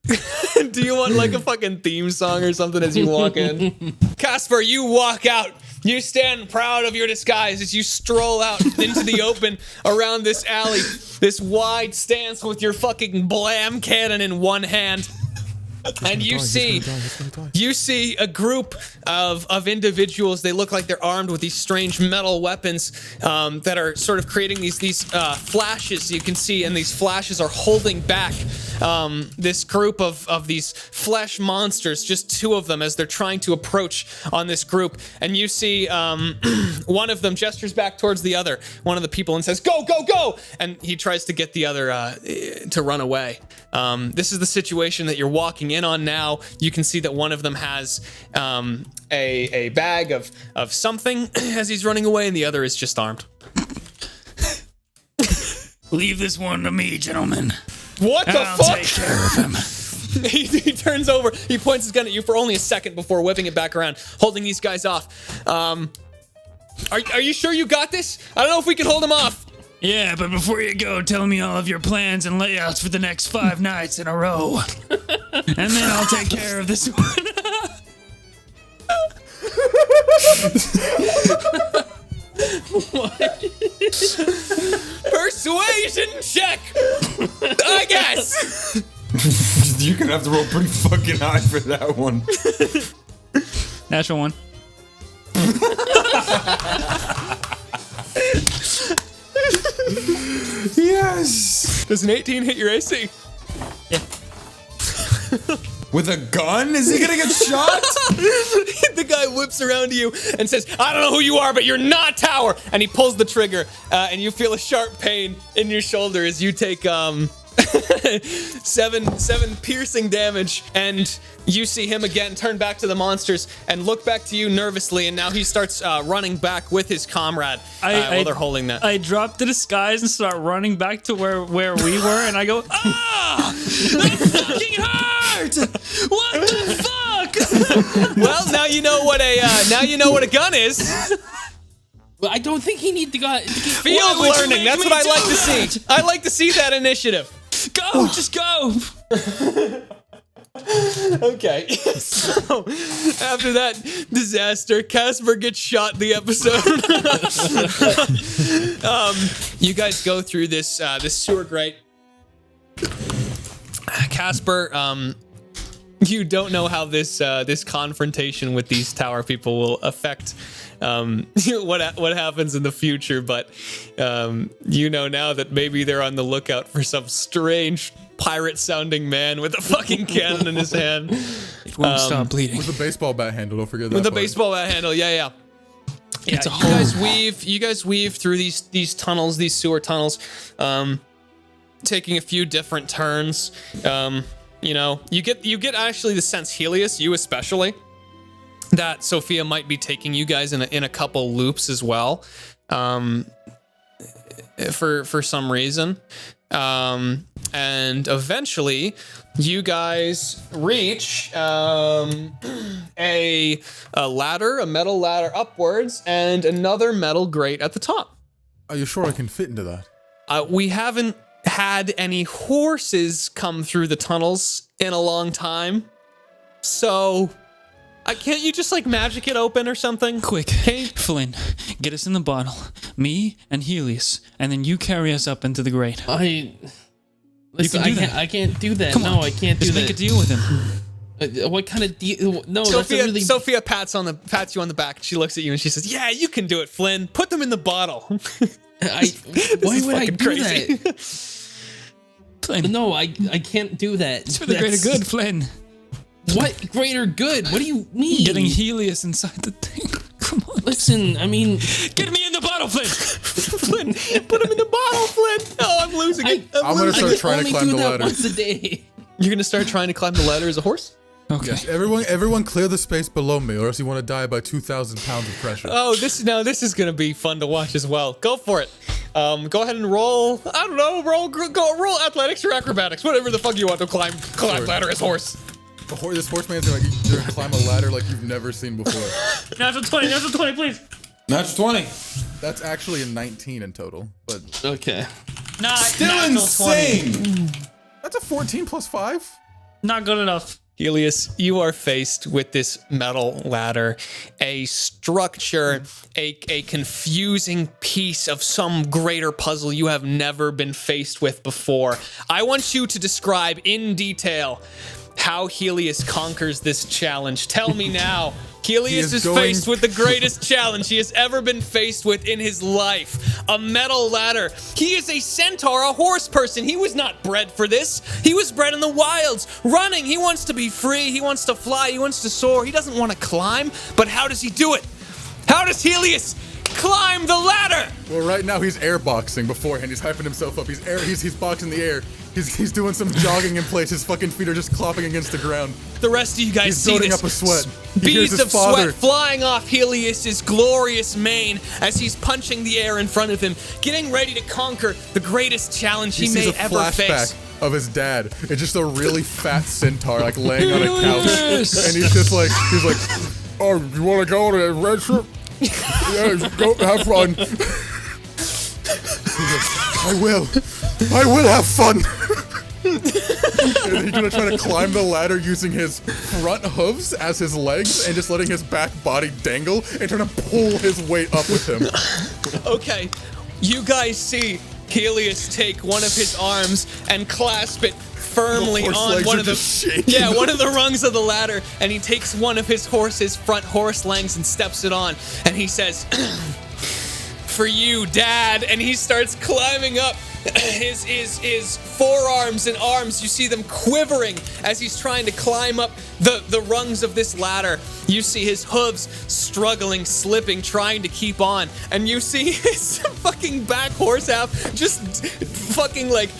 Do you want like a fucking theme song or something as you walk in? Casper, you walk out. You stand proud of your disguise as you stroll out into the open around this alley, this wide stance with your fucking blam cannon in one hand. And you see a group of individuals. They look like they're armed with these strange metal weapons that are sort of creating these flashes you can see, and these flashes are holding back this group of these flesh monsters, just 2 of them, as they're trying to approach on this group. And you see one of them gestures back towards the other, one of the people, and says, "Go, go, go!" And he tries to get the other to run away. This is the situation that you're walking in on now. You can see that one of them has a bag of something as he's running away, and the other is just armed. Leave this one to me, gentlemen. What the I'll fuck? take care of him. He turns over. He points his gun at you for only a second before whipping it back around, holding these guys off. Are you sure you got this? I don't know if we can hold him off. Yeah, but before you go, tell me all of your plans and layouts for the next 5 nights in a row. And then I'll take care of this one. Persuasion check, I guess. You're gonna have to roll pretty fucking high for that one. Natural 1. Yes. Does an 18 hit your AC? Yeah. With a gun? Is he gonna get shot? The guy whips around to you and says, "I don't know who you are, but you're not Tower." And he pulls the trigger, and you feel a sharp pain in your shoulder as you take 7 piercing damage, and you see him again turn back to the monsters and look back to you nervously, and now he starts running back with his comrade while they're holding that. I drop the disguise and start running back to where we were, and I go, "Ah! That fucking hurt! What the fuck?" Well, now you know what a gun is. Well, I don't think he needs to go. Field learning. That's what I like to see. I like to see that initiative. Go, just go. Okay, so after that disaster, Kasper gets shot in the episode. You guys go through this sewer grate. Kasper, you don't know how this confrontation with these tower people will affect what happens in the future, but you know now that maybe they're on the lookout for some strange pirate-sounding man with a fucking cannon in his hand. It won't stop bleeding. With a baseball bat handle, don't forget that. With a part. baseball bat handle, yeah. It's a You guys weave through these tunnels, these sewer tunnels, taking a few different turns. You know, you get actually the sense, Heleus, you especially, that Sophia might be taking you guys in a couple loops as well, for some reason. And eventually, you guys reach a ladder, a metal ladder upwards, and another metal grate at the top. Are you sure I can fit into that? We haven't had any horses come through the tunnels in a long time, so can't you just like magic it open or something? Quick, Flynn, get us in the bottle. Me and Heleus, and then you carry us up into the grate. Listen, I can't do that. Come on, I can't do just that. make a deal with him. What kind of deal? No, Sophia pats you on the back. She looks at you and she says, "Yeah, you can do it, Flynn. Put them in the bottle." Why would I do crazy. that? Flynn. No, I can't do that. It's for the greater good, Flynn. What greater good? What do you mean? Getting Heleus inside the thing. Come on. Listen, I mean, Get me in the bottle, Flynn. Flynn, put him in the bottle, Flynn. Oh, I'm losing it. I'm gonna start trying to climb the ladder. Once a day. You're gonna start trying to climb the ladder as a horse? Okay. Yes, everyone clear the space below me, or else you want to die by 2,000 pounds of pressure. Oh, this is gonna be fun to watch as well. Go for it. Go ahead and roll. I don't know. Roll athletics or acrobatics, whatever the fuck you want to climb ladder as horse. This horseman's gonna climb a ladder like you've never seen before. Natural 20, please. Natural 20. That's actually a 19 in total, but Okay. Still insane. that's a 14 plus 5. Not good enough. Heleus, you are faced with this metal ladder, a structure, a confusing piece of some greater puzzle you have never been faced with before. I want you to describe in detail how Heleus conquers this challenge. Tell me now. Heleus is faced with the greatest challenge he has ever been faced with in his life. A metal ladder. He is a centaur, a horse person. He was not bred for this. He was bred in the wilds, running. He wants to be free. He wants to fly. He wants to soar. He doesn't want to climb. But how does he do it? How does Heleus climb the ladder? Well, right now he's airboxing beforehand. He's hyping himself up. He's boxing the air. He's doing some jogging in place. His fucking feet are just clopping against the ground. The rest of you guys He's see building this up a sweat. He hears beads his of father. sweat flying off Heleus's glorious mane as he's punching the air in front of him, getting ready to conquer the greatest challenge he may sees a ever flashback face. of his dad. It's just a really fat centaur, like laying on a couch, and he's like, "Oh, you want to go on a red trip? Yeah, go have fun." I will have fun. And he's gonna try to climb the ladder using his front hooves as his legs and just letting his back body dangle and trying to pull his weight up with him. Okay, you guys see Heleus take one of his arms and clasp it firmly on one of the rungs of the ladder, and he takes one of his horse's front horse legs and steps it on, and he says, "For you, Dad," and he starts climbing up. His forearms and arms, you see them quivering as he's trying to climb up the rungs of this ladder. You see his hooves struggling, slipping, trying to keep on, and you see his fucking back horse half just fucking like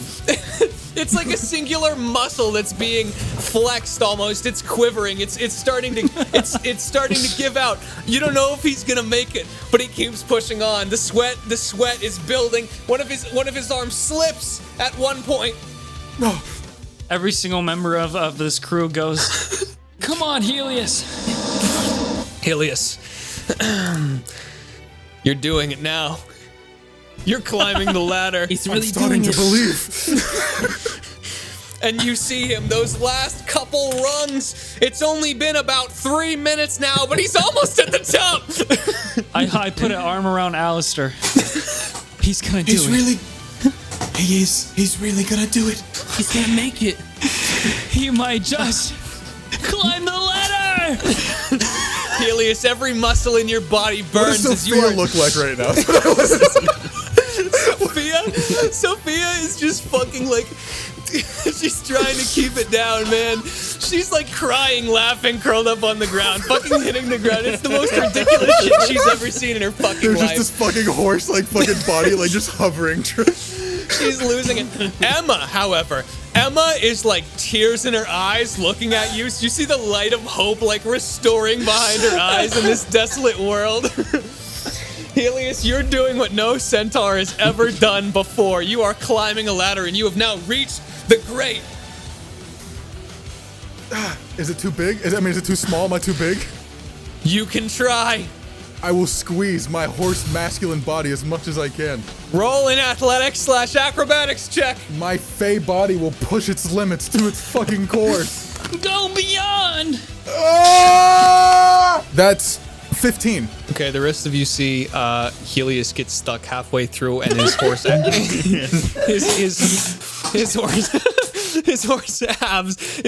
it's like a singular muscle that's being flexed almost. It's quivering. It's starting to give out. You don't know if he's gonna make it, but he keeps pushing on. The sweat is building. One of his arms slips at one point. Every single member of this crew goes, "Come on, Heleus." Heleus, you're doing it now. You're climbing the ladder. He's really Starting doing to it. believe. and you see him. Those last couple runs, it's only been about 3 minutes now, but he's almost at the top. I put an arm around Alastyr. He's gonna do it. He's really gonna do it. He's gonna make it. He might just climb the ladder. Heleus, every muscle in your body burns What as does you Sophia are. look like right now? Sophia is just fucking like, she's trying to keep it down, man. She's like crying, laughing, curled up on the ground, fucking hitting the ground. It's the most ridiculous shit she's ever seen in her fucking There's life. just this fucking horse, like fucking body, like just hovering. She's losing it. Emma, however, Emma is like tears in her eyes looking at you. So you see the light of hope like restoring behind her eyes in this desolate world. Heleus, you're doing what no centaur has ever done before. You are climbing a ladder and you have now reached the great. Is it too big? Is it too small? Am I too big? You can try. I will squeeze my horse masculine body as much as I can. Roll an athletics/acrobatics check. My fey body will push its limits to its fucking course. Go beyond. That's 15. Okay, the rest of you see Heleus gets stuck halfway through, and his horse, his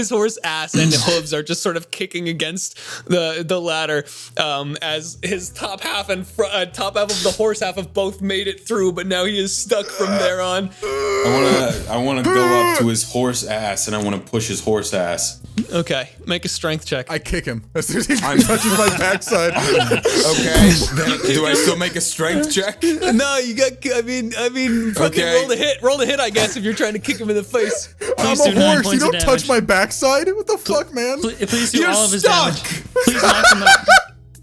horse ass and hooves are just sort of kicking against the ladder as his top half and top half of the horse half have both made it through, but now he is stuck from there on. I wanna go up to his horse ass and I wanna push his horse ass. Okay, make a strength check. I kick him as soon as he touches my backside. Okay, do I still make a strength check? No, you got. I mean, fucking Okay. roll the hit. Roll the hit, I guess, if you're trying to kick him in the face. I'm do a 9 horse. You points of don't touch damage. my backside. What the fuck, man? Please do You're all of his stuck. damage. Please knock him out.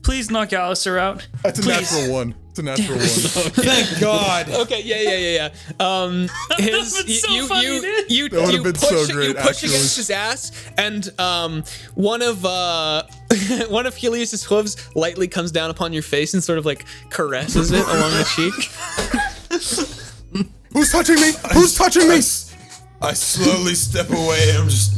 Please knock Alastyr out. That's a natural one. It's a natural one. Thank God. Okay, yeah. His That would've been so funny, dude. you That would've been push, so you great, push actually. against his ass, and one of one of Heleus's hooves lightly comes down upon your face and sort of like caresses it along the cheek. Who's touching me? Who's touching me? I slowly step away and I'm just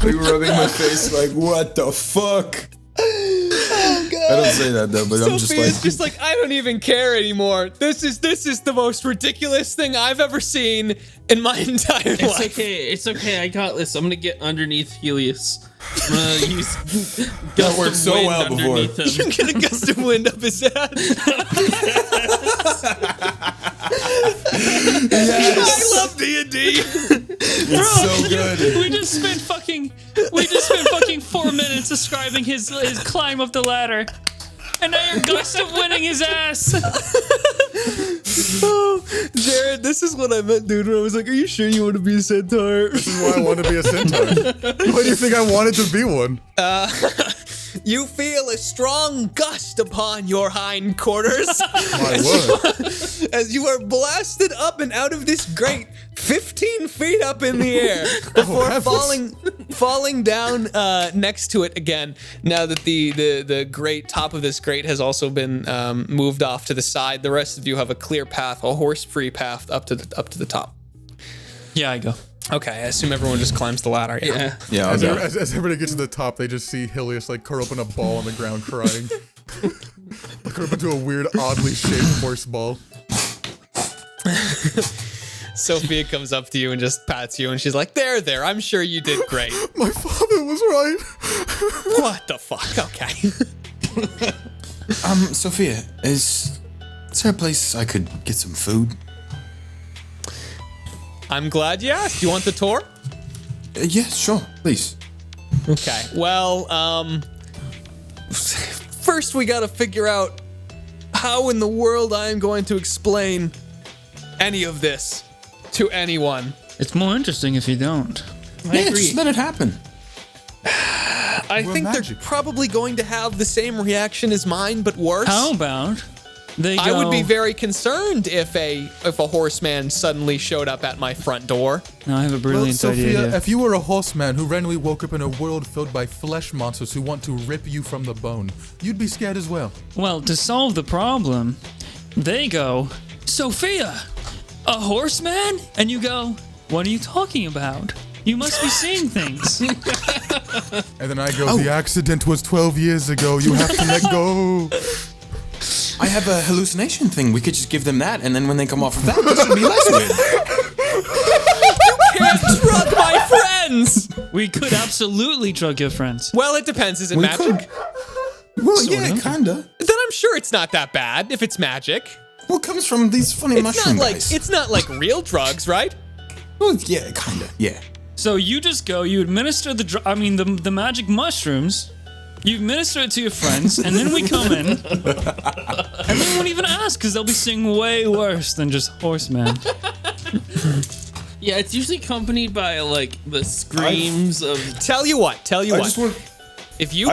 like rubbing my face like, what the fuck? Oh God. I don't say that though, but I'm Sophia's just like, I don't even care anymore. This is the most ridiculous thing I've ever seen in my entire It's life. okay. It's okay. I got this. I'm gonna get underneath Heleus. I'm gonna use That worked so wind well before. underneath him. You get a gust of wind up his ass. I love D&D. It's so good. We just spent fucking 4 minutes describing his climb up the ladder. And now you're gust of winning his ass. Oh, Jared, this is what I meant, dude. When I was like, "Are you sure you want to be a centaur?" This is why I want to be a centaur. Why do you think I wanted to be one? You feel a strong gust upon your hindquarters My word. as you are blasted up and out of this grate, 15 feet up in the air, before falling down next to it again. Now that the grate top of this grate has also been moved off to the side, the rest of you have a clear path, a horse-free path up to the top. Yeah, I go. Okay, I assume everyone just climbs the ladder. Yeah. Yeah, I'll As, go. as everybody gets to the top, they just see Heleus like curl up in a ball on the ground crying. Curl up into a weird, oddly shaped horse ball. Sophia comes up to you and just pats you, and she's like, there, I'm sure you did great. My father was right. What the fuck? Okay. Sophia, is there a place I could get some food? I'm glad you asked. You want the tour? Yeah, sure, please. Okay. Well, first we gotta figure out how in the world I am going to explain any of this to anyone. It's more interesting if you don't. Yeah, just let it happen. I think magic. they're probably going to have the same reaction as mine, but worse. How about they go... I would be very concerned if a horseman suddenly showed up at my front door. No, I have a brilliant Sophia, idea here. if you were a horseman who randomly woke up in a world filled by flesh monsters who want to rip you from the bone, you'd be scared as well. Well, to solve the problem, they go, Sophia, a horseman? And you go, What are you talking about? You must be seeing things. And then I go, the accident was 12 years ago. You have to let go. I have a hallucination thing. We could just give them that, and then when they come off of that, this would be less weird. Can't drug my friends! We could absolutely drug your friends. Well, it depends. Is it magic? Well, yeah, kinda. Then I'm sure it's not that bad if it's magic. Well, it comes from these funny mushroom guys. It's not like real drugs, right? Well, yeah, kinda. Yeah. So you just go, you administer the magic mushrooms, you administer it to your friends, and then we come in, and they won't even ask because they'll be seeing way worse than just Horseman. Yeah, it's usually accompanied by like the screams of. Tell you what. If you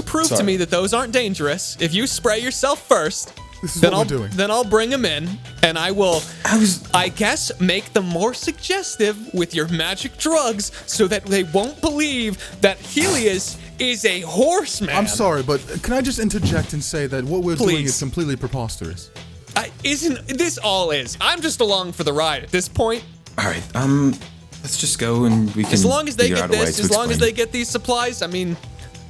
prove to sorry. me that those aren't dangerous, if you spray yourself first, then I'll bring them in, and I guess make them more suggestive with your magic drugs, so that they won't believe that Heleus is a horseman. I'm sorry, but can I just interject and say that what we're doing is completely preposterous? Isn't this all is? I'm just along for the ride at this point. All right. Let's just go and we can. As long as they figure get out a way this, to as long as explain they it. get these supplies, I mean,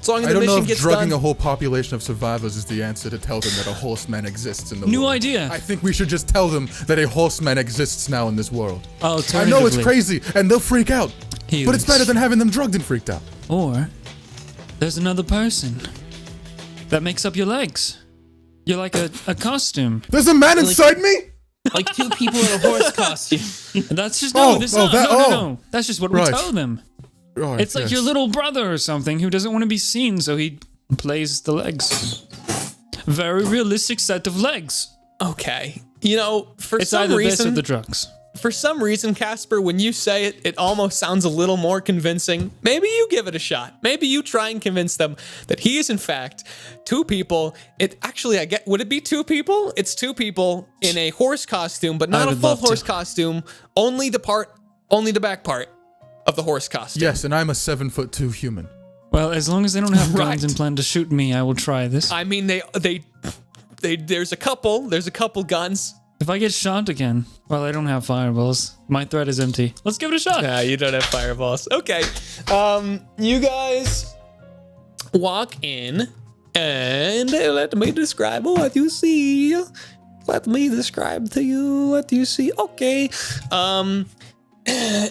as long as I the don't know mission if gets drugging done. a whole population of survivors is the answer to tell them that a horseman exists in the world. New idea. I think we should just tell them that a horseman exists now in this world. Alternatively, I know it's crazy, and they'll freak out. But it's better than having them drugged and freaked out. Or there's another person that makes up your legs. You're like a costume. There's a man inside me? Like two people in a horse costume. That's just no. That's just what we Right. tell them. Right, It's like your little brother or something who doesn't want to be seen, so he plays the legs. Very realistic set of legs. Okay, you know, for It's some either this or reason, the drugs. for some reason, Kasper, when you say it, it almost sounds a little more convincing. Maybe you give it a shot. Maybe you try and convince them that he is in fact two people. Would it be two people? It's two people in a horse costume, but not a would full love to. horse costume. Only the back part of the horse costume. Yes, and I'm a 7'2" human. Well, as long as they don't have guns Right. and plan to shoot me, I will try this. I mean, there's a couple guns. If I get shot again, well, I don't have fireballs. My threat is empty. Let's give it a shot. Nah, you don't have fireballs. Okay. You guys walk in and let me describe what you see. Let me describe to you what you see. Okay.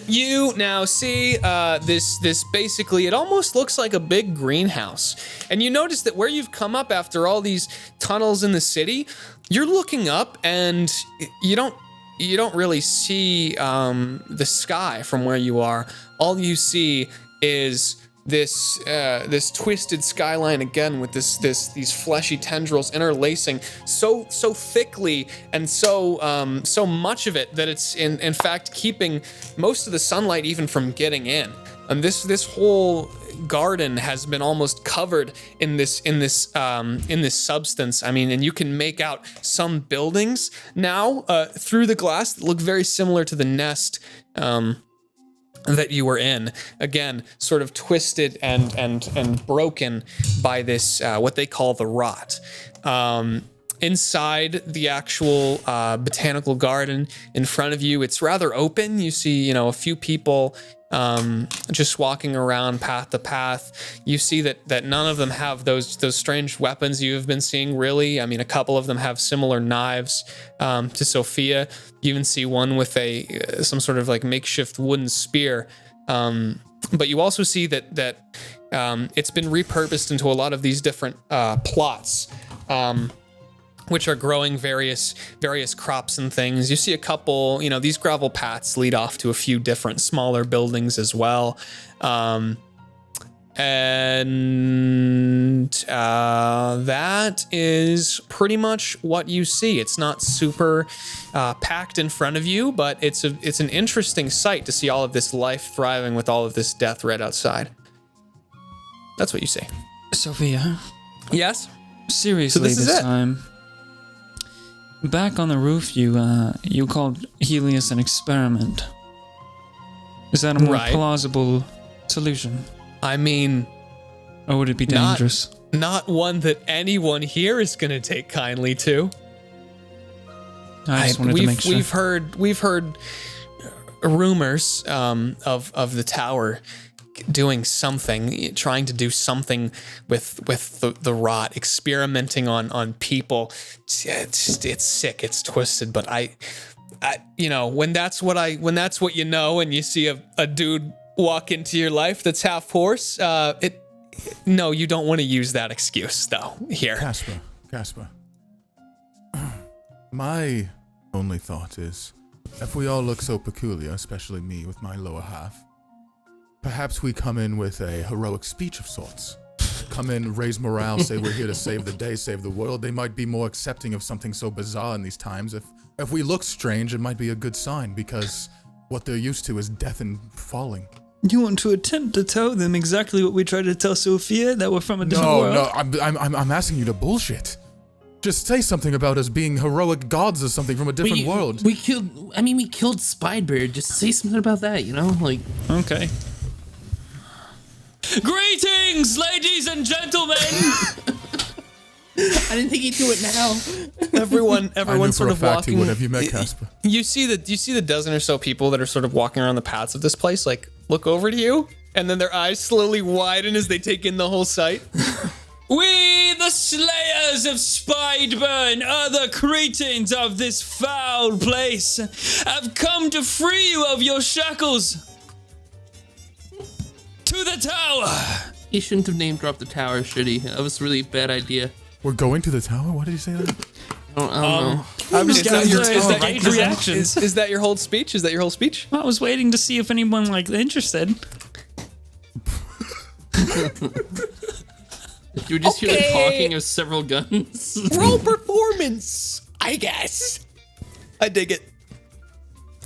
You now see this basically, it almost looks like a big greenhouse. And you notice that where you've come up after all these tunnels in the city, you're looking up and you don't really see the sky from where you are. All you see is this twisted skyline again with these fleshy tendrils interlacing so thickly and so much of it that it's in fact keeping most of the sunlight even from getting in. And this whole garden has been almost covered in this substance. I mean, and you can make out some buildings now through the glass that look very similar to the nest that you were in. Again, sort of twisted and broken by this what they call the rot. Inside the actual botanical garden in front of you, it's rather open. You see, a few people just walking around path to path. You see that none of them have those strange weapons you've been seeing, really. I mean, a couple of them have similar knives to Sophia. You even see one with some sort of like makeshift wooden spear. But you also see that it's been repurposed into a lot of these different plots. Which are growing various crops and things. You see a couple, these gravel paths lead off to a few different smaller buildings as well. That is pretty much what you see. It's not super packed in front of you, but it's an interesting sight to see all of this life thriving with all of this death right outside. That's what you see. Sophia, Yes? seriously, this is this it. time. Back on the roof, you called Heleus an experiment. Is that a more Right. plausible solution? I mean, Or would it be dangerous? not one that anyone here is going to take kindly to. I just wanted to make sure. We've heard rumors of the tower doing something, trying to do something with the rot, experimenting on people. It's sick, it's twisted, but I when that's what you know, and you see a dude walk into your life that's half horse, no, you don't want to use that excuse though here. Kasper. My only thought is, if we all look so peculiar, especially me with my lower half, perhaps we come in with a heroic speech of sorts. Come in, raise morale, say we're here to save the day, save the world. They might be more accepting of something so bizarre in these times. If we look strange, it might be a good sign, because what they're used to is death and falling. You want to attempt to tell them exactly what we tried to tell Sophia, that we're from a different world? No, I'm asking you to bullshit. Just say something about us being heroic gods or something from a different world. We killed Spidbur. Just say something about that, like. Okay. Greetings, ladies and gentlemen! I didn't think he'd do it now. Everyone sort of walking. Have you met Kasper? You see the dozen or so people that are sort of walking around the paths of this place, like look over to you, and then their eyes slowly widen as they take in the whole sight. We, the slayers of Spidbur and other cretins of this foul place, have come to free you of your shackles. To the tower! He shouldn't have name-dropped the tower, should he? That was really a bad idea. We're going to the tower? What did he say that? I don't know. I'm just Is that gauge your reactions. Is that your whole speech? Is that your whole speech? I was waiting to see if anyone interested. You would just hear the talking of several guns. Roll performance, I guess. I dig it.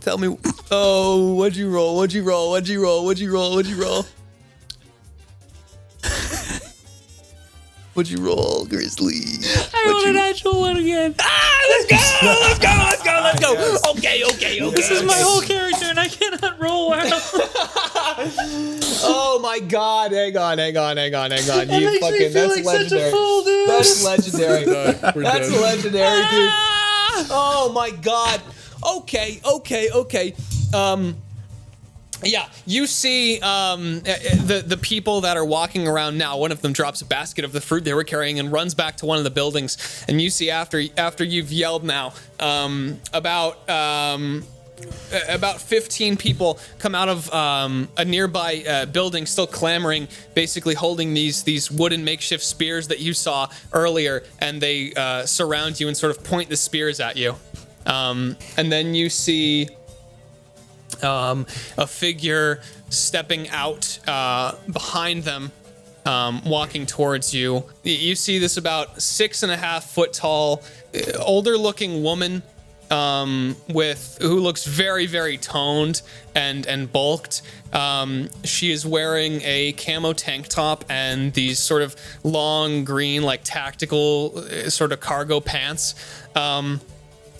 Tell me. Oh, what'd you roll? What'd you roll? What'd you roll? What'd you roll? What'd you roll? What'd you roll, Grizzly? I rolled an actual one again. Let's go. Okay. This is my whole character, and I cannot roll well. Oh my God! Hang on. That makes me feel like such a fool, dude. That's legendary. We're That's done. legendary, dude. Oh my God. Okay. Yeah, you see the people that are walking around now. One of them drops a basket of the fruit they were carrying and runs back to one of the buildings. And you see after you've yelled now, about 15 people come out of a nearby building, still clamoring, basically holding these wooden makeshift spears that you saw earlier, and they surround you and sort of point the spears at you. And then you see a figure stepping out behind them, walking towards you. You see this about 6.5 foot tall, older looking woman who looks very, very toned and bulked. She is wearing a camo tank top and these sort of long green, like tactical sort of cargo pants.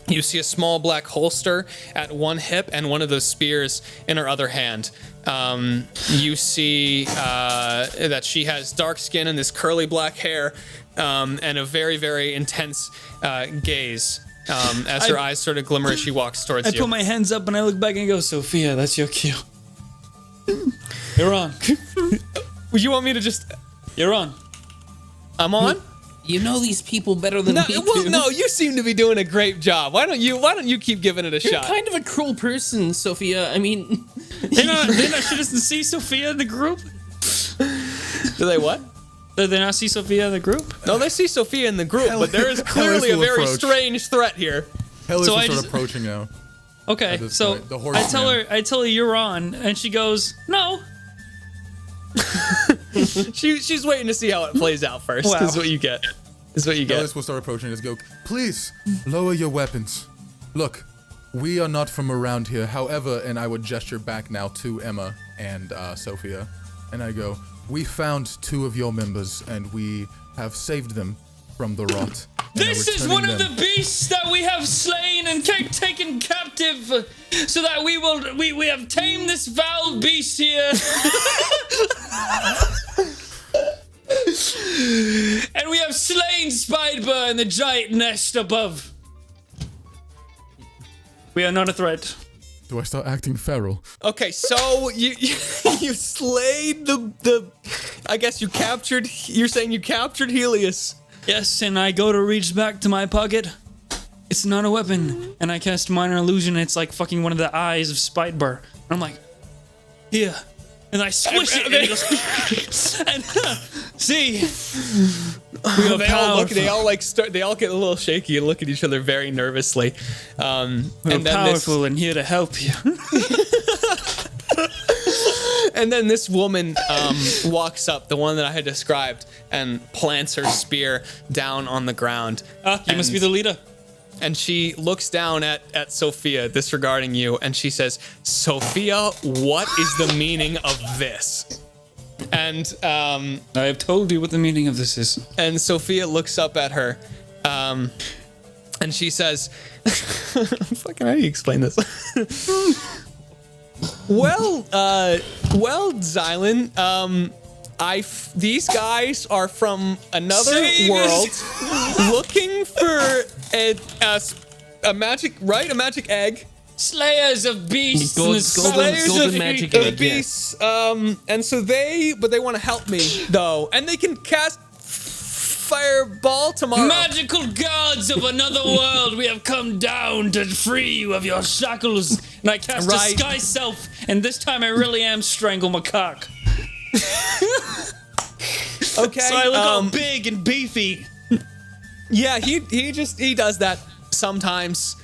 You see a small black holster at one hip and one of those spears in her other hand. You see that she has dark skin and this curly black hair, and a very, very intense gaze as her eyes sort of glimmer as she walks towards you. I put my hands up and I look back and go, Sophia, that's your cue. You're on. Would you want me to just... You're on. I'm on? You know these people better than me do. No, you seem to be doing a great job. Why don't you keep giving it a You're shot? kind of a cruel person, Sophia. I mean... She doesn't see Sophia in the group? Do they what? Do they not see Sophia in the group? No, they see Sophia in the group, but there is clearly a will very approach. strange threat here. Heleus So will I start just- approaching now. Okay, At this so point, the I tell horseman. her you're on, and she goes, no. She's waiting to see how it plays out first. Wow. Is what you get. Heleus will start approaching and just go, please, lower your weapons. Look, we are not from around here. However, and I would gesture back now to Emma and Sophia, and I go, we found 2 of your members, and we have saved them from the rot. and are This is returning one of them." the beasts that we have slain and taken captive, so that we have tamed this foul beast here. And we have slain Spidbur in the giant nest above. We are not a threat. Do I start acting feral? Okay, so you slayed the I guess you captured. You're saying you captured Heleus. Yes, and I go to reach back to my pocket. It's not a weapon. And I cast Minor Illusion, and it's like fucking one of the eyes of Spidbur. And I'm like, here. And I squish it, and it goes, and see, they all get a little shaky and look at each other very nervously. We're powerful and here to help you. And then this woman walks up, the one that I had described, and plants her spear down on the ground. You must be the leader. And she looks down at Sophia, disregarding you, and she says, Sophia, what is the meaning of this? And I have told you what the meaning of this is. And Sophia looks up at her, and she says, fucking, how do you explain this? Well, Xylan, these guys are from another world, looking for a magic, right? A magic egg. Slayers of beasts. Golden magic egg. Beasts. And so they want to help me though, and they can cast fireball tomorrow. Magical gods of another world, we have come down to free you of your shackles. And I cast Disguise Self, and this time I really am Strangle Macaque. Okay. So I look all big and beefy. Yeah, he does that sometimes,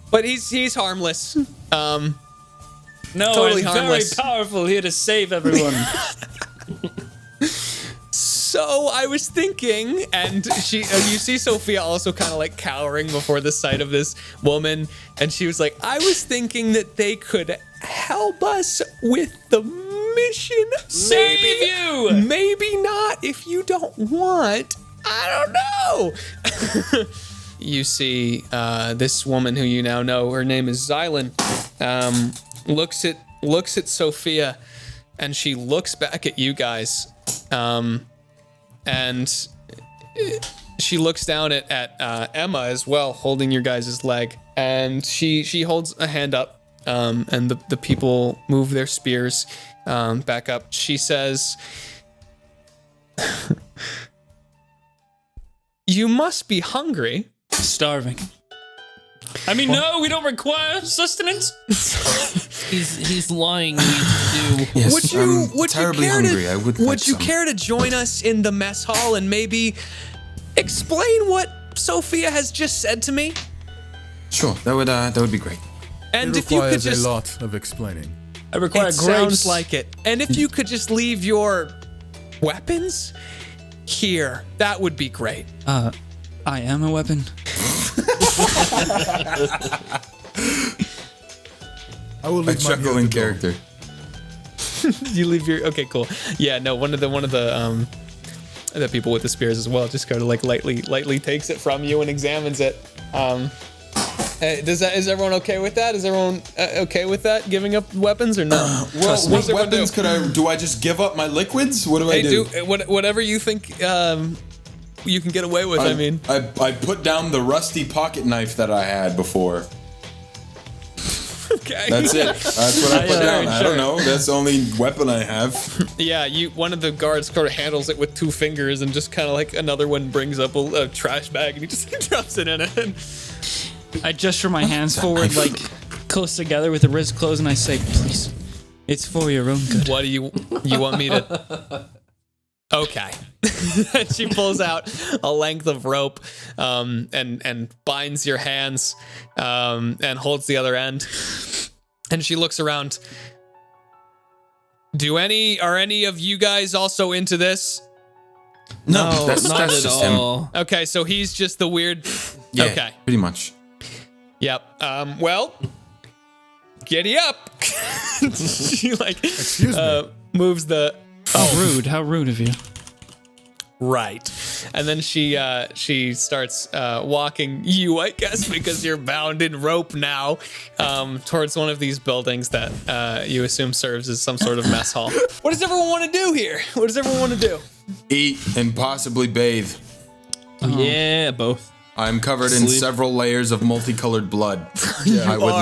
but he's harmless. No, totally I'm harmless. very powerful, here to save everyone. So I was thinking, and you see Sophia also kind of like cowering before the sight of this woman, and she was like, I was thinking that they could help us with the mission. Save you! Maybe not if you don't want. I don't know. You see this woman who you now know, her name is Xylan, looks at Sophia, and she looks back at you guys. And she looks down at Emma as well, holding your guys' leg. And she holds a hand up, and the people move their spears back up. She says, you must be hungry. Starving. I mean, no, we don't require sustenance. He's lying. We do. Yes, I'm would terribly you care hungry. To, I would. Would you some. care to join us in the mess hall and maybe explain what Sophia has just said to me? Sure, that would be great. And It if you could requires just a lot of explaining. I require it grapes. sounds like it. And if you could just leave your weapons here, that would be great. I am a weapon. I will I leave mine chuckle here in at the door. character. You leave your okay, cool. Yeah, no, one of the people with the spears as well just kind of like lightly takes it from you and examines it. Is everyone okay with that? Is everyone okay with that? Giving up weapons or no? Well, What what does everyone weapons do? could I? Do I just give up my liquids? What do I Hey, do? whatever you think you can get away with. I mean, I put down the rusty pocket knife that I had before. okay. That's it. That's what I put down. I sure. don't know. That's the only weapon I have. Yeah, one of the guards sort of handles it with 2 fingers, and just kind of like another one brings up a trash bag, and he just drops it in it. I gesture my hands forward, like close together with the wrist closed, and I say, please, it's for your own good. What do you want me to? Okay. And she pulls out a length of rope, and binds your hands, and holds the other end. And she looks around. Are any of you guys also into this? No, that's Not at just him. all. Okay, so he's just the weird. Yeah, Okay. pretty much. Yep. Well, giddy up. She Excuse me. moves the. How rude of you. Right. And then she starts walking you, I guess, because you're bound in rope now, towards one of these buildings that you assume serves as some sort of mess hall. What does everyone want to do here? What does everyone want to do? Eat and possibly bathe. Yeah, both. I'm covered in several layers of multicolored blood. I would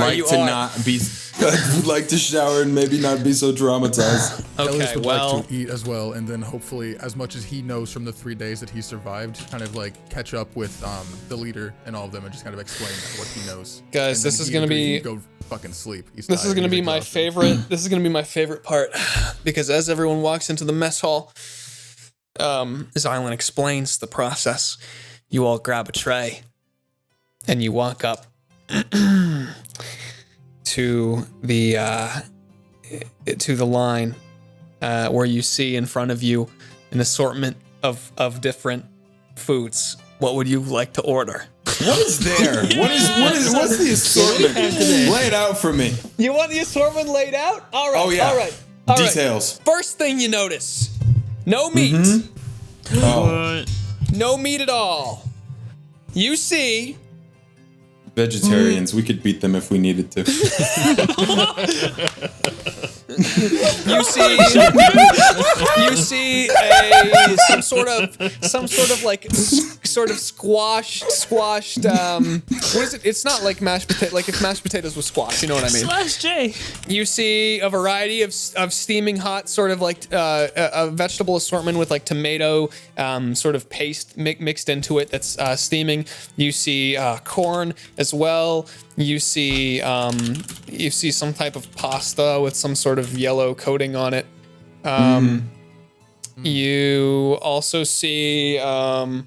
like to shower and maybe not be so traumatized. Heleus would like to eat as well, and then hopefully, as much as he knows from the 3 days that he survived, kind of like catch up with the leader and all of them, and just kind of explain what he knows. Guys, this is gonna be go fucking sleep. This is gonna be my favorite. This is gonna be my favorite part, because as everyone walks into the mess hall, Zylan explains the process. You all grab a tray, and you walk up to the line where you see in front of you an assortment of different foods. What would you like to order? What is there? What's the assortment? Lay it out for me. You want the assortment laid out? All right. Oh yeah. All right. Details. First thing you notice, no meat. Oh. No meat at all. You see Vegetarians, we could beat them if we needed to. You see some sort of like squashed what is it? It's not like mashed potato, like if mashed potatoes was squash, you know what I mean? Slash J. You see a variety of steaming hot sort of like a vegetable assortment with like tomato sort of paste mixed into it that's steaming. You see corn as well. You see some type of pasta with some sort of yellow coating on it. You also see So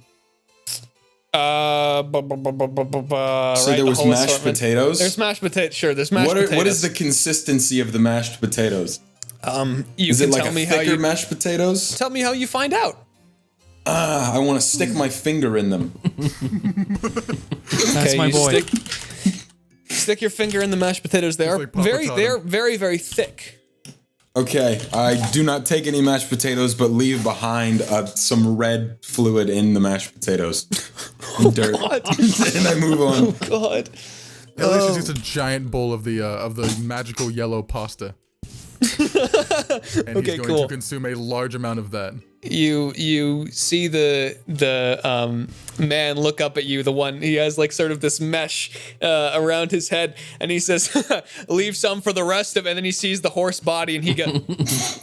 there was mashed potatoes? There's mashed potatoes. Sure, there's mashed potatoes. What is the consistency of the mashed potatoes? Is it like a thicker mashed potatoes? Tell me how you find out. I want to stick my finger in them. That's my boy. Stick your finger in the mashed potatoes. They're very, very thick. Okay, I do not take any mashed potatoes, but leave behind some red fluid in the mashed potatoes. Dirt. And I move on. Oh God. At least it's just a giant bowl of the magical yellow pasta. And he's going to consume a large amount of that. You see the man look up at you, the one he has like sort of this mesh around his head, and he says, leave some for the rest of it, and then he sees the horse body and he just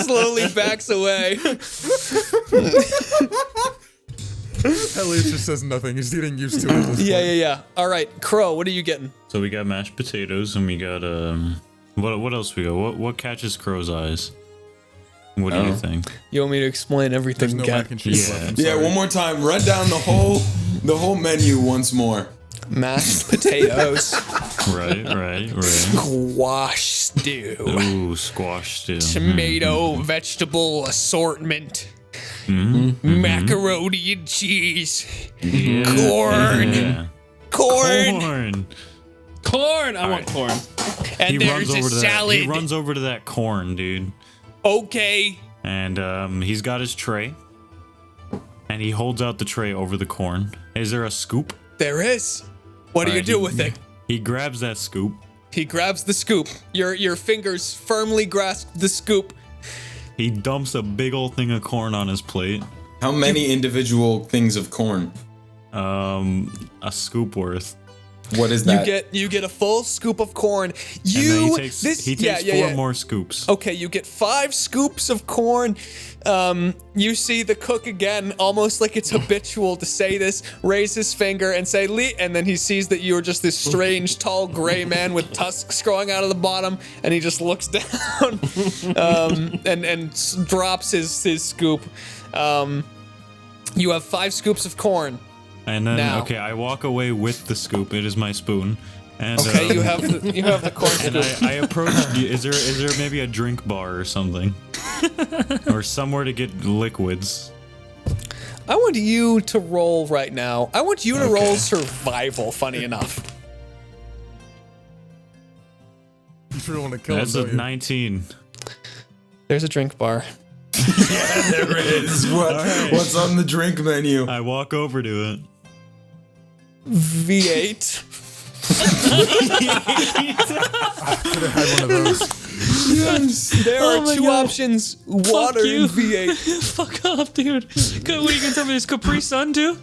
slowly backs away. Heleus just says nothing. He's getting used to it. Yeah. All right, Crow, what are you getting? So we got mashed potatoes and we got what else we got? What catches Crow's eyes? What do you think? You want me to explain everything There's no again? mac and cheese left. Yeah, one more time. Run down the whole menu once more. Mashed potatoes. Right. Squash stew. Ooh, squash stew. Tomato vegetable assortment. Macaroni and cheese. Yeah. Corn. Corn! I want corn. And there's a salad. He runs over to that corn, dude. Okay. And he's got his tray. And he holds out the tray over the corn. Is there a scoop? There is. What do you do with it? He grabs that scoop. He grabs the scoop. Your fingers firmly grasp the scoop. He dumps a big old thing of corn on his plate. How many individual things of corn? A scoop worth. What is that? You get a full scoop of corn. And then he takes four more scoops. Okay, you get 5 scoops of corn. You see the cook again, almost like it's habitual to say this, raise his finger and say, and then he sees that you're just this strange, tall, gray man with tusks growing out of the bottom, and he just looks down and drops his scoop. You have 5 scoops of corn. And then, I walk away with the scoop. It is my spoon. And, you have the corn scoop. And I approach. Is there maybe a drink bar or something, or somewhere to get liquids? I want you to roll right now. I want you to roll survival. Funny enough. You sure want to kill That's him, a 19. There's a drink bar. Yeah, there is. What's on the drink menu? I walk over to it. V8. I could have had one of those. Yes. There are 2 options: water and V8. Fuck off, dude. What are you gonna tell me? This Capri Sun too?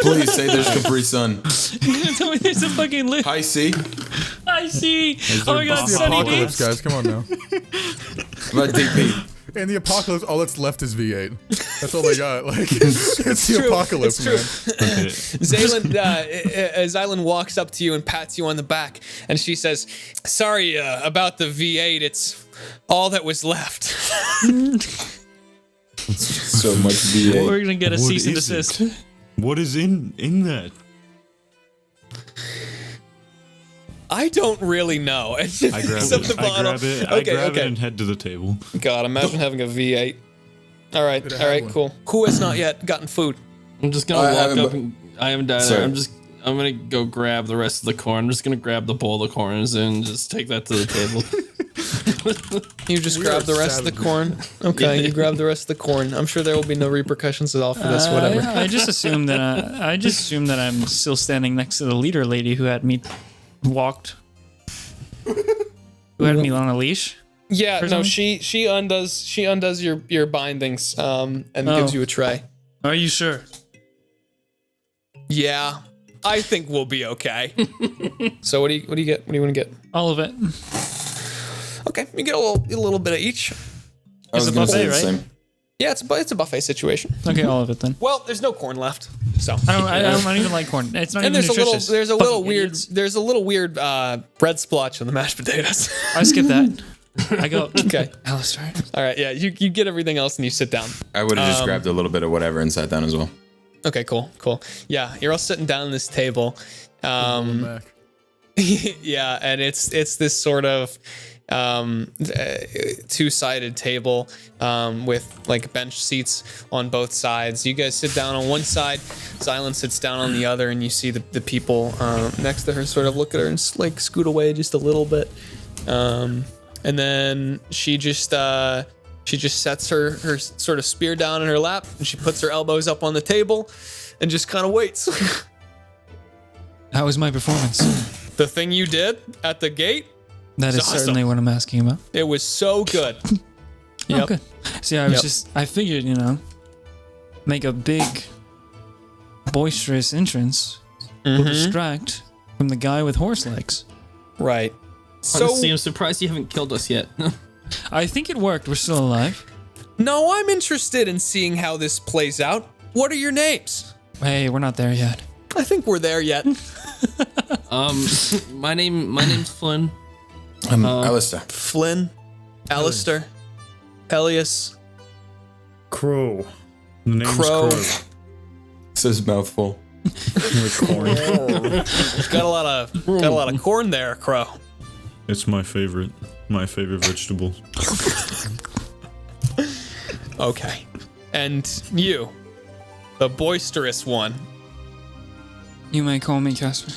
Please say there's Capri Sun. There's a fucking list. Hi, C. I see. Oh my god, It's the Sunny apocalypse, Days. guys. Come on now. About DP. In the apocalypse, all that's left is V8. That's all they got. Like, it's the apocalypse, man. Xylan walks up to you and pats you on the back, and she says, "Sorry about the V8. It's all that was left." So much V8. We're gonna get a What cease and is it? desist. What is in that? I don't really know. I grab it. I grab it. I grab it and head to the table. God, imagine having a V8. All right, cool. Who has not yet gotten food? I'm just gonna walk haven't- up and I haven't died. Sorry. I'm gonna go grab the rest of the corn. I'm just gonna grab the bowl of corns and just take that to the table. You just grab the rest of the corn. Okay, you grab the rest of the corn. I'm sure there will be no repercussions at all for this. Whatever. I just assume that I'm still standing next to the leader lady who had me walked. Who had me on a leash? Yeah, no, Personally? she undoes your bindings and gives you a tray. Are you sure? Yeah, I think we'll be okay. So what do you get? What do you want to get? All of it. Okay, you get a little bit of each. I was a gonna say buffet, the right? same. Yeah, it's a buffet situation. Okay, all of it then. Well, there's no corn left, so. I don't even like corn. It's not And even there's nutritious. a little Fucking weird idiots. bread splotch on the mashed potatoes. I skip that. I go. Okay. Alastyr. All right, yeah, you get everything else and you sit down. I would have just grabbed a little bit of whatever and sat down as well. Okay, cool. Yeah, you're all sitting down at this table. Back. Yeah, and it's this sort of two-sided table with like bench seats on both sides. You guys sit down on one side, Xylan sits down on the other, and you see the people next to her sort of look at her and like scoot away just a little bit. And then she just sets her sort of spear down in her lap, and she puts her elbows up on the table and just kind of waits. How was my performance? The thing you did at the gate, That is It's awesome. certainly what I'm asking about. it was so good. Oh, good. See, I was Yep. I figured, make a big, boisterous entrance will distract from the guy with horse legs. Right. So, Honestly, I'm surprised you haven't killed us yet. I think it worked. We're still alive. no, I'm interested in seeing how this plays out. What are your names? Hey, we're not there yet. I think we're there yet. My name's Flynn. Alastyr. Flynn, Alastyr, Heleus, Crow. The name's Crow. Crow. Says mouthful. Got a lot of corn there, Crow. It's my favorite vegetable. Okay. And you, the boisterous one, You may call me Kasper.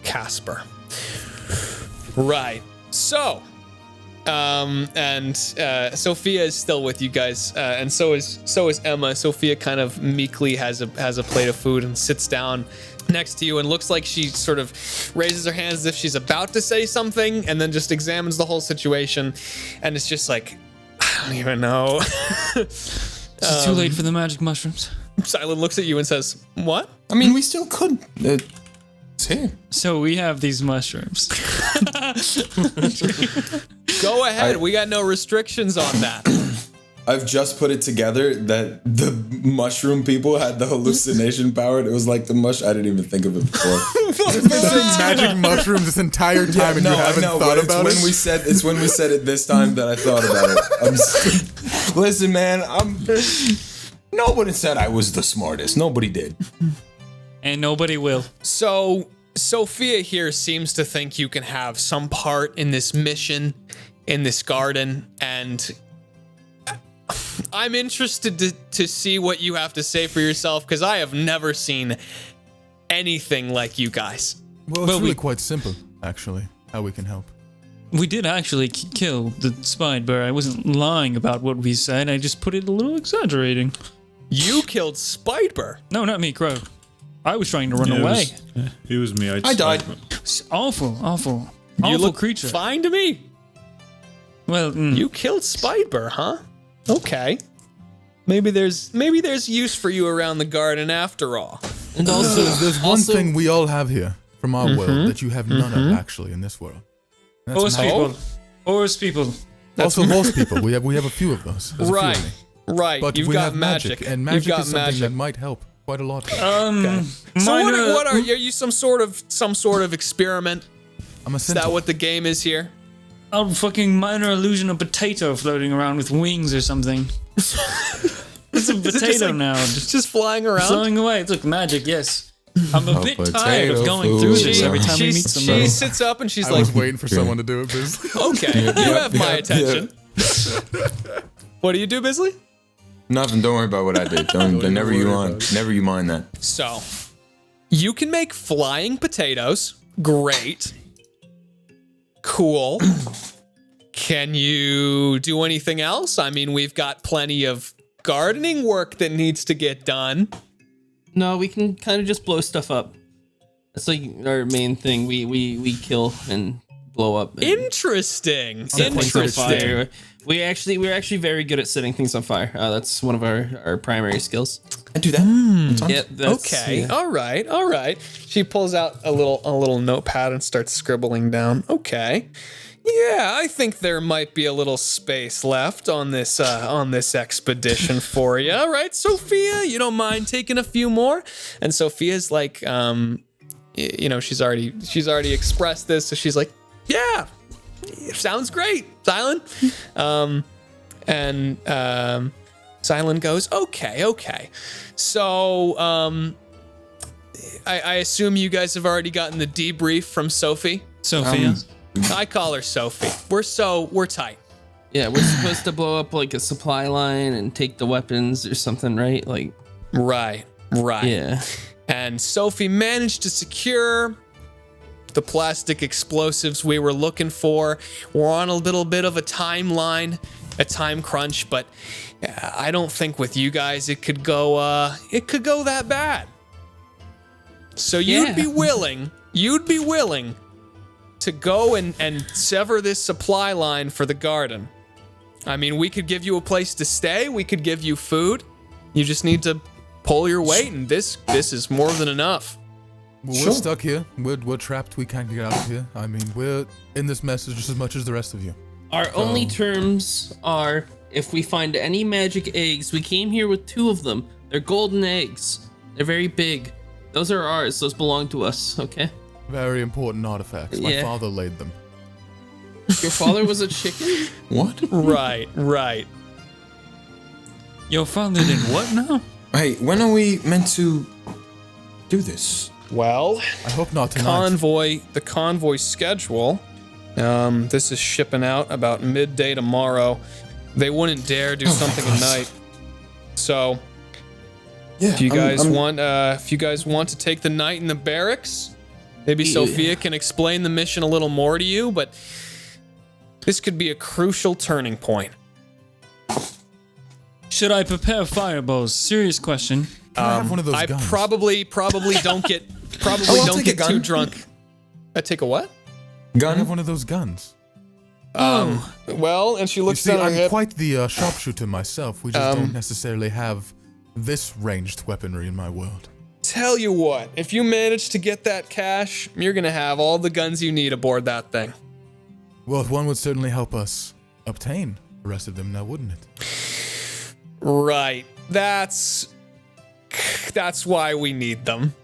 Kasper. Right. So, and Sophia is still with you guys, and so is Emma. Sophia kind of meekly has a plate of food and sits down next to you and looks like she sort of raises her hands as if she's about to say something, and then just examines the whole situation, and it's just like, I don't even know. Is it too late for the magic mushrooms? Silent looks at you and says, "What?" I mean, we still could. It's here. So we have these mushrooms. Go ahead. We got no restrictions on that. I've just put it together that the mushroom people had the hallucination power. It was like the mush. I didn't even think of it before. You've been saying magic mushrooms this entire time and you haven't thought about it? It's when we said it this time that I thought about it. Listen, man, nobody said I was the smartest. Nobody did. And nobody will. So Sophia here seems to think you can have some part in this mission, in this garden, and I'm interested to see what you have to say for yourself, because I have never seen anything like you guys. Well, it's really quite simple, actually, how we can help. We did actually kill the Spidbur. I wasn't lying about what we said. I just put it a little exaggerating. You killed Spidbur. No, not me, Crow. I was trying to run Yeah, away. It was me. I died. It's awful You look creature. fine to me. Well, You killed Spidbur, huh? Okay. Maybe there's use for you around the garden after all. And also, There's one thing we all have here from our world that you have none of actually in this world. That's Horse magic. people. Horse people. Also, horse people. We have a few of those. There's a few of Right. me. Right. But You've we got have magic, and You've magic got is something magic. that might help quite a lot. So what are you some sort of experiment? I'm a Is that what the game is here? A fucking minor illusion of potato floating around with wings or something. It's a potato now, Just flying around. flowing away. Look, magic, yes. I'm a bit tired of potato going through food. this every time we meet somebody. She sits up and she's I like, was waiting for someone to do it, Bisley. "Okay, you have my attention." What do you do, Bisley? Nothing. Don't worry about what I did. Never you mind that. So, you can make flying potatoes. Great. Cool. Can you do anything else? I mean, we've got plenty of gardening work that needs to get done. no, we can kind of just blow stuff up. That's like our main thing. We kill and blow up. And Interesting. set things on Interesting. fire. We're actually very good at setting things on fire. That's one of our primary skills. I do that. Yeah. That's, Okay. yeah. All right. All right. She pulls out a little notepad and starts scribbling down. Okay. Yeah, I think there might be a little space left on this expedition for you, right, Sophia? You don't mind taking a few more? And Sophia's like, she's already expressed this, so she's like, yeah, sounds great, Silent. Silent goes, okay. So, I assume you guys have already gotten the debrief from Sophie. Sophia. I call her Sophie. We're tight. Yeah, we're supposed to blow up like a supply line and take the weapons or something, right? Like, Right. yeah. And Sophie managed to secure the plastic explosives we were looking for. We're on a little bit of a timeline, a time crunch, but I don't think with you guys it could go that bad. So you'd be willing to go and sever this supply line for the garden. I mean, we could give you a place to stay, we could give you food. You just need to pull your weight, and this is more than enough. Well, we're stuck here. We're trapped. We can't get out of here. I mean, we're in this mess just as much as the rest of you. Our only terms are if we find any magic eggs. We came here with 2 of them. They're golden eggs. They're very big. Those are ours. Those belong to us, okay? Very important artifacts. My Yeah. father laid them. Your father was a chicken? What? Right. Your father did what now? Hey, when are we meant to do this? Well, I hope not tonight. the convoy schedule. This is shipping out about midday tomorrow. They wouldn't dare do something at night. So, Yeah. if you guys want to take the night in the barracks, maybe Sophia can explain the mission a little more to you, but this could be a crucial turning point. Should I prepare fireballs? Serious question. Can I have one of those I guns? probably don't get I'll take a gun. too drunk. I take a what? Can I have one of those guns? Well, and she You looks see, down her I'm hip. quite the sharpshooter myself. We just don't necessarily have this ranged weaponry in my world. Tell you what, if you manage to get that cash, you're gonna have all the guns you need aboard that thing. Well, one would certainly help us obtain the rest of them now, wouldn't it? Right. That's why we need them.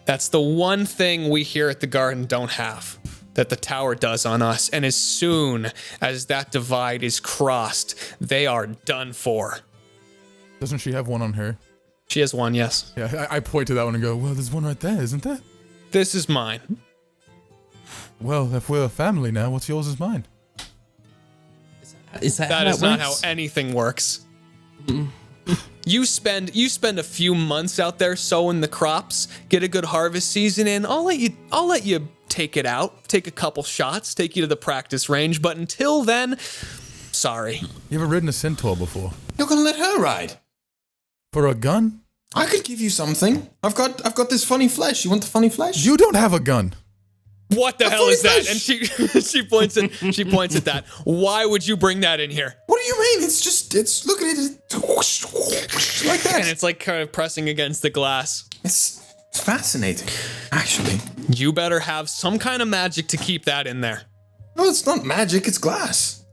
That's the one thing we here at the garden don't have that the tower does on us. And as soon as that divide is crossed, they are done for. Doesn't she have one on her? She has one, yes. Yeah, I point to that one and go, well, there's one right there, isn't there? This is mine. Well, if we're a family now, what's yours is mine. Is that That how is that not works? how anything works. You spend a few months out there sowing the crops, get a good harvest season in. I'll let you take it out, take a couple shots, take you to the practice range. But until then, sorry. You ever ridden a centaur before? You're gonna let her ride? For a gun? I could give you something. I've got this funny flesh. You want the funny flesh? You don't have a gun. What the hell is that? funny And she points at that. Why would you bring that in here? What do you mean? It's just it's look at it, it's like that. And it's like kind of pressing against the glass. It's fascinating, actually. You better have some kind of magic to keep that in there. No, it's not magic. It's glass.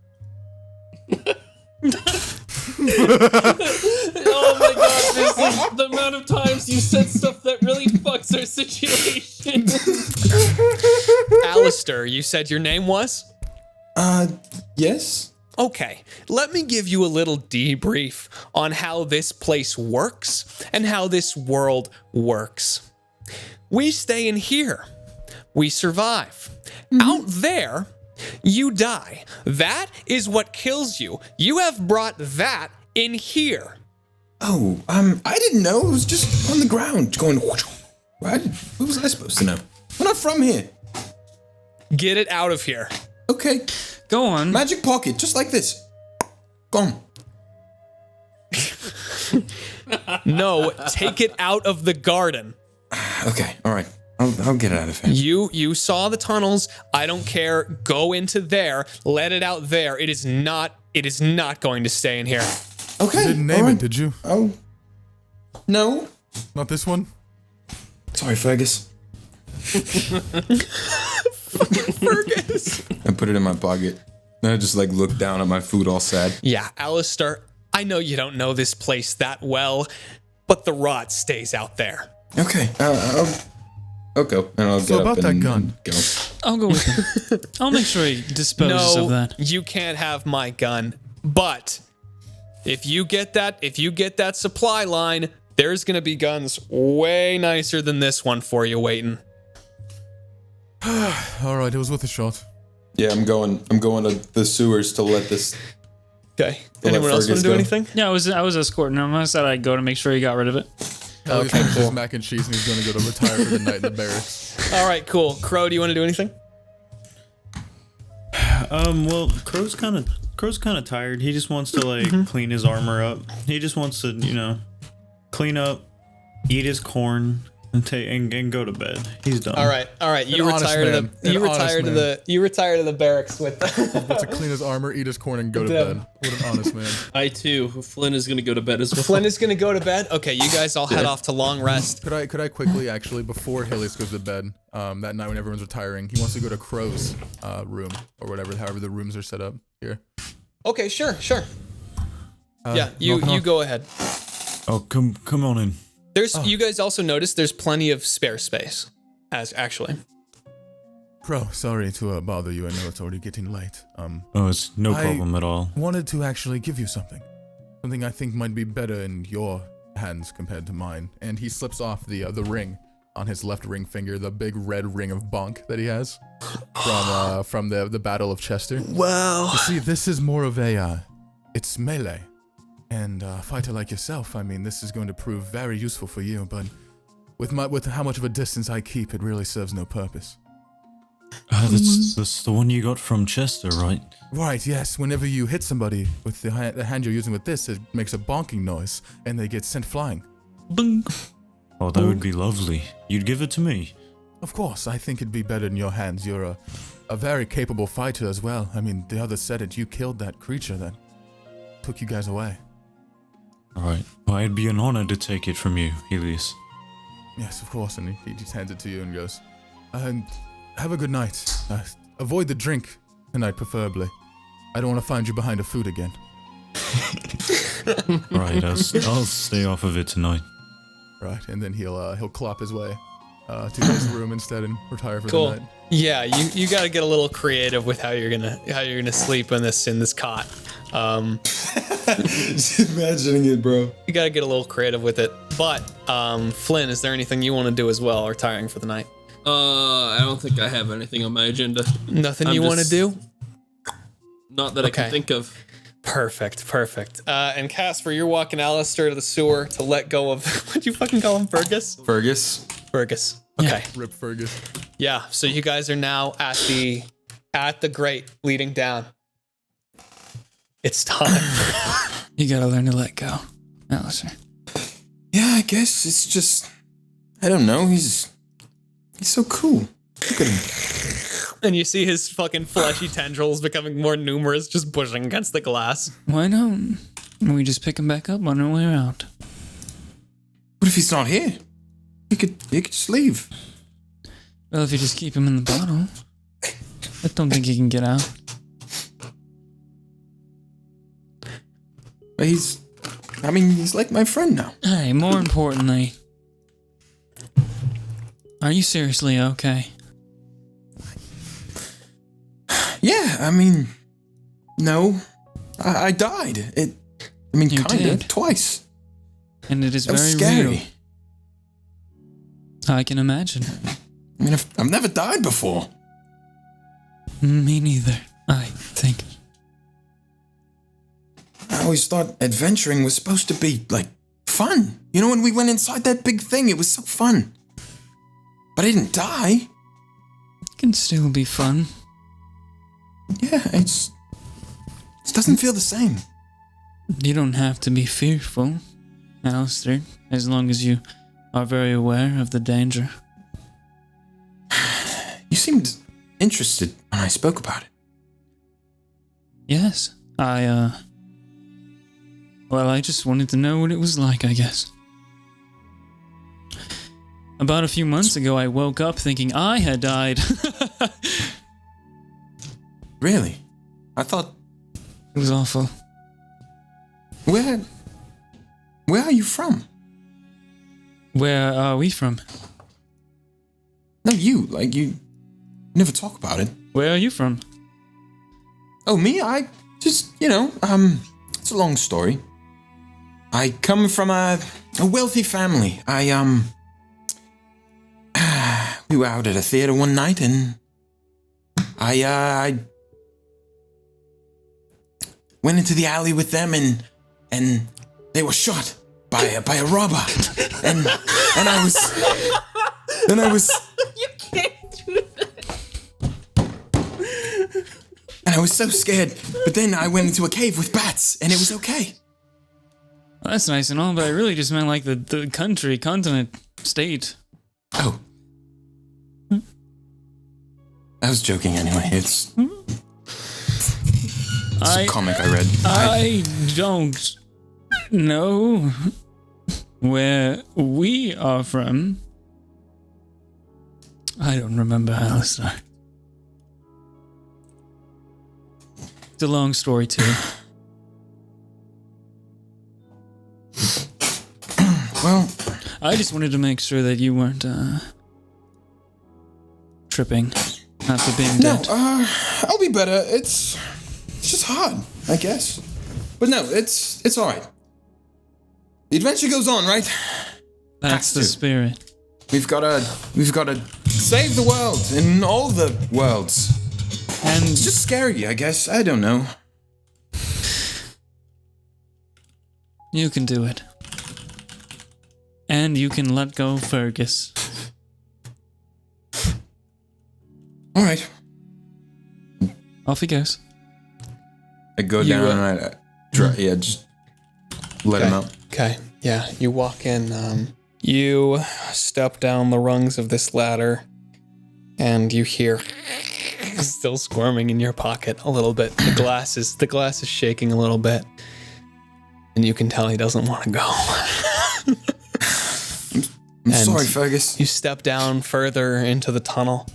Oh my god, this is the amount of times you said stuff that really fucks our situation. Alastyr, you said your name was? Yes. Okay, let me give you a little debrief on how this place works and how this world works. We stay in here. We survive. Out there, you die. That is what kills you. You have brought that in here. Oh, I didn't know. It was just on the ground going. What was I supposed to know? We're not from here. Get it out of here. Okay. Go on. Magic pocket, just like this. Gone. No, take it out of the garden. Okay, all right. I'll get it out of here. You saw the tunnels. I don't care. Go into there. Let it out there. It is not going to stay in here. Okay. You didn't name it, did you? Oh. No. Not this one? Sorry, Fergus. Fergus. I put it in my pocket. Then I just like looked down at my food all sad. Yeah, Alastyr, I know you don't know this place that well, but the rot stays out there. Okay. I'll go. And I'll So get about up that and gun. go. I'll go with him. I'll make sure he disposes of No, that. you can't have my gun. But if you get that supply line, there's gonna be guns way nicer than this one for you waiting. All right, it was worth a shot. Yeah, I'm going to the sewers to let this. Okay. Let Anyone else want Fergus to do go. anything? Yeah, I was escorting him. I said I'd go to make sure he got rid of it. Hell, he's finished his mac and cheese and he's going to go to retire for the night in the barracks. All right, cool. Crow, do you want to do anything? Well, Crow's kind of tired. He just wants to like clean his armor up. He just wants to, clean up, eat his corn, and go to bed. He's done. All right. You honest retire man. An you retire to the barracks with. To clean his armor, eat his corn, and go to bed. What an honest man. I too. Flynn is gonna go to bed as well. Flynn is gonna go to bed. Okay, you guys all head off to long rest. Could I quickly, actually, before Heleus goes to bed, that night when everyone's retiring, he wants to go to Crow's room, or whatever, however the rooms are set up here. Okay, sure. Yeah, knock, you knock. go ahead. Oh, come on in. You guys also notice there's plenty of spare space. Actually. Crow, sorry to bother you. I know it's already getting late. Oh, it's no problem at all. Wanted to actually give you something. Something I think might be better in your hands compared to mine. And he slips off the ring on his left ring finger, the big red ring of Bonk that he has from the Battle of Chester. Wow. You see, this is more of a, it's melee. And a fighter like yourself, I mean, this is going to prove very useful for you, but with how much of a distance I keep, it really serves no purpose. That's the one you got from Chester, right? Right, yes. Whenever you hit somebody with the hand you're using with this, it makes a bonking noise, and they get sent flying. Bing. Oh, that would be lovely. You'd give it to me. Of course, I think it'd be better in your hands. You're a very capable fighter as well. I mean, the others said it. You killed that creature that took you guys away. All right. Well, it'd be an honor to take it from you, Heleus. Yes, of course, and he just hands it to you and goes, have a good night. Avoid the drink tonight, preferably. I don't want to find you behind a food again. Right, I'll stay off of it tonight. Right, and then he'll clop his way to his room instead and retire for Cool. the night. Yeah, you got to get a little creative with how you're gonna sleep in this cot. Just imagining it, bro. You got to get a little creative with it. But Flynn, is there anything you want to do as well, or retiring for the night? I don't think I have anything on my agenda. Nothing I'm you want to just- do? Not that I Okay. can think of. Perfect. And Kasper, you're walking Alastyr to the sewer to let go of what'd you fucking call him, Fergus? Fergus. Okay. Rip Fergus. Yeah. So you guys are now at the grate leading down. It's time. You gotta learn to let go, Alastyr. Yeah, I guess it's just. I don't know. He's so cool. Look at him. And you see his fucking fleshy tendrils becoming more numerous, just pushing against the glass. Why don't And we just pick him back up on our way out. What if he's not here? He could just leave. Well, if you just keep him in the bottle, I don't think he can get out. But he's like my friend now. Hey, more importantly, are you seriously okay? Yeah, no. I died. You kinda, did. twice. And it is That was very scary. real. I can imagine. I've never died before. Me neither, I think. I always thought adventuring was supposed to be, like, fun. When we went inside that big thing, it was so fun. But I didn't die. It can still be fun. Yeah, it doesn't feel the same. You don't have to be fearful, Alastyr, as long as you are very aware of the danger. You seemed interested when I spoke about it. Yes, I just wanted to know what it was like, I guess. About a few months ago, I woke up thinking I had died. Really? I thought... It was awful. Where are you from? Where are we from? No, you never talk about it. Where are you from? Oh, me? I just, it's a long story. I come from a wealthy family. We were out at a theater one night and I went into the alley with them and they were shot by a robber. And I was You can't do that. and I was so scared. But then I went into a cave with bats and it was okay. Well, that's nice and all, but I really just meant like the country, continent, state. Oh. I was joking anyway. It's a comic I read. I don't know where we are from. I don't remember Alastyr. It's a long story too. Well, I just wanted to make sure that you weren't tripping after being dead. I'll be better. It's just hard, I guess. But no, it's all right. The adventure goes on, right? That's the to. spirit. We've gotta save the world in all the worlds. And It's just scary, I guess. I don't know. you can do it. And you can let go Fergus. All right. Off he goes. I go down and I just let him out. Okay. Yeah, you walk in. You step down the rungs of this ladder, and you hear still squirming in your pocket a little bit. The glass is shaking a little bit, and you can tell he doesn't want to go. I'm And sorry, Fergus. You step down further into the tunnel,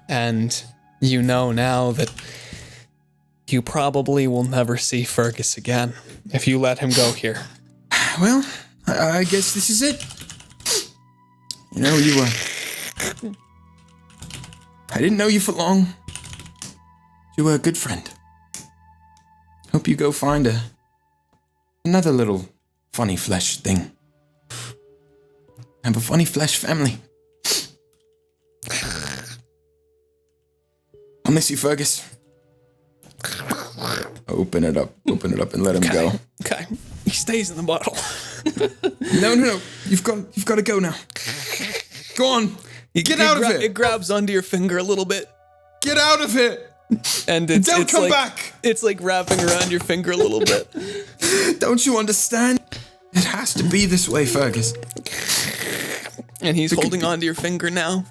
and you know now that you probably will never see Fergus again if you let him go here. Well, I guess this is it. I didn't know you for long. You were a good friend. Hope you go find another little funny flesh thing. Have a funny flesh family. I'll miss you, Fergus. Open it up and let him go. Okay. He stays in the bottle. No. You've got to go now. Go on. Get out of it. It grabs onto your finger a little bit, Get out of it. and it's Don't it's come like, back. It's like wrapping around your finger a little bit. Don't you understand? It has to be this way, Fergus. And he's holding onto your finger now.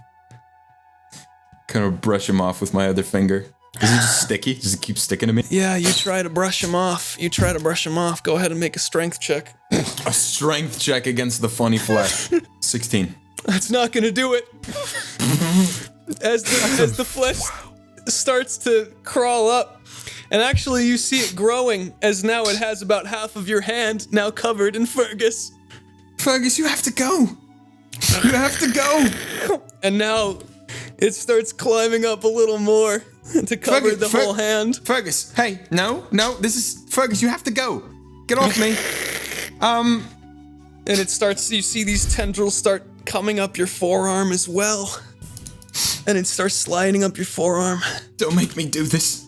Kind of brush him off with my other finger. Is it just sticky? Does it keep sticking to me? Yeah, you try to brush him off. Go ahead and make a strength check. A strength check against the funny flesh. 16. That's not gonna do it. As the flesh starts to crawl up, and actually you see it growing as now it has about half of your hand now covered in Fergus. Fergus, you have to go. You have to go. And now it starts climbing up a little more to cover the whole hand. Fergus, hey, no, this is Fergus. You have to go. Get off me. And it starts. You see these tendrils start coming up your forearm as well, and it starts sliding up your forearm. Don't make me do this.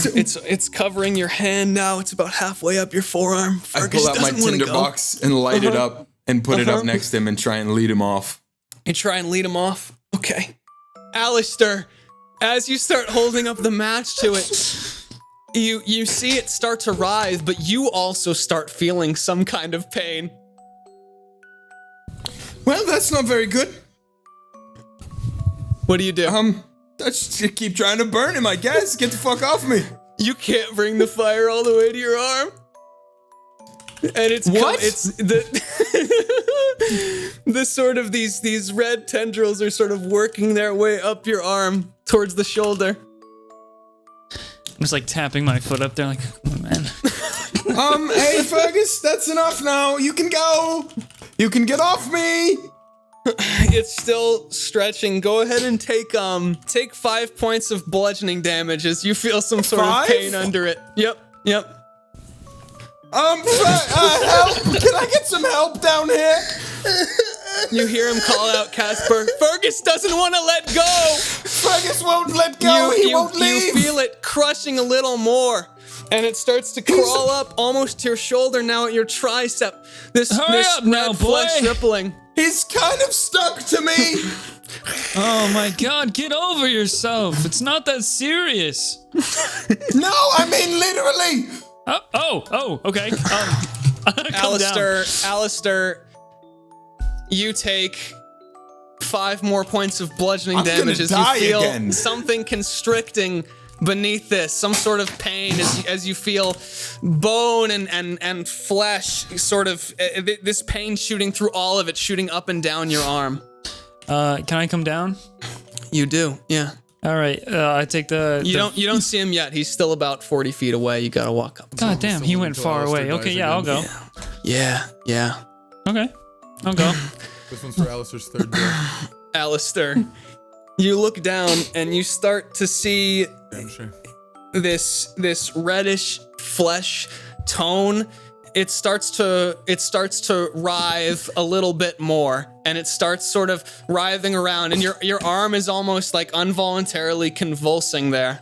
It's covering your hand now. It's about halfway up your forearm. Fergus I pull out my doesn't wanna tinder go. box and light it up and put it up next to him and try and lead him off. You try and lead him off. Okay. Alastyr, as you start holding up the match to it, you see it start to writhe, but you also start feeling some kind of pain. Well, that's not very good. What do you do? I just keep trying to burn him, I guess. Get the fuck off me. You can't bring the fire all the way to your arm. And it's What? It's the the sort of these red tendrils are sort of working their way up your arm towards the shoulder. I'm just like tapping my foot up there, like, oh, man. Hey, Fergus, that's enough now. You can go. You can get off me. It's still stretching. Go ahead and take 5 points of bludgeoning damage as you feel some sort of pain under it. Yep. Help! Can I get some help down here? You hear him call out Kasper. Fergus doesn't want to let go. Fergus won't let go. He won't leave. You feel it crushing a little more, and it starts to crawl up almost to your shoulder now at your tricep. This Hurry up now, red boy. flesh rippling. He's kind of stuck to me. Oh my god, get over yourself. It's not that serious. No, I mean literally. Okay. Calm down. Alastyr, you take 5 more points of bludgeoning I'm damage gonna as die you feel again. something constricting beneath this, some sort of pain as you feel bone and flesh, sort of this pain shooting through all of it, shooting up and down your arm. Can I come down? You do, yeah. All right. I take the. You don't see him yet. He's still about 40 feet away. You gotta walk up. God damn, he went far away. Alastyr Okay, dies yeah, I'll go. Yeah. Okay, I'll go. This one's for Alastyr's third death. Alastyr, you look down and you start to see Damn sure. this reddish flesh tone. It starts to writhe a little bit more, and it starts sort of writhing around, and your arm is almost like involuntarily convulsing there.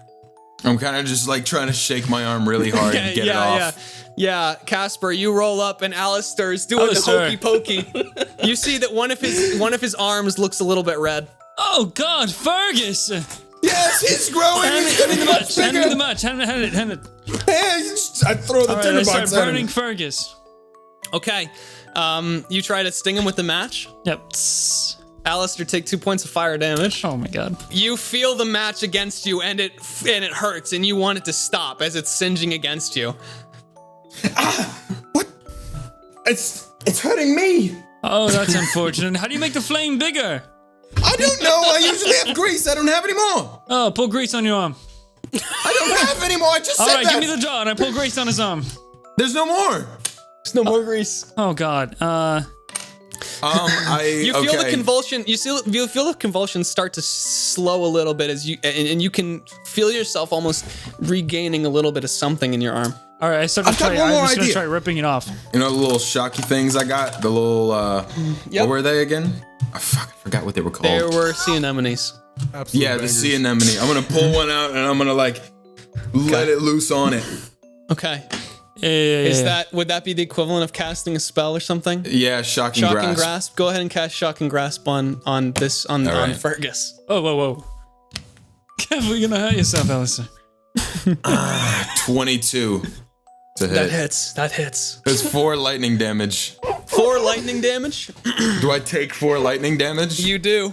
I'm kind of just like trying to shake my arm really hard and get it off. Yeah. Kasper, you roll up, and Alastyr's doing the hokey pokey. You see that one of his arms looks a little bit red. Oh God, Fergus! Yes, he's growing. He's getting much Hand me bigger. the match. Hand it. Hey, I throw the All right, tinder I start box at burning him. Fergus. Okay, you try to sting him with the match. Yep. Alastyr, take 2 points of fire damage. Oh my God. You feel the match against you, and it hurts, and you want it to stop as it's singeing against you. What? It's hurting me. Oh, that's unfortunate. How do you make the flame bigger? I don't know. I usually have grease. I don't have any more. Oh, pull grease on your arm. I don't have any more. I just All said right, that. give me the jar, and I pull grease on his arm. There's no more. There's no more grease. Oh God. You feel the convulsion. You feel the convulsion start to slow a little bit as and you can feel yourself almost regaining a little bit of something in your arm. All right, I start to I've got try. one I'm more just gonna idea. try ripping it off. You know the little shocky things I got? The little, Yep. what were they again? I forgot what they were called. There were sea anemones. Absolute Yeah, the bangers. sea anemone. I'm gonna pull one out and I'm gonna like let it loose on it. Okay. Yeah. Would that be the equivalent of casting a spell or something? Yeah, shocking Shock grasp. and grasp. Go ahead and cast shock and grasp on right. Fergus. Oh, whoa. Careful, you're gonna hurt yourself, Alastyr. 22 to hit. That hits. There's 4 lightning damage. 4 lightning damage. Do I take 4 lightning damage? You do.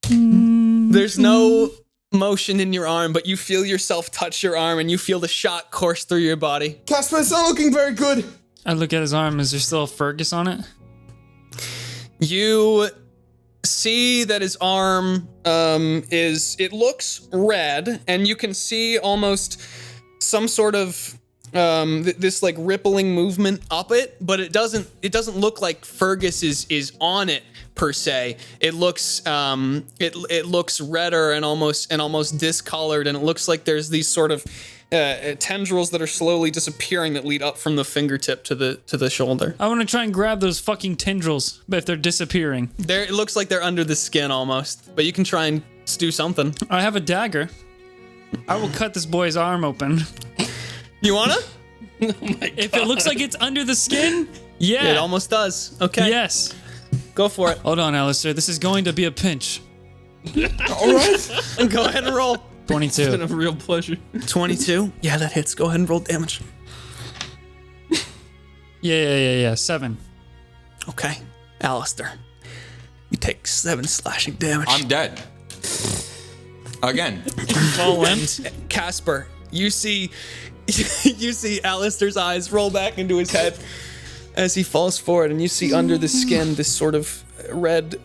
There's no motion in your arm, but you feel yourself touch your arm and you feel the shot course through your body. Kasper, it's not looking very good. I look at his arm. Is there still a Fergus on it? You see that his arm it looks red, and you can see almost some sort of this like rippling movement up it, but it doesn't look like Fergus is on it per se. It looks it looks redder and almost discolored, and it looks like there's these sort of tendrils that are slowly disappearing that lead up from the fingertip to the shoulder. I want to try and grab those fucking tendrils, but if they're disappearing. It looks like they're under the skin almost, but you can try and do something. I have a dagger. I will cut this boy's arm open. You wanna? If it looks like it's under the skin, yeah. It almost does. Okay. Yes. Go for it. Hold on, Alastyr. This is going to be a pinch. All right. Go ahead and roll. 22. It's been a real pleasure. 22. Yeah, that hits. Go ahead and roll damage. Yeah. 7. Okay. Alastyr, you take 7 slashing damage. I'm dead. Again. Fall in. Kasper, you see Alastyr's eyes roll back into his head as he falls forward, and you see under the skin this sort of red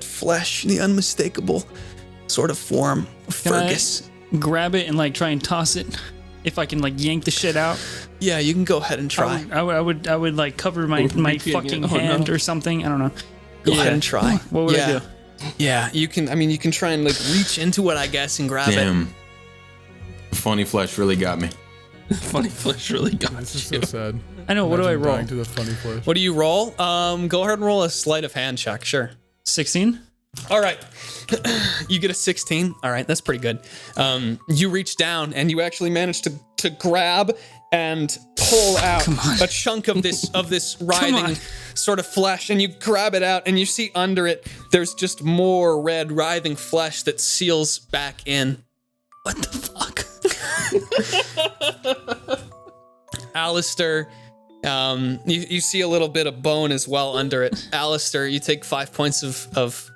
flesh, the unmistakable sort of form of Fergus. I grab it and like try and toss it? If I can like yank the shit out. Yeah, you can go ahead and try. I would like cover my fucking hand or something. I don't know. Go ahead and try. What would I do? Yeah, you can. I mean, you can try and like reach into it, I guess, and grab it. Damn. Funny flesh really got me. Funny flesh really got This is so sad. I know. What do I Imagine roll? dying to the funny flesh. What do you roll? Go ahead and roll a sleight of hand check. Sure. 16. All right. You get a 16. All right, that's pretty good. You reach down and you actually manage to grab and pull out a chunk of this writhing sort of flesh, and you grab it out and you see under it there's just more red writhing flesh that seals back in. What the fuck? Alastyr, you see a little bit of bone as well under it. Alastyr, you take 5 points of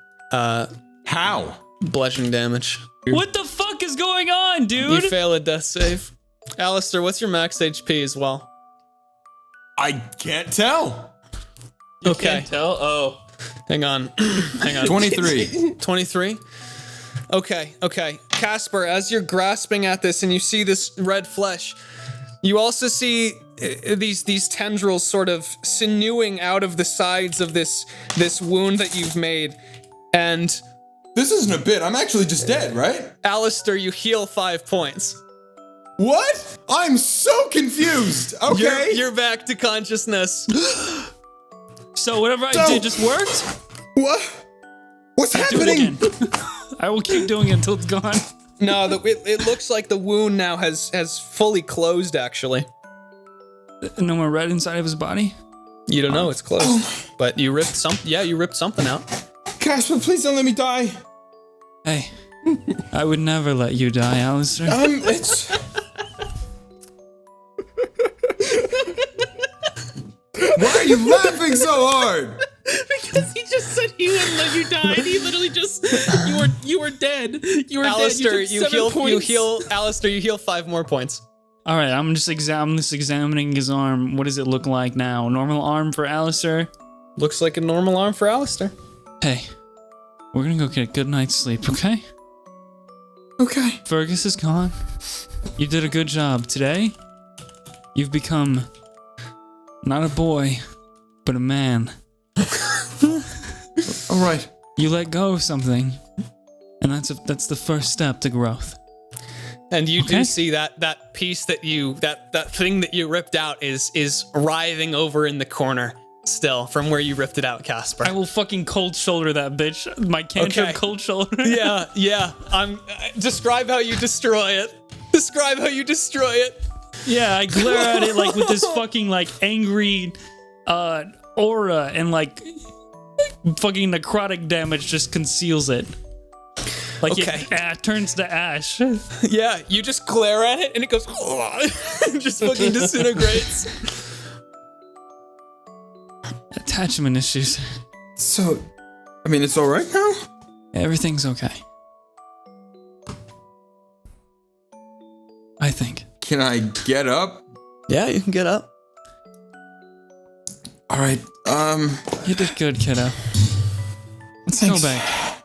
How? bludgeoning damage. What the fuck is going on, dude? You fail a death save. Alastyr, what's your max HP as well? I can't tell. Okay. Can't tell? Oh. Hang on. 23. 23? Okay. Kasper, as you're grasping at this and you see this red flesh, you also see these tendrils sort of sinewing out of the sides of this wound that you've made. And This isn't a bit. I'm actually just dead, right? Alastyr, you heal 5 points. What? I'm so confused. Okay. You're back to consciousness. So whatever I did just worked? What? What's Do it happening? again. I will keep doing it until it's gone. No, it looks like the wound now has fully closed, actually. No more red inside of his body? You don't know, it's closed. But you ripped something out. Kasper, please don't let me die. Hey, I would never let you die, Alastyr. It's. Why are you laughing so hard? Because he just said he wouldn't let you die, and he literally just you were dead. You were Alastyr, dead. You took 7 points. Alastyr, you heal 5 more points. All right, I'm just examining his arm. What does it look like now? Normal arm for Alastyr? Looks like a normal arm for Alastyr. Hey, we're gonna go get a good night's sleep, okay? Okay. Fergus is gone. You did a good job. Today, you've become not a boy, but a man. All right. You let go of something, and that's the first step to growth. And you Okay. do see that piece that thing that you ripped out is writhing over in the corner still from where you ripped it out, Kasper. I will fucking cold shoulder that bitch. My cantrip Okay. cold shoulder. Yeah. Describe how you destroy it. Describe how you destroy it. Yeah, I glare at it like with this fucking like angry aura, and like fucking necrotic damage just conceals it. Like Okay. it turns to ash. Yeah, you just glare at it and it goes just fucking disintegrates. Attachment issues. So, I mean, it's all right now. Everything's okay. I think. Can I get up? Yeah, you can get up. All right. You did good, kiddo. Let's Thanks. go back.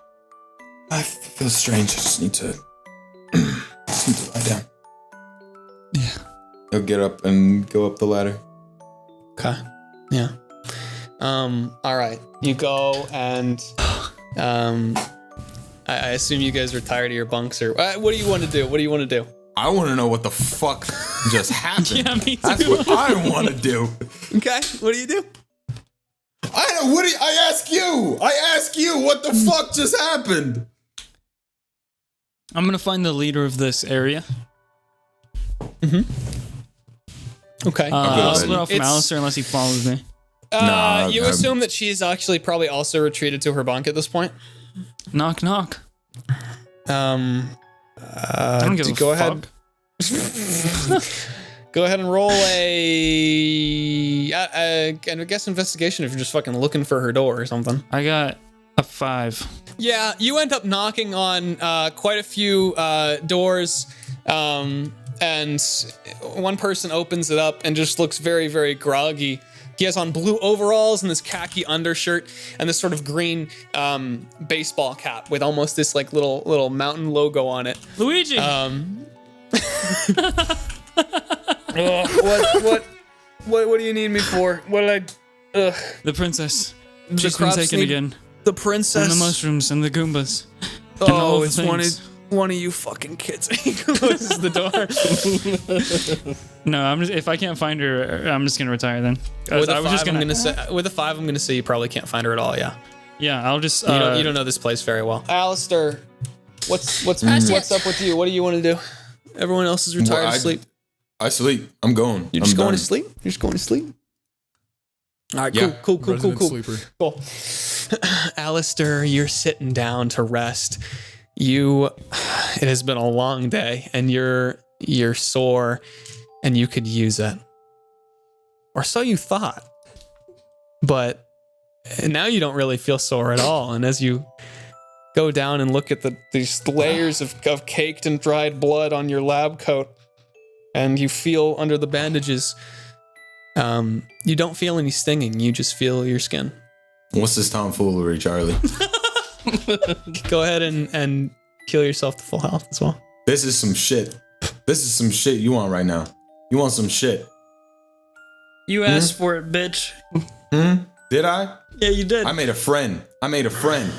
I feel strange. I just need to lie down. Yeah. I'll get up and go up the ladder. Okay. Yeah. All right. You go and I assume you guys are tired of your bunks, or what do you want to do? What do you want to do? I want to know what the fuck just happened. Yeah, me too. That's what I want to do. Okay. What do you do? I ask you. I ask you. What the fuck just happened? I'm gonna find the leader of this area. Okay. I'll split off from it's- Alastyr unless he follows me. You assume that she's actually probably also retreated to her bunk at this point. Knock, knock. I don't give a go fuck. ahead. Go ahead and roll I guess investigation if you're just fucking looking for her door or something. I got a 5. Yeah, you end up knocking on quite a few doors, and one person opens it up and just looks very, very groggy. He has on blue overalls and this khaki undershirt and this sort of green baseball cap with almost this like little mountain logo on it. Luigi! What do you need me for? The princess. She's been crops taken need- again. The princess. And the mushrooms and the Goombas. and all Oh, the it's things. one of you fucking kids. He closes the door. No, if I can't find her, I'm just gonna retire then. With a I was five, just I'm gonna say. With a 5, I'm gonna say you probably can't find her at all. Yeah. Yeah, I'll just. You don't know this place very well. Alastyr, what's up with you? What do you want to do? Everyone else is retired to sleep. I sleep. I'm going. You're just I'm going done. to sleep? You're just going to sleep? All right, Yeah. cool. Resident sleeper. Cool. Alastyr, you're sitting down to rest. It has been a long day, and you're sore, and you could use it. Or so you thought. But now you don't really feel sore at all, and as you go down and look at these layers of caked and dried blood on your lab coat, and you feel under the bandages, you don't feel any stinging. You just feel your skin. What's this tomfoolery, Charlie? Go ahead and heal yourself to full health as well. This is some shit. This is some shit you want right now. You want some shit. You asked for it, bitch. Did I? Yeah, you did. I made a friend.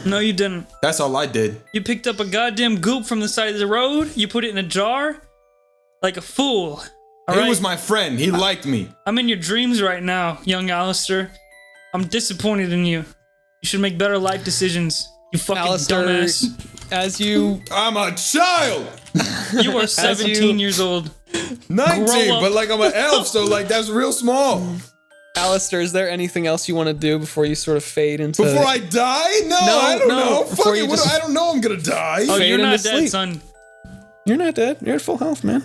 No, you didn't. That's all I did. You picked up a goddamn goop from the side of the road. You put it in a jar. Like a fool. All He right? was my friend. He liked me. I'm in your dreams right now, young Alastyr. I'm disappointed in you. You should make better life decisions. You fucking dumbass. As you I'm a child. You are 17 years old. 19, Grow up. but like I'm an elf, so like that's real small. Alastyr, is there anything else you want to do before you sort of fade into Before I die? No, I don't know. before Fuck you it. just- I don't know I'm gonna die. Oh, Fade you're into not dead, sleep. son. You're not dead. You're at full health, man.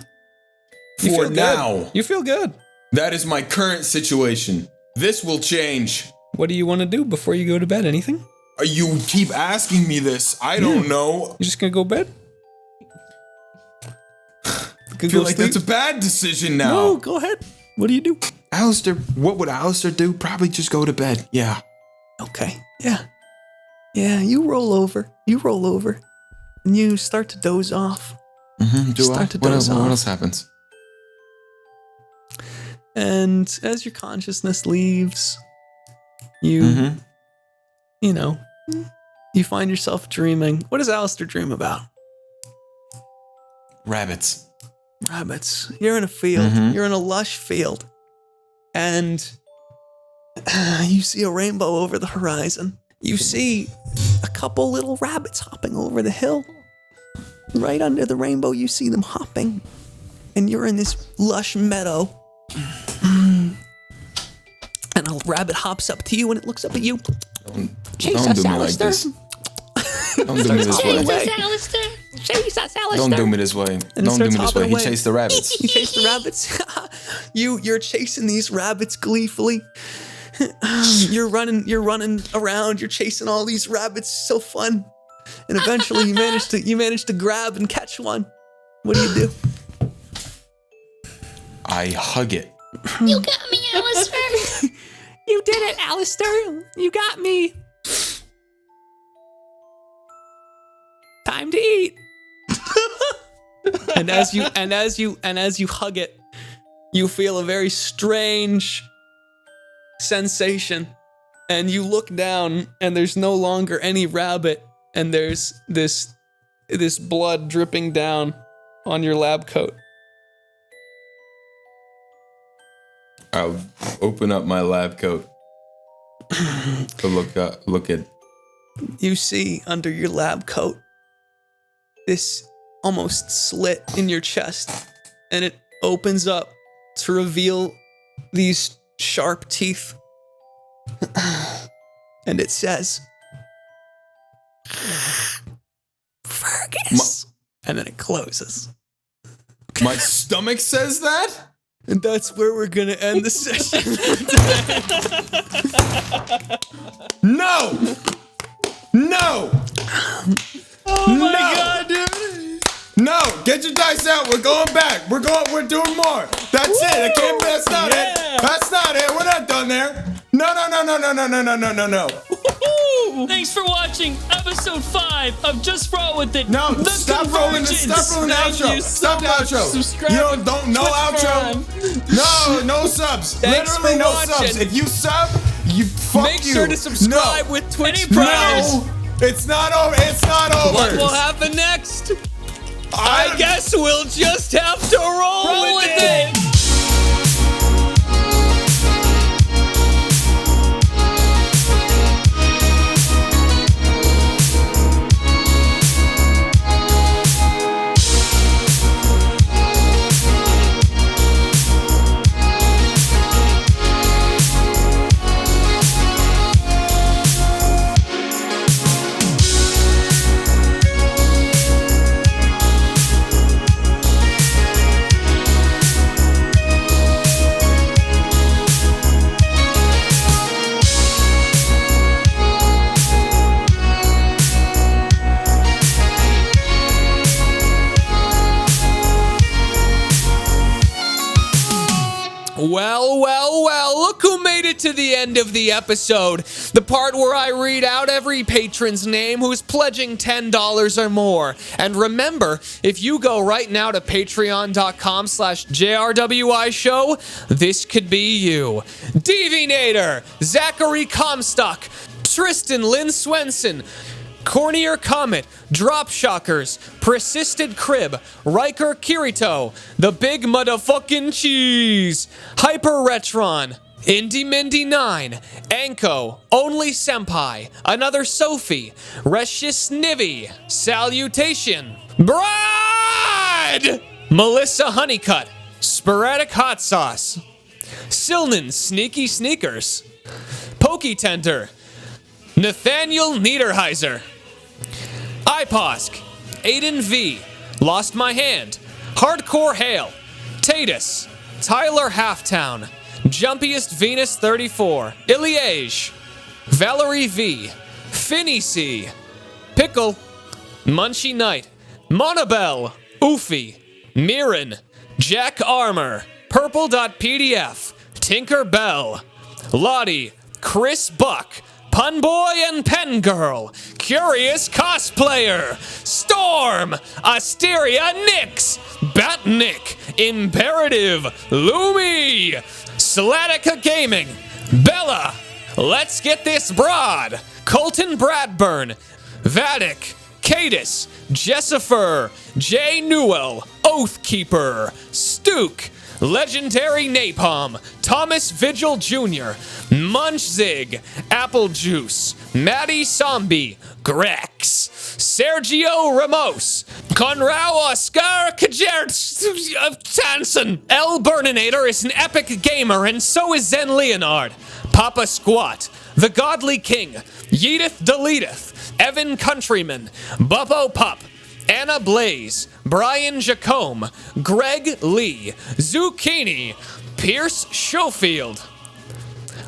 You For feel good. now. You feel good. That is my current situation. This will change. What do you want to do before you go to bed? Anything? You keep asking me this. I don't know. You're just gonna go to bed? I feel like that's a bad decision now. No, go ahead. What do you do? Alastyr, what would Alastyr do? Probably just go to bed. Yeah. Okay. Yeah. Yeah, you roll over. And you start to doze off. Do Start to doze what off. else happens? And as your consciousness leaves, you you find yourself dreaming. What does Alastyr dream about? Rabbits. Rabbits. You're in a field. You're in a lush field. And you see a rainbow over the horizon. You see a couple little rabbits hopping over the hill. Right under the rainbow, you see them hopping. And you're in this lush meadow. And a rabbit hops up to you and it looks up at you. Chase Don't us, do me like Alastyr. this. Don't do me this way. Chase us, Alastyr. Don't do me this way. And Don't do me starts this way. hopping He away. chased the rabbits. You chase the rabbits. You're chasing these rabbits gleefully. You're running around. You're chasing all these rabbits. So fun. And eventually you manage to grab and catch one. What do you do? I hug it. You got me, Alastyr. You did it, Alastyr. You got me. Time to eat. and as you hug it, you feel a very strange sensation. And you look down, and there's no longer any rabbit, and there's this blood dripping down on your lab coat. I'll open up my lab coat to look at. You see under your lab coat this almost slit in your chest, and it opens up to reveal these sharp teeth. And it says, Fergus. And then it closes. My stomach says that? And that's where we're going to end the session. No! No! Oh my god, dude! No! Get your dice out. We're going back. We're doing more. That's it. I can't. That's not it. That's not it. We're not done there. No. Thanks for watching episode 5 of Just Roll With It. No, The stop rolling the outro. Stop the outro. Subscribe. You don't no outro. No subs. Thanks Literally for no watching. subs. If you sub, you fuck Make you. sure to subscribe No. with Twitch No, Prime. it's not over. It's not over. What will happen next? I guess we'll just have to roll with it. Well, look who made it to the end of the episode. The part where I read out every patron's name who's pledging $10 or more. And remember, if you go right now to patreon.com/JRWI show, this could be you. Deviator, Zachary Comstock, Tristan Lynn Swenson, Cornier Comet, Drop Shockers, Persisted Crib, Riker Kirito, The Big Motherfucking Cheese, Hyper Retron, Indy Mindy 9, Anko, Only Senpai, Another Sophie, Reshis Nivi, Salutation, Brad, Melissa Honeycutt, Sporadic Hot Sauce, Silnan Sneaky Sneakers, Poketenter, Nathaniel Niederheiser, Iposk, Aiden V, Lost My Hand, Hardcore Hail, Tatus, Tyler Halftown, Jumpiest Venus 34, Iliage, Valerie V, Finny C, Pickle, Munchie Knight, Monabelle, Oofy, Mirren, Jack Armor, Purple.pdf, Tinker Bell, Lottie, Chris Buck, Punboy and Pen Girl, Curious Cosplayer, Storm, Asteria Nix, Batnik, Imperative, Lumi, Slatica Gaming, Bella, Let's Get This Broad, Colton Bradburn, Vatic, Cadis, Jessifer, J. Newell, Oathkeeper, Stook, Legendary Napalm, Thomas Vigil Jr., Munchzig, Apple Juice, Maddie Zombie, Grex, Sergio Ramos, Conrao Oscar Tansen. El Burninator is an epic gamer, and so is Zen Leonard. Papa Squat, The Godly King, Yeetith Deleteth, Evan Countryman, Bubbo Pup, Anna Blaze, Brian Jacome, Greg Lee, Zucchini, Pierce Schofield.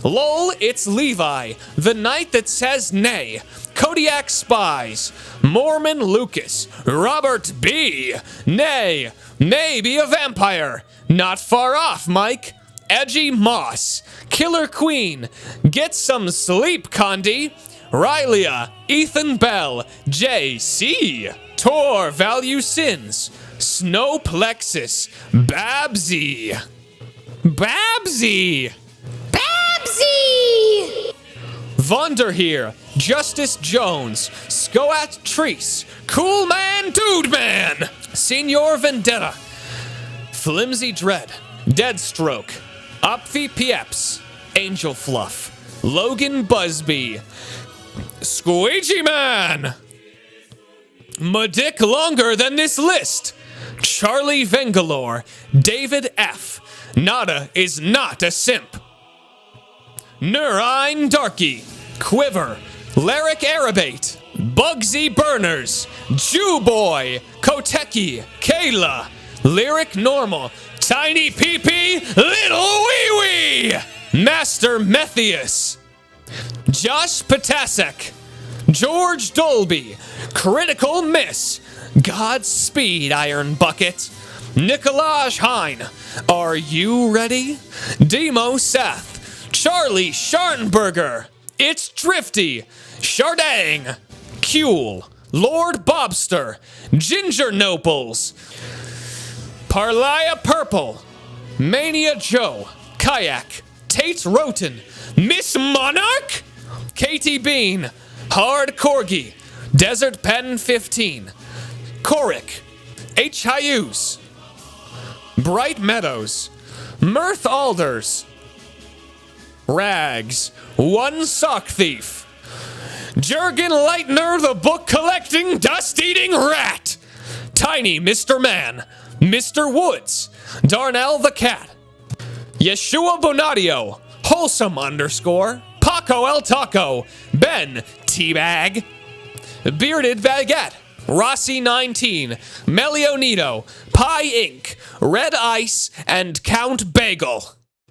Lol, it's Levi, The Knight That Says Nay, Kodiak Spies, Mormon Lucas, Robert B, Nay, Maybe a vampire. Not far off, Mike. Edgy Moss. Killer Queen. Get some sleep, Condi. Rylia. Ethan Bell. J.C. Tor Value Sins. Snowplexus. Babsy. Babsy. Babsy! Vonderheer, Justice Jones, Skoat Treese, Cool Man Dude Man, Senor Vendetta, Flimsy Dread, Deadstroke, Opfi Pieps, Angel Fluff, Logan Busby, Squeegee Man, my dick longer than this list, Charlie Vengalore, David F. Nada is not a simp. Nurine Darky, Quiver, Lyric Arabate, Bugsy Burners, Jew Boy, Koteki, Kayla, Lyric Normal, Tiny PP, Little Wee Wee, Master Methius, Josh Patasek, George Dolby, Critical Miss, Godspeed Iron Bucket, Nicolaj Hine, Are You Ready? Demo Seth, Charlie Scharnberger, It's Drifty, Shardang, Kuhl, Lord Bobster, Ginger Nopals, Parlia Purple, Mania Joe, Kayak, Tate Roten, Miss Monarch, Katie Bean, Hard Corgi, Desert Pen 15, Korik, H. Hughes, Bright Meadows, Mirth Alders, Rags, One Sock Thief, Jurgen Leitner, the book collecting, dust eating rat, Tiny Mr. Man, Mr. Woods, Darnell the cat, Yeshua Bonadio, Wholesome _ Paco El Taco, Ben Teabag, Bearded Baguette, Rossi 19, Melionito, Pie Inc., Red Ice, and Count Bagel.